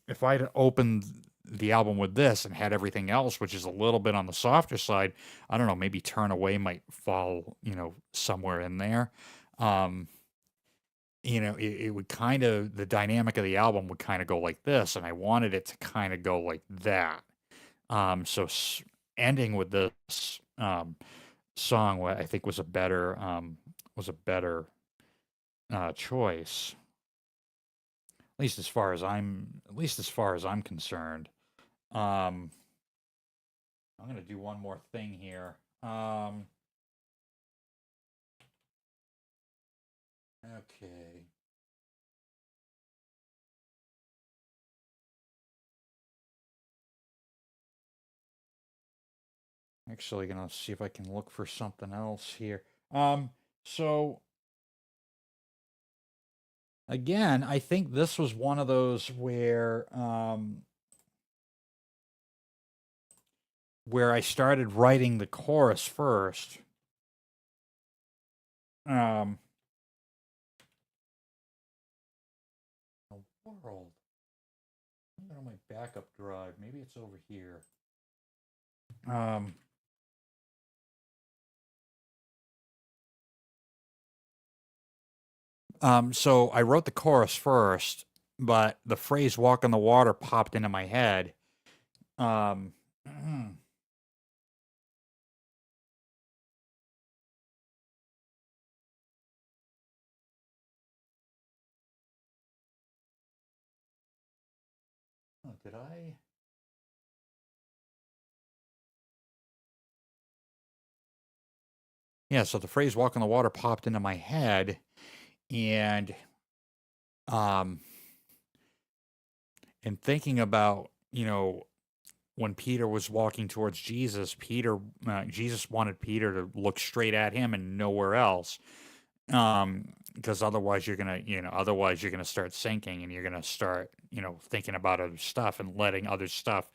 if I'd opened the album with this and had everything else, which is a little bit on the softer side, I don't know, maybe Turn Away might fall, you know, somewhere in there. You know, it would kind of, the dynamic of the album would kind of go like this, and I wanted it to kind of go like that. So ending with this song, what I think was a better choice, at least as far as I'm concerned. I'm gonna do one more thing here. Okay. Actually, gonna see if I can look for something else here. So again, I think this was one of those where I started writing the chorus first. The world. I'm on my backup drive. Maybe it's over here. So I wrote the chorus first, but the phrase "walk on the water" popped into my head. Oh, did I? Yeah, so the phrase "walk on the water" popped into my head, and and thinking about, you know, when Peter was walking towards Jesus, Jesus wanted Peter to look straight at him and nowhere else. Because otherwise you're gonna start sinking, and you're gonna start, you know, thinking about other stuff and letting other stuff,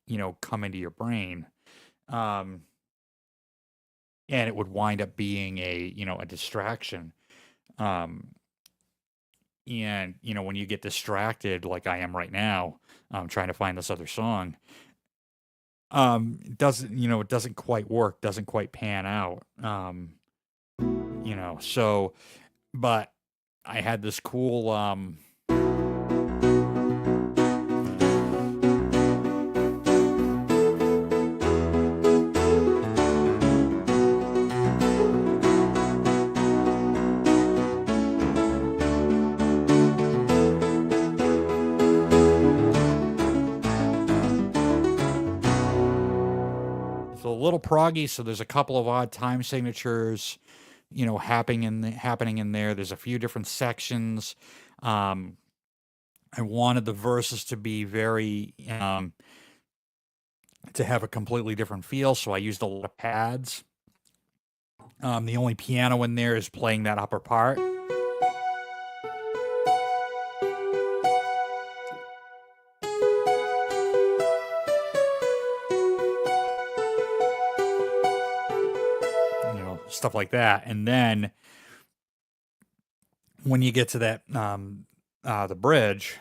you know, come into your brain. And it would wind up being a distraction. And, you know, when you get distracted like I am right now, trying to find this other song, it doesn't quite work, doesn't quite pan out. You know, so, but I had this cool, little little proggy, so there's a couple of odd time signatures, happening in there. There's a few different sections. Um, I wanted the verses to be to have a completely different feel, so I used a lot of pads. The only piano in there is playing that upper part. Stuff like that. And then when you get to that, the bridge,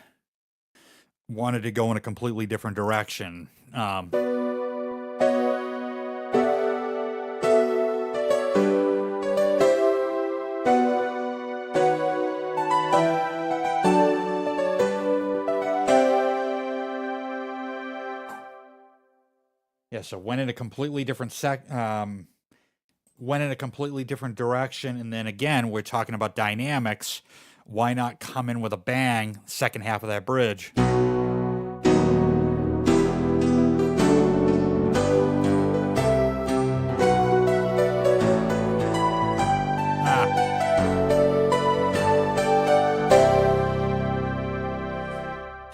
wanted to go in a completely different direction. Yeah, so went in a completely different went in a completely different direction, and then again, we're talking about dynamics. Why not come in with a bang, second half of that bridge?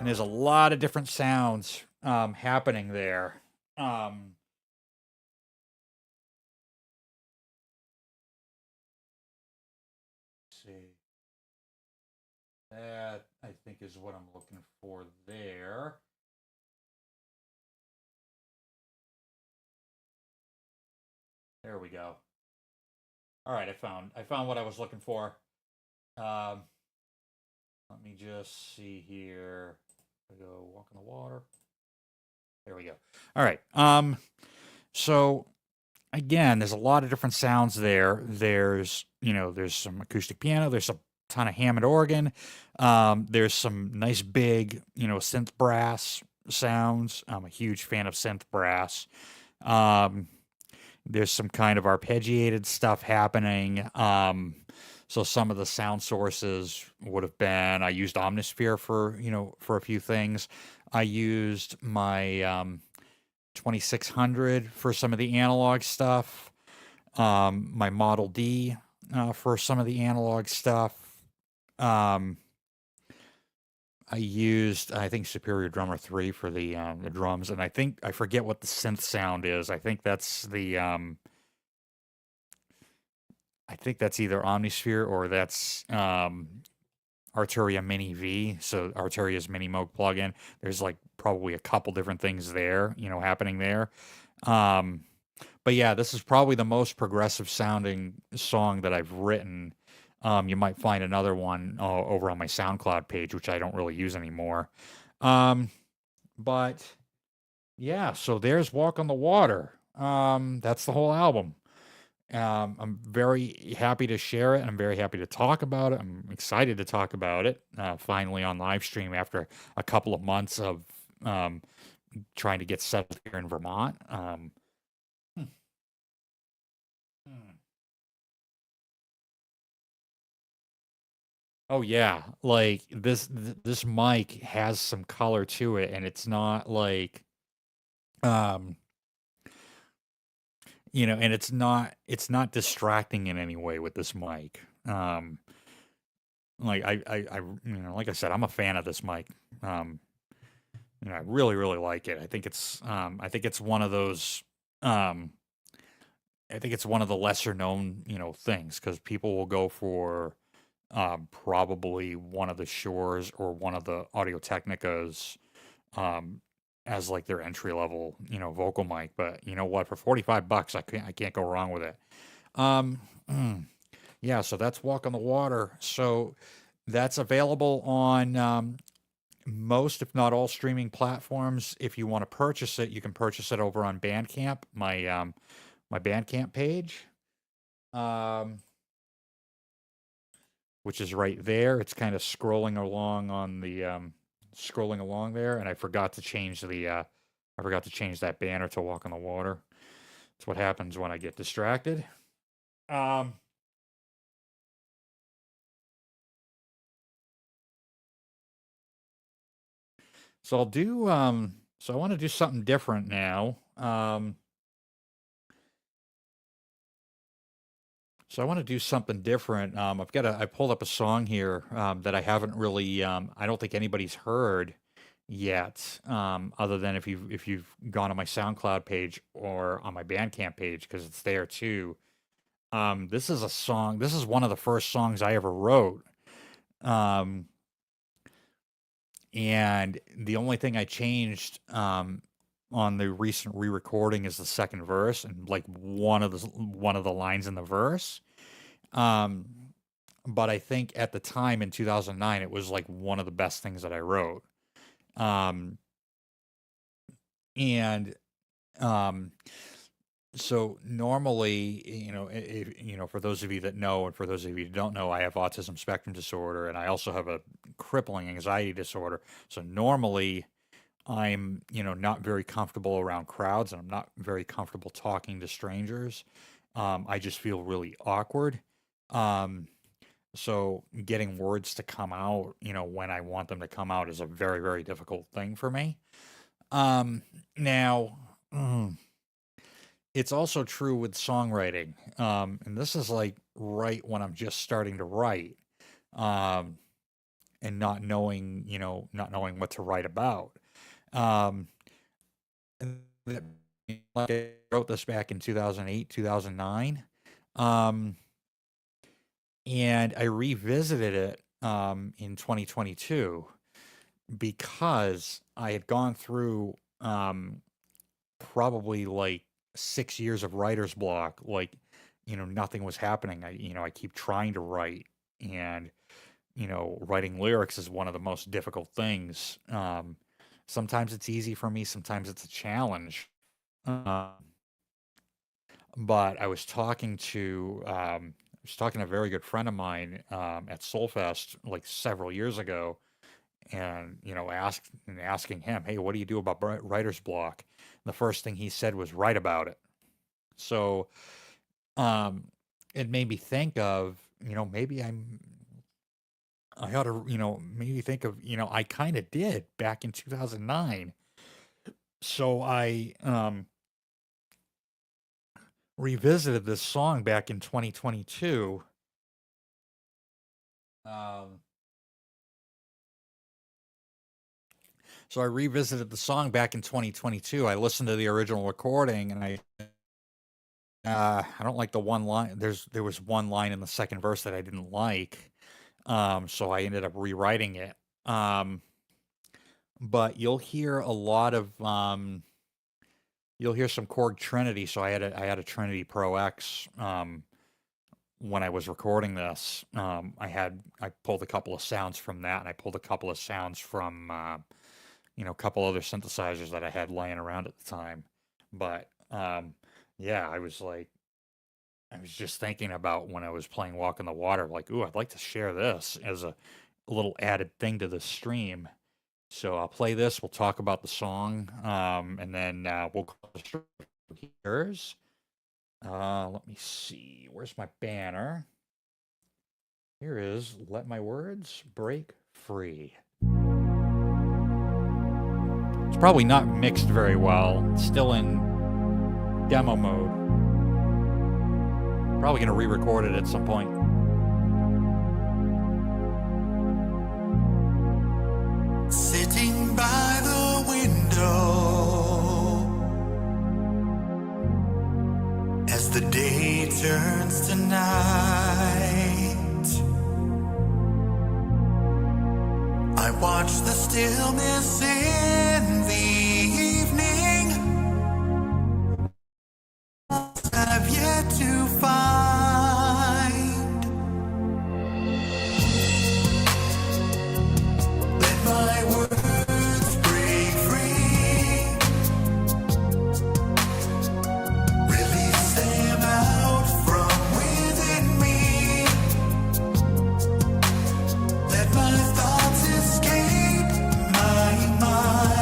And there's a lot of different sounds happening there. See. That, I think, is what I'm looking for there. There we go. All right, I found what I was looking for. Let me just see here. I go walk in the water. There we go. All right. So again, there's a lot of different sounds there. There's some acoustic piano. There's a ton of Hammond organ. There's some nice big, synth brass sounds. I'm a huge fan of synth brass. There's some kind of arpeggiated stuff happening. So some of the sound sources would have been, I used Omnisphere for a few things. I used my 2600 for some of the analog stuff. My Model D for some of the analog stuff. I used, I think, Superior Drummer 3 for the drums, and I forget what the synth sound is. I think that's either Omnisphere or that's Arturia Mini V. So Arturia's Mini Moog plugin. There's like probably a couple different things there, happening there. But yeah, this is probably the most progressive sounding song that I've written. You might find another one over on my SoundCloud page, which I don't really use anymore. But yeah, so there's Walk on the Water. That's the whole album. I'm very happy to share it. I'm very happy to talk about it. I'm excited to talk about it finally on live stream after a couple of months of trying to get settled here in Vermont. Oh yeah, like this mic has some color to it, and it's not like and it's not distracting in any way with this mic. Like like I said, I'm a fan of this mic. I really really like it. I think it's one of those I think it's one of the lesser known, things, because people will go for probably one of the Shores or one of the Audio Technicas as like their entry level, vocal mic. But you know what? For $45, I can't go wrong with it. Yeah, so that's Walk on the Water. So that's available on most, if not all, streaming platforms. If you want to purchase it, you can purchase it over on Bandcamp, my Bandcamp page, which is right there. It's kind of scrolling along there, and I forgot to change that banner to Walk on the Water. That's what happens when I get distracted. So I'll do so I want to do something different now. So I want to do something different. I pulled up a song here that I haven't really, I don't think anybody's heard yet, other than if you've gone on my SoundCloud page or on my Bandcamp page, because it's there too. This is a song. This is one of the first songs I ever wrote. Um, and the only thing I changed on the recent re-recording is the second verse and like one of the lines in the verse. Um, but I think at the time in 2009, it was like one of the best things that I wrote. Um, and um, so normally, for those of you that know, and for those of you who don't know, I have autism spectrum disorder, and I also have a crippling anxiety disorder. So normally, I'm, not very comfortable around crowds, and I'm not very comfortable talking to strangers. I just feel really awkward. Um, so getting words to come out, when I want them to come out is a very, very difficult thing for me. Now, it's also true with songwriting. And this is like right when I'm just starting to write, um, and not knowing what to write about. Um, and like I wrote this back in 2008, 2009. Um, and I revisited it in 2022 because I had gone through probably like 6 years of writer's block. Like, nothing was happening. I keep trying to write, and writing lyrics is one of the most difficult things. Sometimes it's easy for me, sometimes it's a challenge. Um, but I was talking to a very good friend of mine at Soulfest like several years ago, and asking him, "Hey, what do you do about writer's block?" The first thing he said was, "Write about it." So um, it made me think of, maybe I ought to, maybe think of, I kind of did back in 2009. So I revisited this song back in 2022. Um, so I revisited the song back in 2022. I listened to the original recording, and I don't like the one line. There was one line in the second verse that I didn't like. So I ended up rewriting it. But you'll hear a lot of you'll hear some Korg Trinity. So I had a Trinity Pro X when I was recording this. I pulled a couple of sounds from that, and I pulled a couple of sounds from a couple other synthesizers that I had laying around at the time. But yeah, I was just thinking about when I was playing Walk in the Water, like, ooh, I'd like to share this as a little added thing to the stream. So I'll play this. We'll talk about the song, and then we'll call the stream yours. Let me see. Where's my banner? Here is "Let My Words Break Free." It's probably not mixed very well. It's still in demo mode. Probably going to re-record it at some point. Sitting by the window as the day turns to night, I watch the stillness in the evening. I've yet to find. Let my words break free. Release them out from within me. Let my thoughts escape my mind.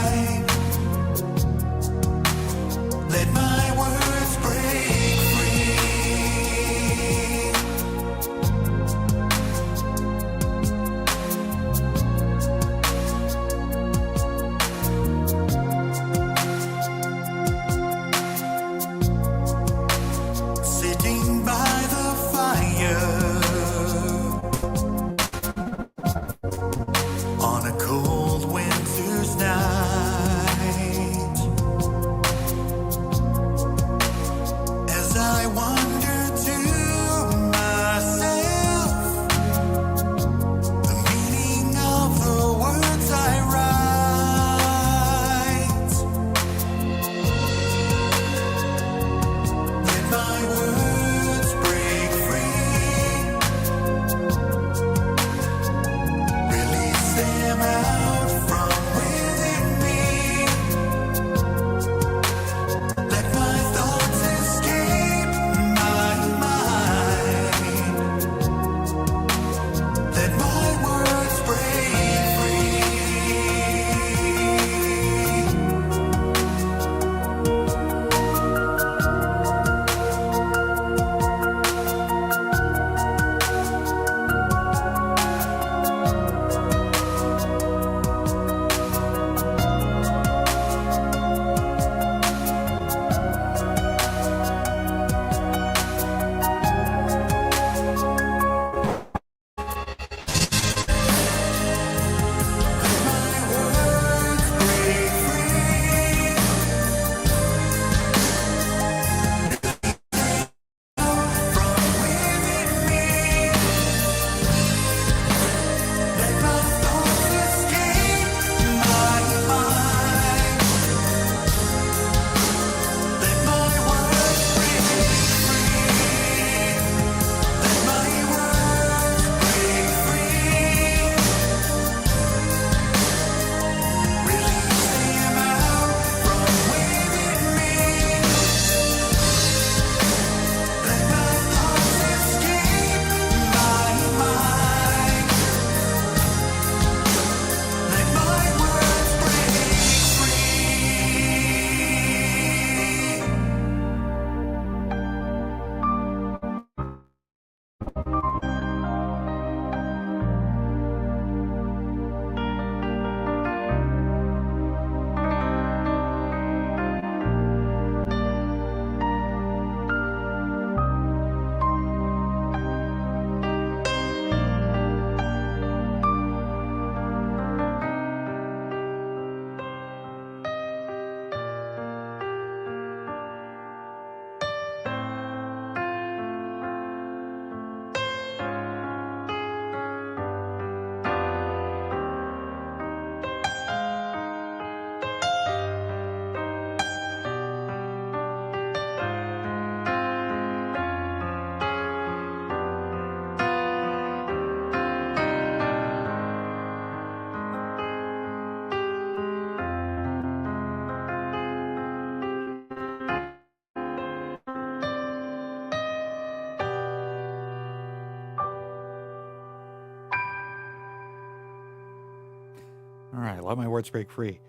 All right, let my words break free.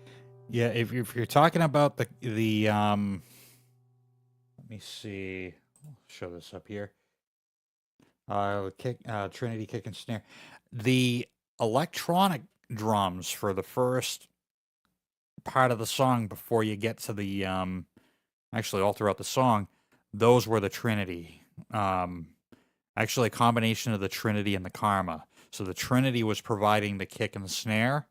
Yeah, if you're talking about the let me see. I'll show this up here. Trinity kick and snare. The electronic drums for the first part of the song before you get to the actually all throughout the song, those were the Trinity. Actually a combination of the Trinity and the Karma. So the Trinity was providing the kick and the snare,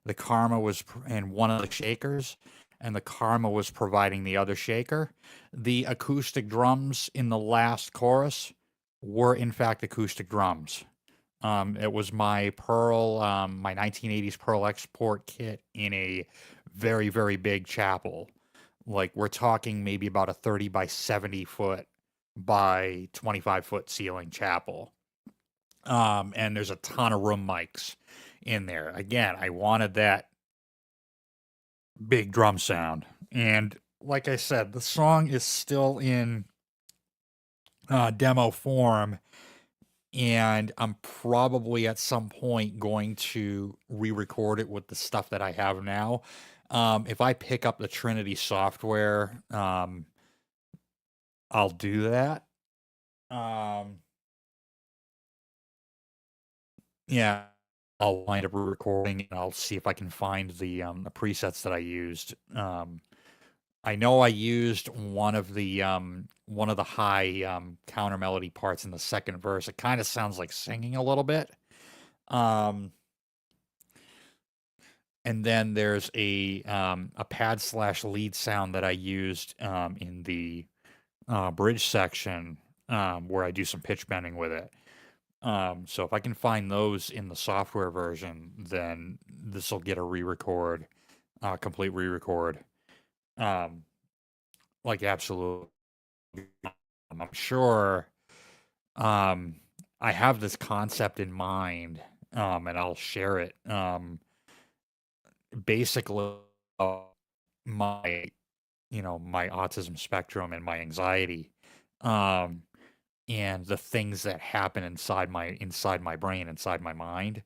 the Karma was in one of the shakers, and the Karma was providing the other shaker. The acoustic drums in the last chorus were in fact acoustic drums. It was my Pearl, my 1980s Pearl Export kit in a very, very big chapel. Like we're talking maybe about a 30 by 70 foot by 25-foot ceiling chapel. And there's a ton of room mics in there. Again, I wanted that big drum sound. And like I said, the song is still in demo form, and I'm probably at some point going to re-record it with the stuff that I have now. If I pick up the Trinity software, I'll do that. Yeah, I'll wind up re-recording and I'll see if I can find the presets that I used. I know I used one of the high counter melody parts in the second verse. It kind of sounds like singing a little bit. And then there's a pad / lead sound that I used in the bridge section where I do some pitch bending with it. So if I can find those in the software version, then this will get a re-record, complete re-record. Like absolutely. I'm sure I have this concept in mind, and I'll share it. Basically, my my autism spectrum and my anxiety, and the things that happen inside my brain, inside my mind.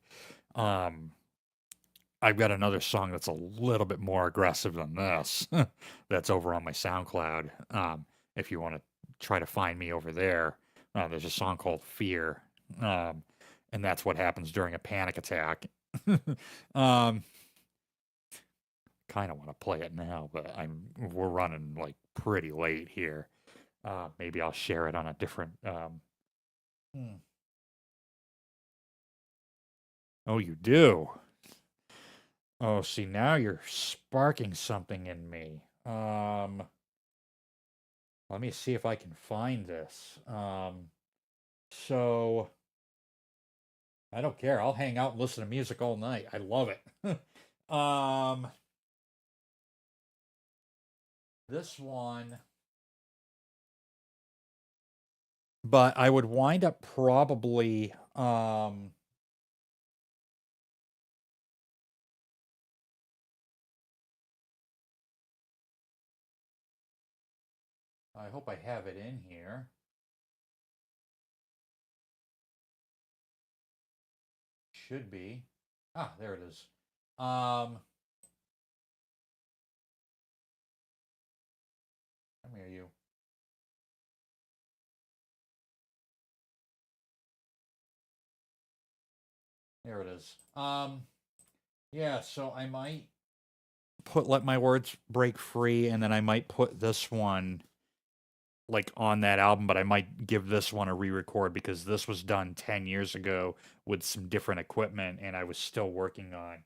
I've got another song that's a little bit more aggressive than this that's over on my SoundCloud. If you want to try to find me over there, there's a song called Fear. And that's what happens during a panic attack. Kind of want to play it now, but we're running like pretty late here. Maybe I'll share it on a different Oh, you do? Oh, see, now you're sparking something in me. Let me see if I can find this. So I don't care. I'll hang out and listen to music all night. I love it. This one, but I would wind up probably I hope I have it in here. Should be. Ah, there it is. Come here, you. There it is. Yeah, so I might let my words break free, and then I might put this one like on that album, but I might give this one a re-record because this was done 10 years ago with some different equipment and I was still working on.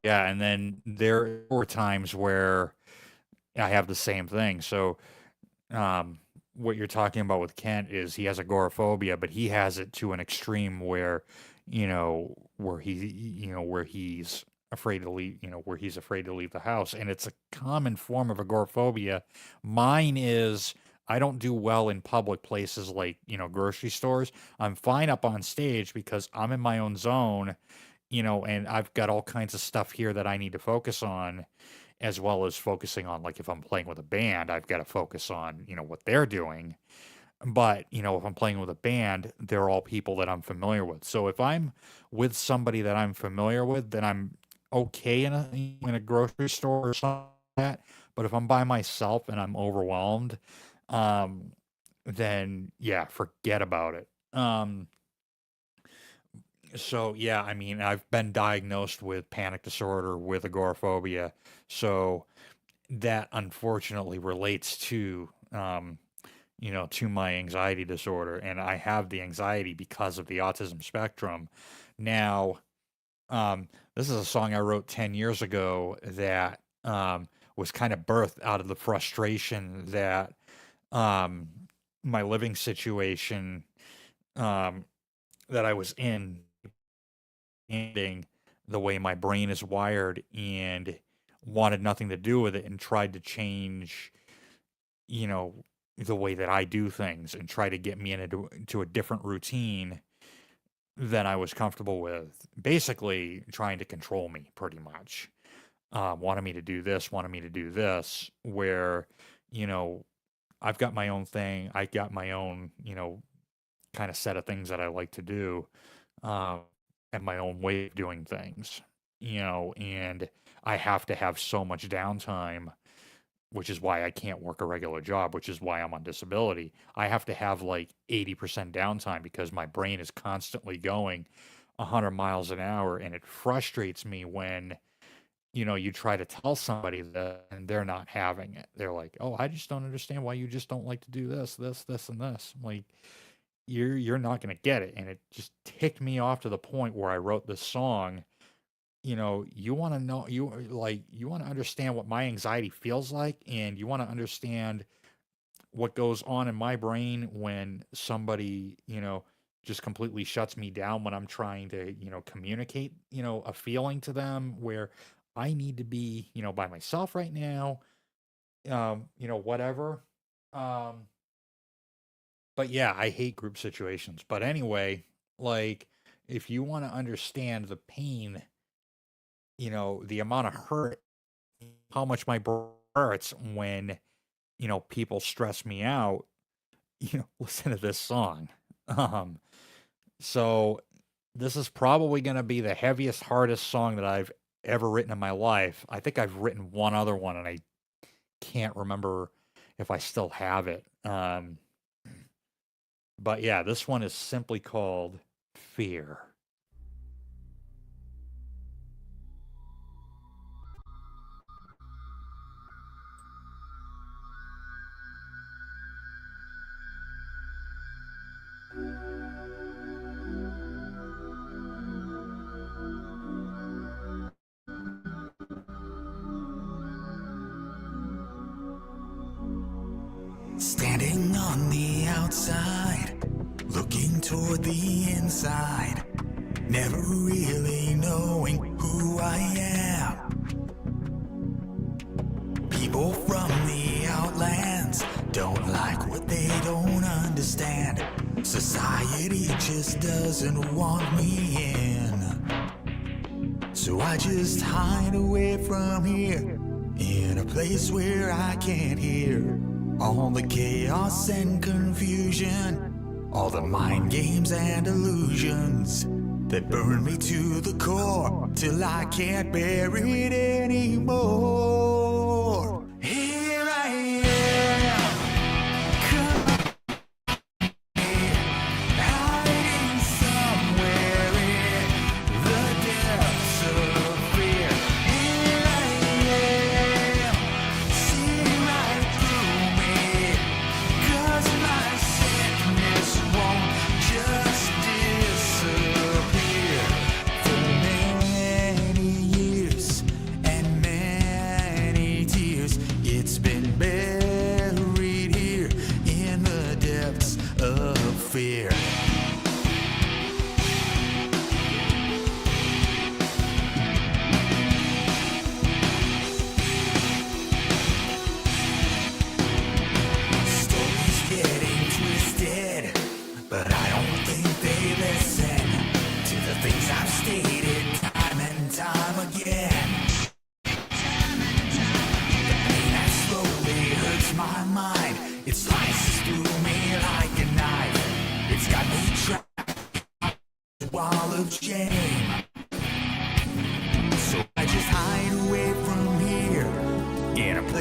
Yeah, and then there were times where I have the same thing. So what you're talking about with Kent is he has agoraphobia, but he has it to an extreme where, where he's afraid to leave, where he's afraid to leave the house. And it's a common form of agoraphobia. Mine is I don't do well in public places like, grocery stores. I'm fine up on stage because I'm in my own zone, and I've got all kinds of stuff here that I need to focus on, as well as focusing on, like, if I'm playing with a band, I've got to focus on, what they're doing. But, if I'm playing with a band, they're all people that I'm familiar with. So if I'm with somebody that I'm familiar with, then I'm okay in a grocery store or something like that. But if I'm by myself and I'm overwhelmed, um, then yeah, forget about it. So yeah, I mean, I've been diagnosed with panic disorder, with agoraphobia. So that unfortunately relates to my anxiety disorder, and I have the anxiety because of the autism spectrum. Now, this is a song I wrote 10 years ago that was kind of birthed out of the frustration that um, my living situation um, that I was in, ending the way my brain is wired, and wanted nothing to do with it, and tried to change, you know, the way that I do things, and try to get me into a different routine than I was comfortable with. Basically, trying to control me, pretty much. Wanted me to do this, wanted me to do this, where, you know, I've got my own thing. I got my own, kind of set of things that I like to do, um, and my own way of doing things, and I have to have so much downtime, which is why I can't work a regular job, which is why I'm on disability. I have to have like 80% downtime because my brain is constantly going 100 miles an hour. And it frustrates me when, you try to tell somebody that and they're not having it. They're like, oh, I just don't understand why you just don't like to do this, and this. I'm like, you're not going to get it. And it just ticked me off to the point where I wrote this song. You want to know, you want to understand what my anxiety feels like, and you want to understand what goes on in my brain when somebody, just completely shuts me down when I'm trying to, communicate, a feeling to them where I need to be, by myself right now, whatever. Um, but yeah, I hate group situations. But anyway, like, if you want to understand the pain, the amount of hurt, how much my brain hurts when, people stress me out, listen to this song. Um, so this is probably going to be the heaviest, hardest song that I've ever written in my life. I think I've written one other one, and I can't remember if I still have it. But yeah, this one is simply called Fear. Standing on the outside, looking toward the inside, never really knowing who I am. People from the outlands don't like what they don't understand. Society just doesn't want me in. So I just hide away from here, in a place where I can't hear all the chaos and confusion, all the mind games and illusions that burn me to the core till I can't bear it anymore. Here I am, hiding somewhere in the depths of fear. Here I am, see right through me, 'cause my sickness won't just disappear. For many years and many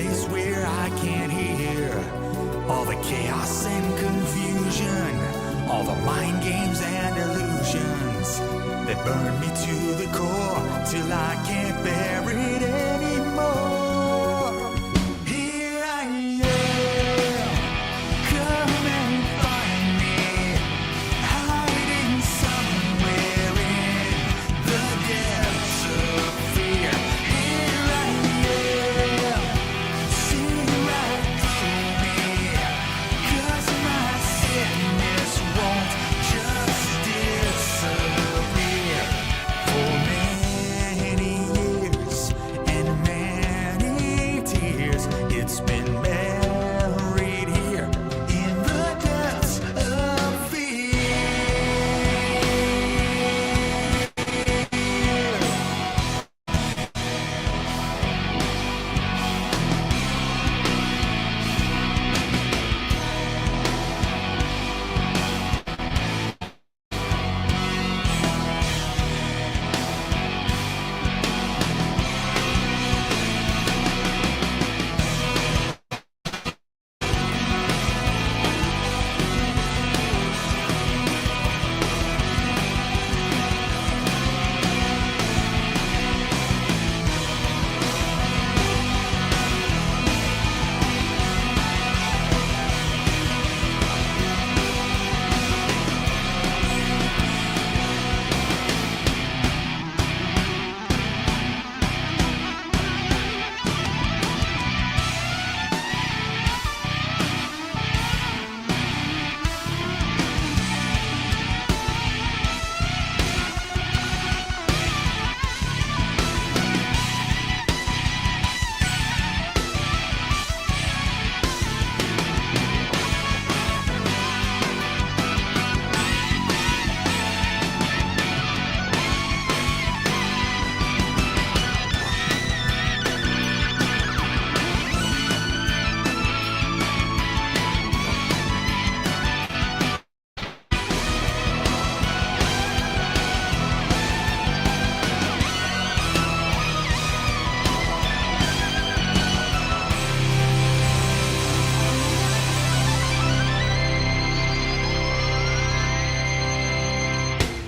place where I can't hear all the chaos and confusion, all the mind games and illusions that burn me to the core till I can't bear it anymore. Here I am, come and find me, hiding somewhere in the depths of fear. Here I am, see right through me, 'cause my sadness won't just disappear. For many years and many tears, it's been buried here in the depths of fear.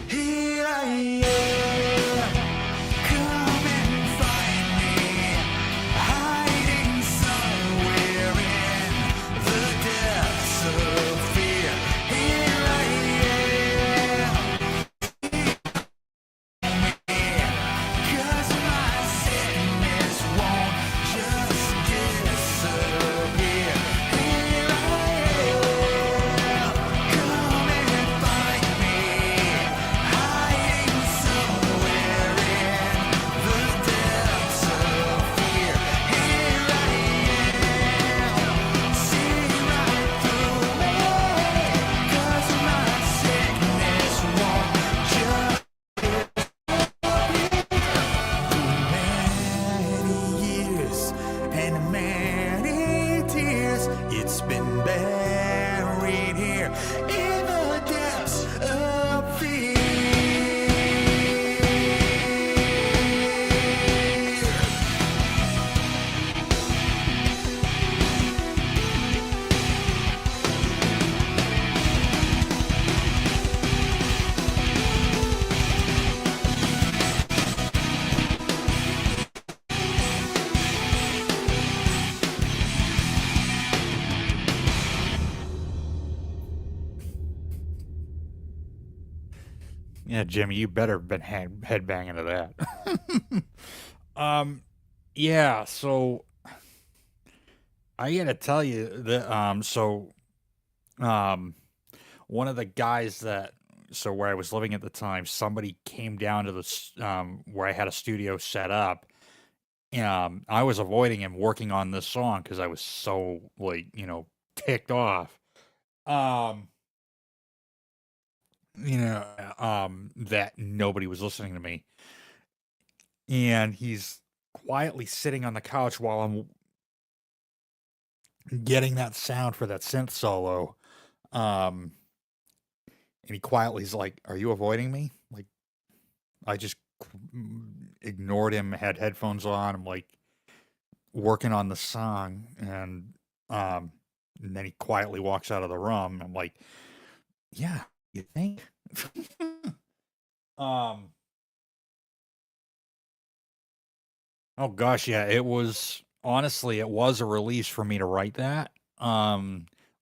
Here I am, come and find me, hiding somewhere in the depths of fear. Here I am, 'cause my sadness won't just disappear. Here I am, come and find me, hiding somewhere in the depths of fear. Here I am, see right through me, 'cause my sickness won't just many years and many tears, it's been buried here in the depths of fear. Yeah, Jimmy, you better have been headbanging to that. Yeah, so I gotta tell you that, um, one of the guys that so where I was living at the time, somebody came down to where I had a studio set up. I was avoiding him working on this song because I was so like, ticked off. Um, that nobody was listening to me. And he's quietly sitting on the couch while I'm getting that sound for that synth solo. Um, and he quietly is like, "Are you avoiding me?" Like, I just ignored him, had headphones on. I'm like, working on the song, um, and then he quietly walks out of the room. I'm like, yeah, you think? um, oh gosh, yeah, it was honestly, it was a release for me to write that.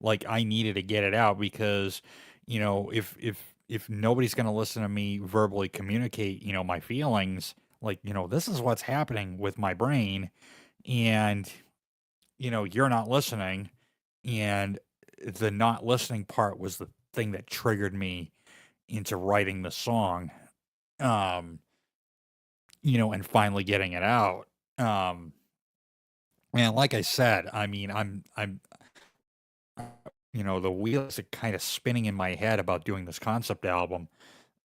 Like I needed to get it out because, if nobody's gonna listen to me verbally communicate, my feelings, like, this is what's happening with my brain, and you're not listening, and the not listening part was the thing that triggered me into writing the song, um, and finally getting it out. Um, and like I said, I mean, the wheels are kind of spinning in my head about doing this concept album,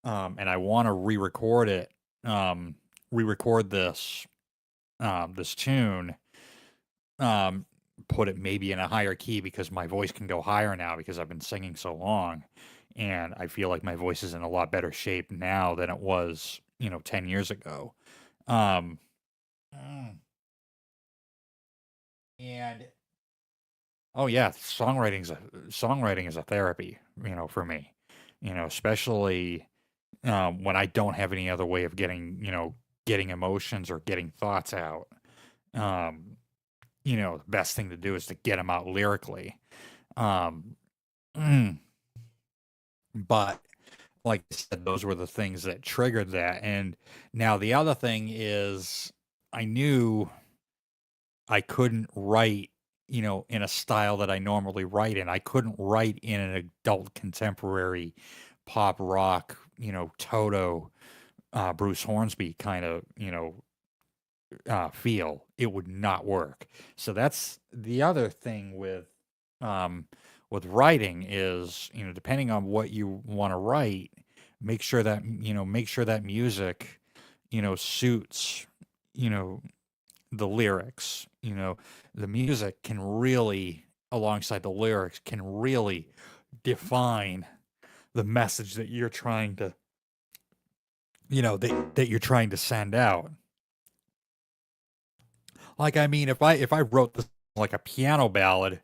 and I want to re-record it, um, re-record this tune, um, put it maybe in a higher key because my voice can go higher now because I've been singing so long, and I feel like my voice is in a lot better shape now than it was, 10 years ago. Um, mm, and oh yeah, songwriting is a therapy, for me. Especially when I don't have any other way of getting emotions or getting thoughts out. Um, the best thing to do is to get them out lyrically. Um, mm, but like I said, those were the things that triggered that. And now the other thing is, I knew I couldn't write, in a style that I normally write in. I couldn't write in an adult contemporary pop rock, Toto, Bruce Hornsby kind of, feel. It would not work. So that's the other thing um, with writing is, depending on what you want to write, make sure that music, suits, you know, the lyrics. The music can really, alongside the lyrics, can really define the message that you're trying to, that you're trying to send out. Like, I mean, if I wrote this like a piano ballad,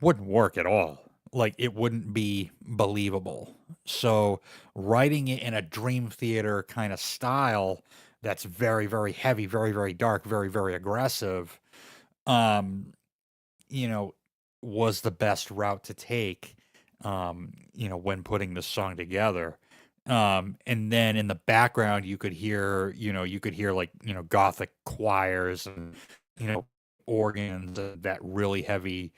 wouldn't work at all. Like, it wouldn't be believable. So, writing it in a Dream Theater kind of style that's very, very heavy, very, very dark, very, very aggressive, um, you know, was the best route to take, when putting this song together. And then in the background, you could hear like, gothic choirs and, you know, organs, that really heavy,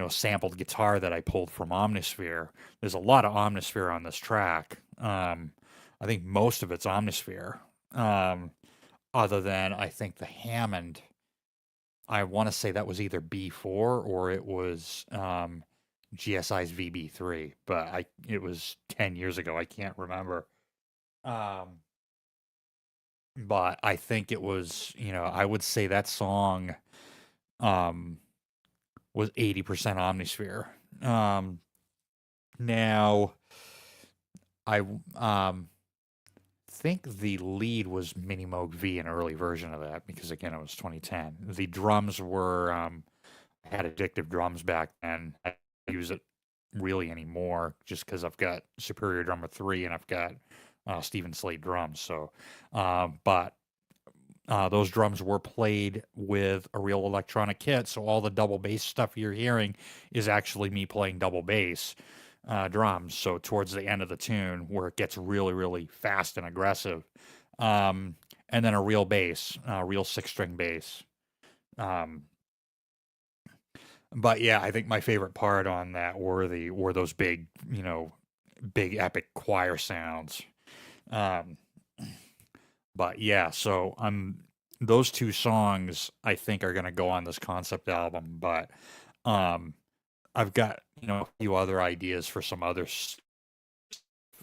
sampled guitar that I pulled from Omnisphere. There's a lot of Omnisphere on this track. I think most of it's Omnisphere. Um, Other than I think the Hammond, I want to say that was either B4 or it was GSI's VB3, but it was 10 years ago. I can't remember. Um, but I think it was, I would say that song um was 80% Omnisphere. Um, Now I think the lead was Mini Moog V, an early version of that, because again it was 2010. The drums were I had Addictive Drums back then. I don't use it really anymore just because I've got Superior Drummer 3 and I've got Steven Slate drums. So, but those drums were played with a real electronic kit, so all the double bass stuff you're hearing is actually me playing double bass drums. So towards the end of the tune, where it gets really, really fast and aggressive, and then a real bass, real 6-string bass. Um, but yeah, I think my favorite part on that were those big, big epic choir sounds. Um, but yeah, so those two songs I think are gonna go on this concept album, but um I've got, a few other ideas for some others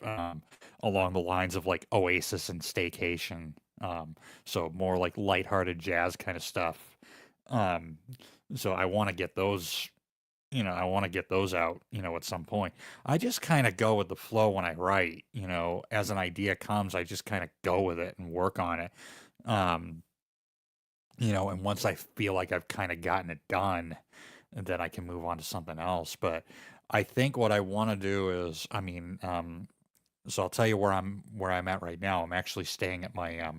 along the lines of like Oasis and Staycation. So more like lighthearted jazz kind of stuff. Um so I want to get those I want to get those out, at some point. I just kind of go with the flow when I write, as an idea comes, I just kind of go with it and work on it. Um, and once I feel like I've kind of gotten it done, then I can move on to something else. But I think what I want to do is, so I'll tell you where I'm at right now. I'm actually staying at my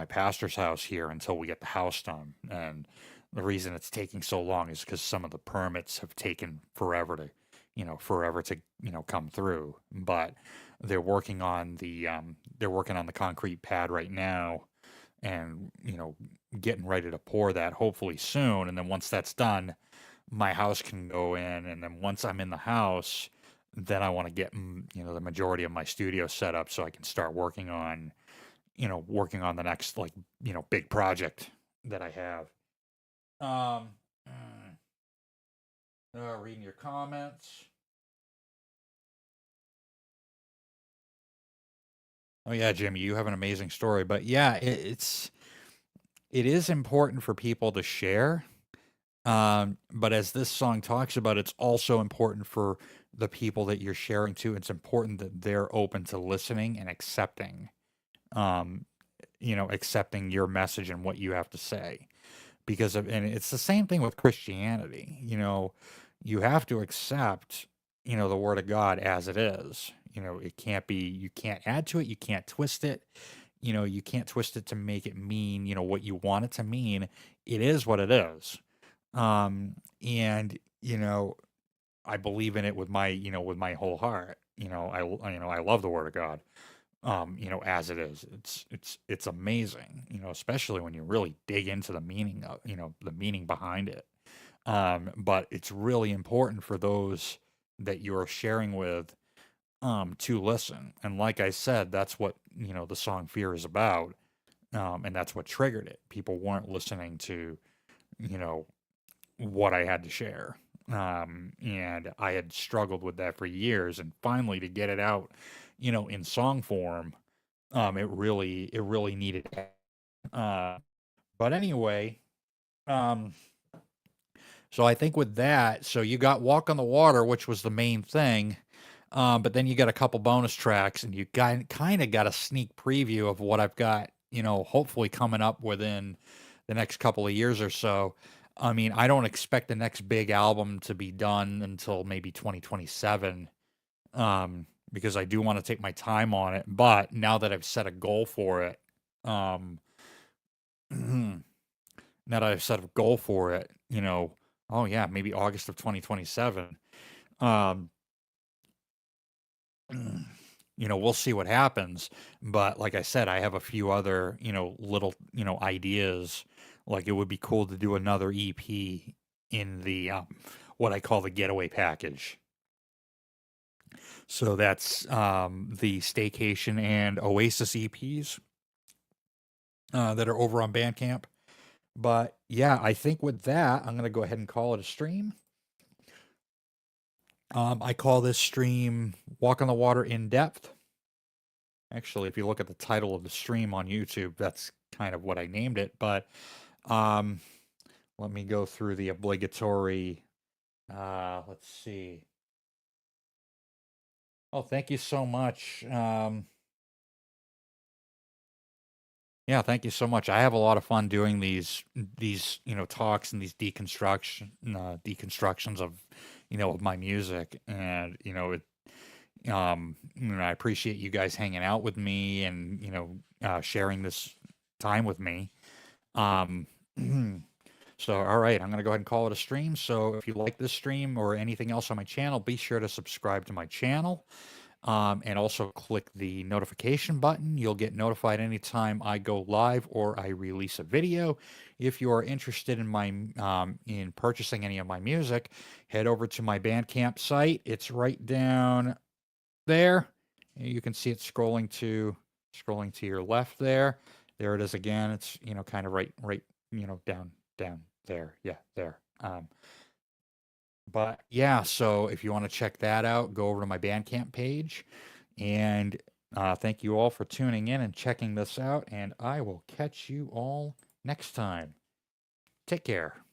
pastor's house here until we get the house done. And the reason it's taking so long is because some of the permits have taken forever to come through. But they're working on the concrete pad right now, and getting ready to pour that hopefully soon. And then once that's done, my house can go in. And then once I'm in the house, then I want to get the majority of my studio set up so I can start working on the next, like, big project that I have. Um, Reading your comments. Oh yeah, Jimmy, you have an amazing story. But yeah, it is important for people to share. But as this song talks about, it's also important for the people that you're sharing to. It's important that they're open to listening and um, accepting your message and what you have to say. And it's the same thing with Christianity. You have to accept, the word of God as it is. You can't add to it, you can't twist it. You can't twist it to make it mean, what you want it to mean. It is what it is. And I believe in it with my whole heart. I love the word of God. As it is. It's amazing, especially when you really dig into the meaning behind it. But it's really important for those that you're sharing with, to listen. And like I said, that's what, the song Fear is about. And that's what triggered it. People weren't listening to, you know, what I had to share. And I had struggled with that for years, and finally to get it out, in song form, it really needed. Uh, but anyway, um, so I think with that, so you got "Walk on the Water," which was the main thing, but then you got a couple bonus tracks, and you kind of got a sneak preview of what I've got, hopefully coming up within the next couple of years or so. I mean, I don't expect the next big album to be done until maybe 2027, because I do want to take my time on it. But now that I've set a goal for it, um, now that I've set a goal for it, oh yeah, maybe August of 2027. Um, we'll see what happens. But like I said, I have a few other, little, ideas. Like it would be cool to do another EP in the what I call the getaway package. So that's the Staycation and Oasis EPs that are over on Bandcamp. But yeah, I think with that, I'm going to go ahead and call it a stream. I call this stream Walk on the Water in Depth. Actually, if you look at the title of the stream on YouTube, that's kind of what I named it. But let me go through the obligatory. Let's see. Oh, thank you so much. Yeah, thank you so much. I have a lot of fun doing these talks and these deconstructions of my music. And I appreciate you guys hanging out with me and sharing this time with me. Um, so all right, I'm gonna go ahead and call it a stream. So if you like this stream or anything else on my channel, be sure to subscribe to my channel. And also click the notification button. You'll get notified anytime I go live or I release a video. If you are interested in purchasing any of my music, head over to my Bandcamp site. It's right down there. You can see it scrolling to your left there. There it is again. It's kind of right down there. Yeah, there. But yeah, so if you want to check that out, go over to my Bandcamp page. And thank you all for tuning in and checking this out. And I will catch you all next time. Take care.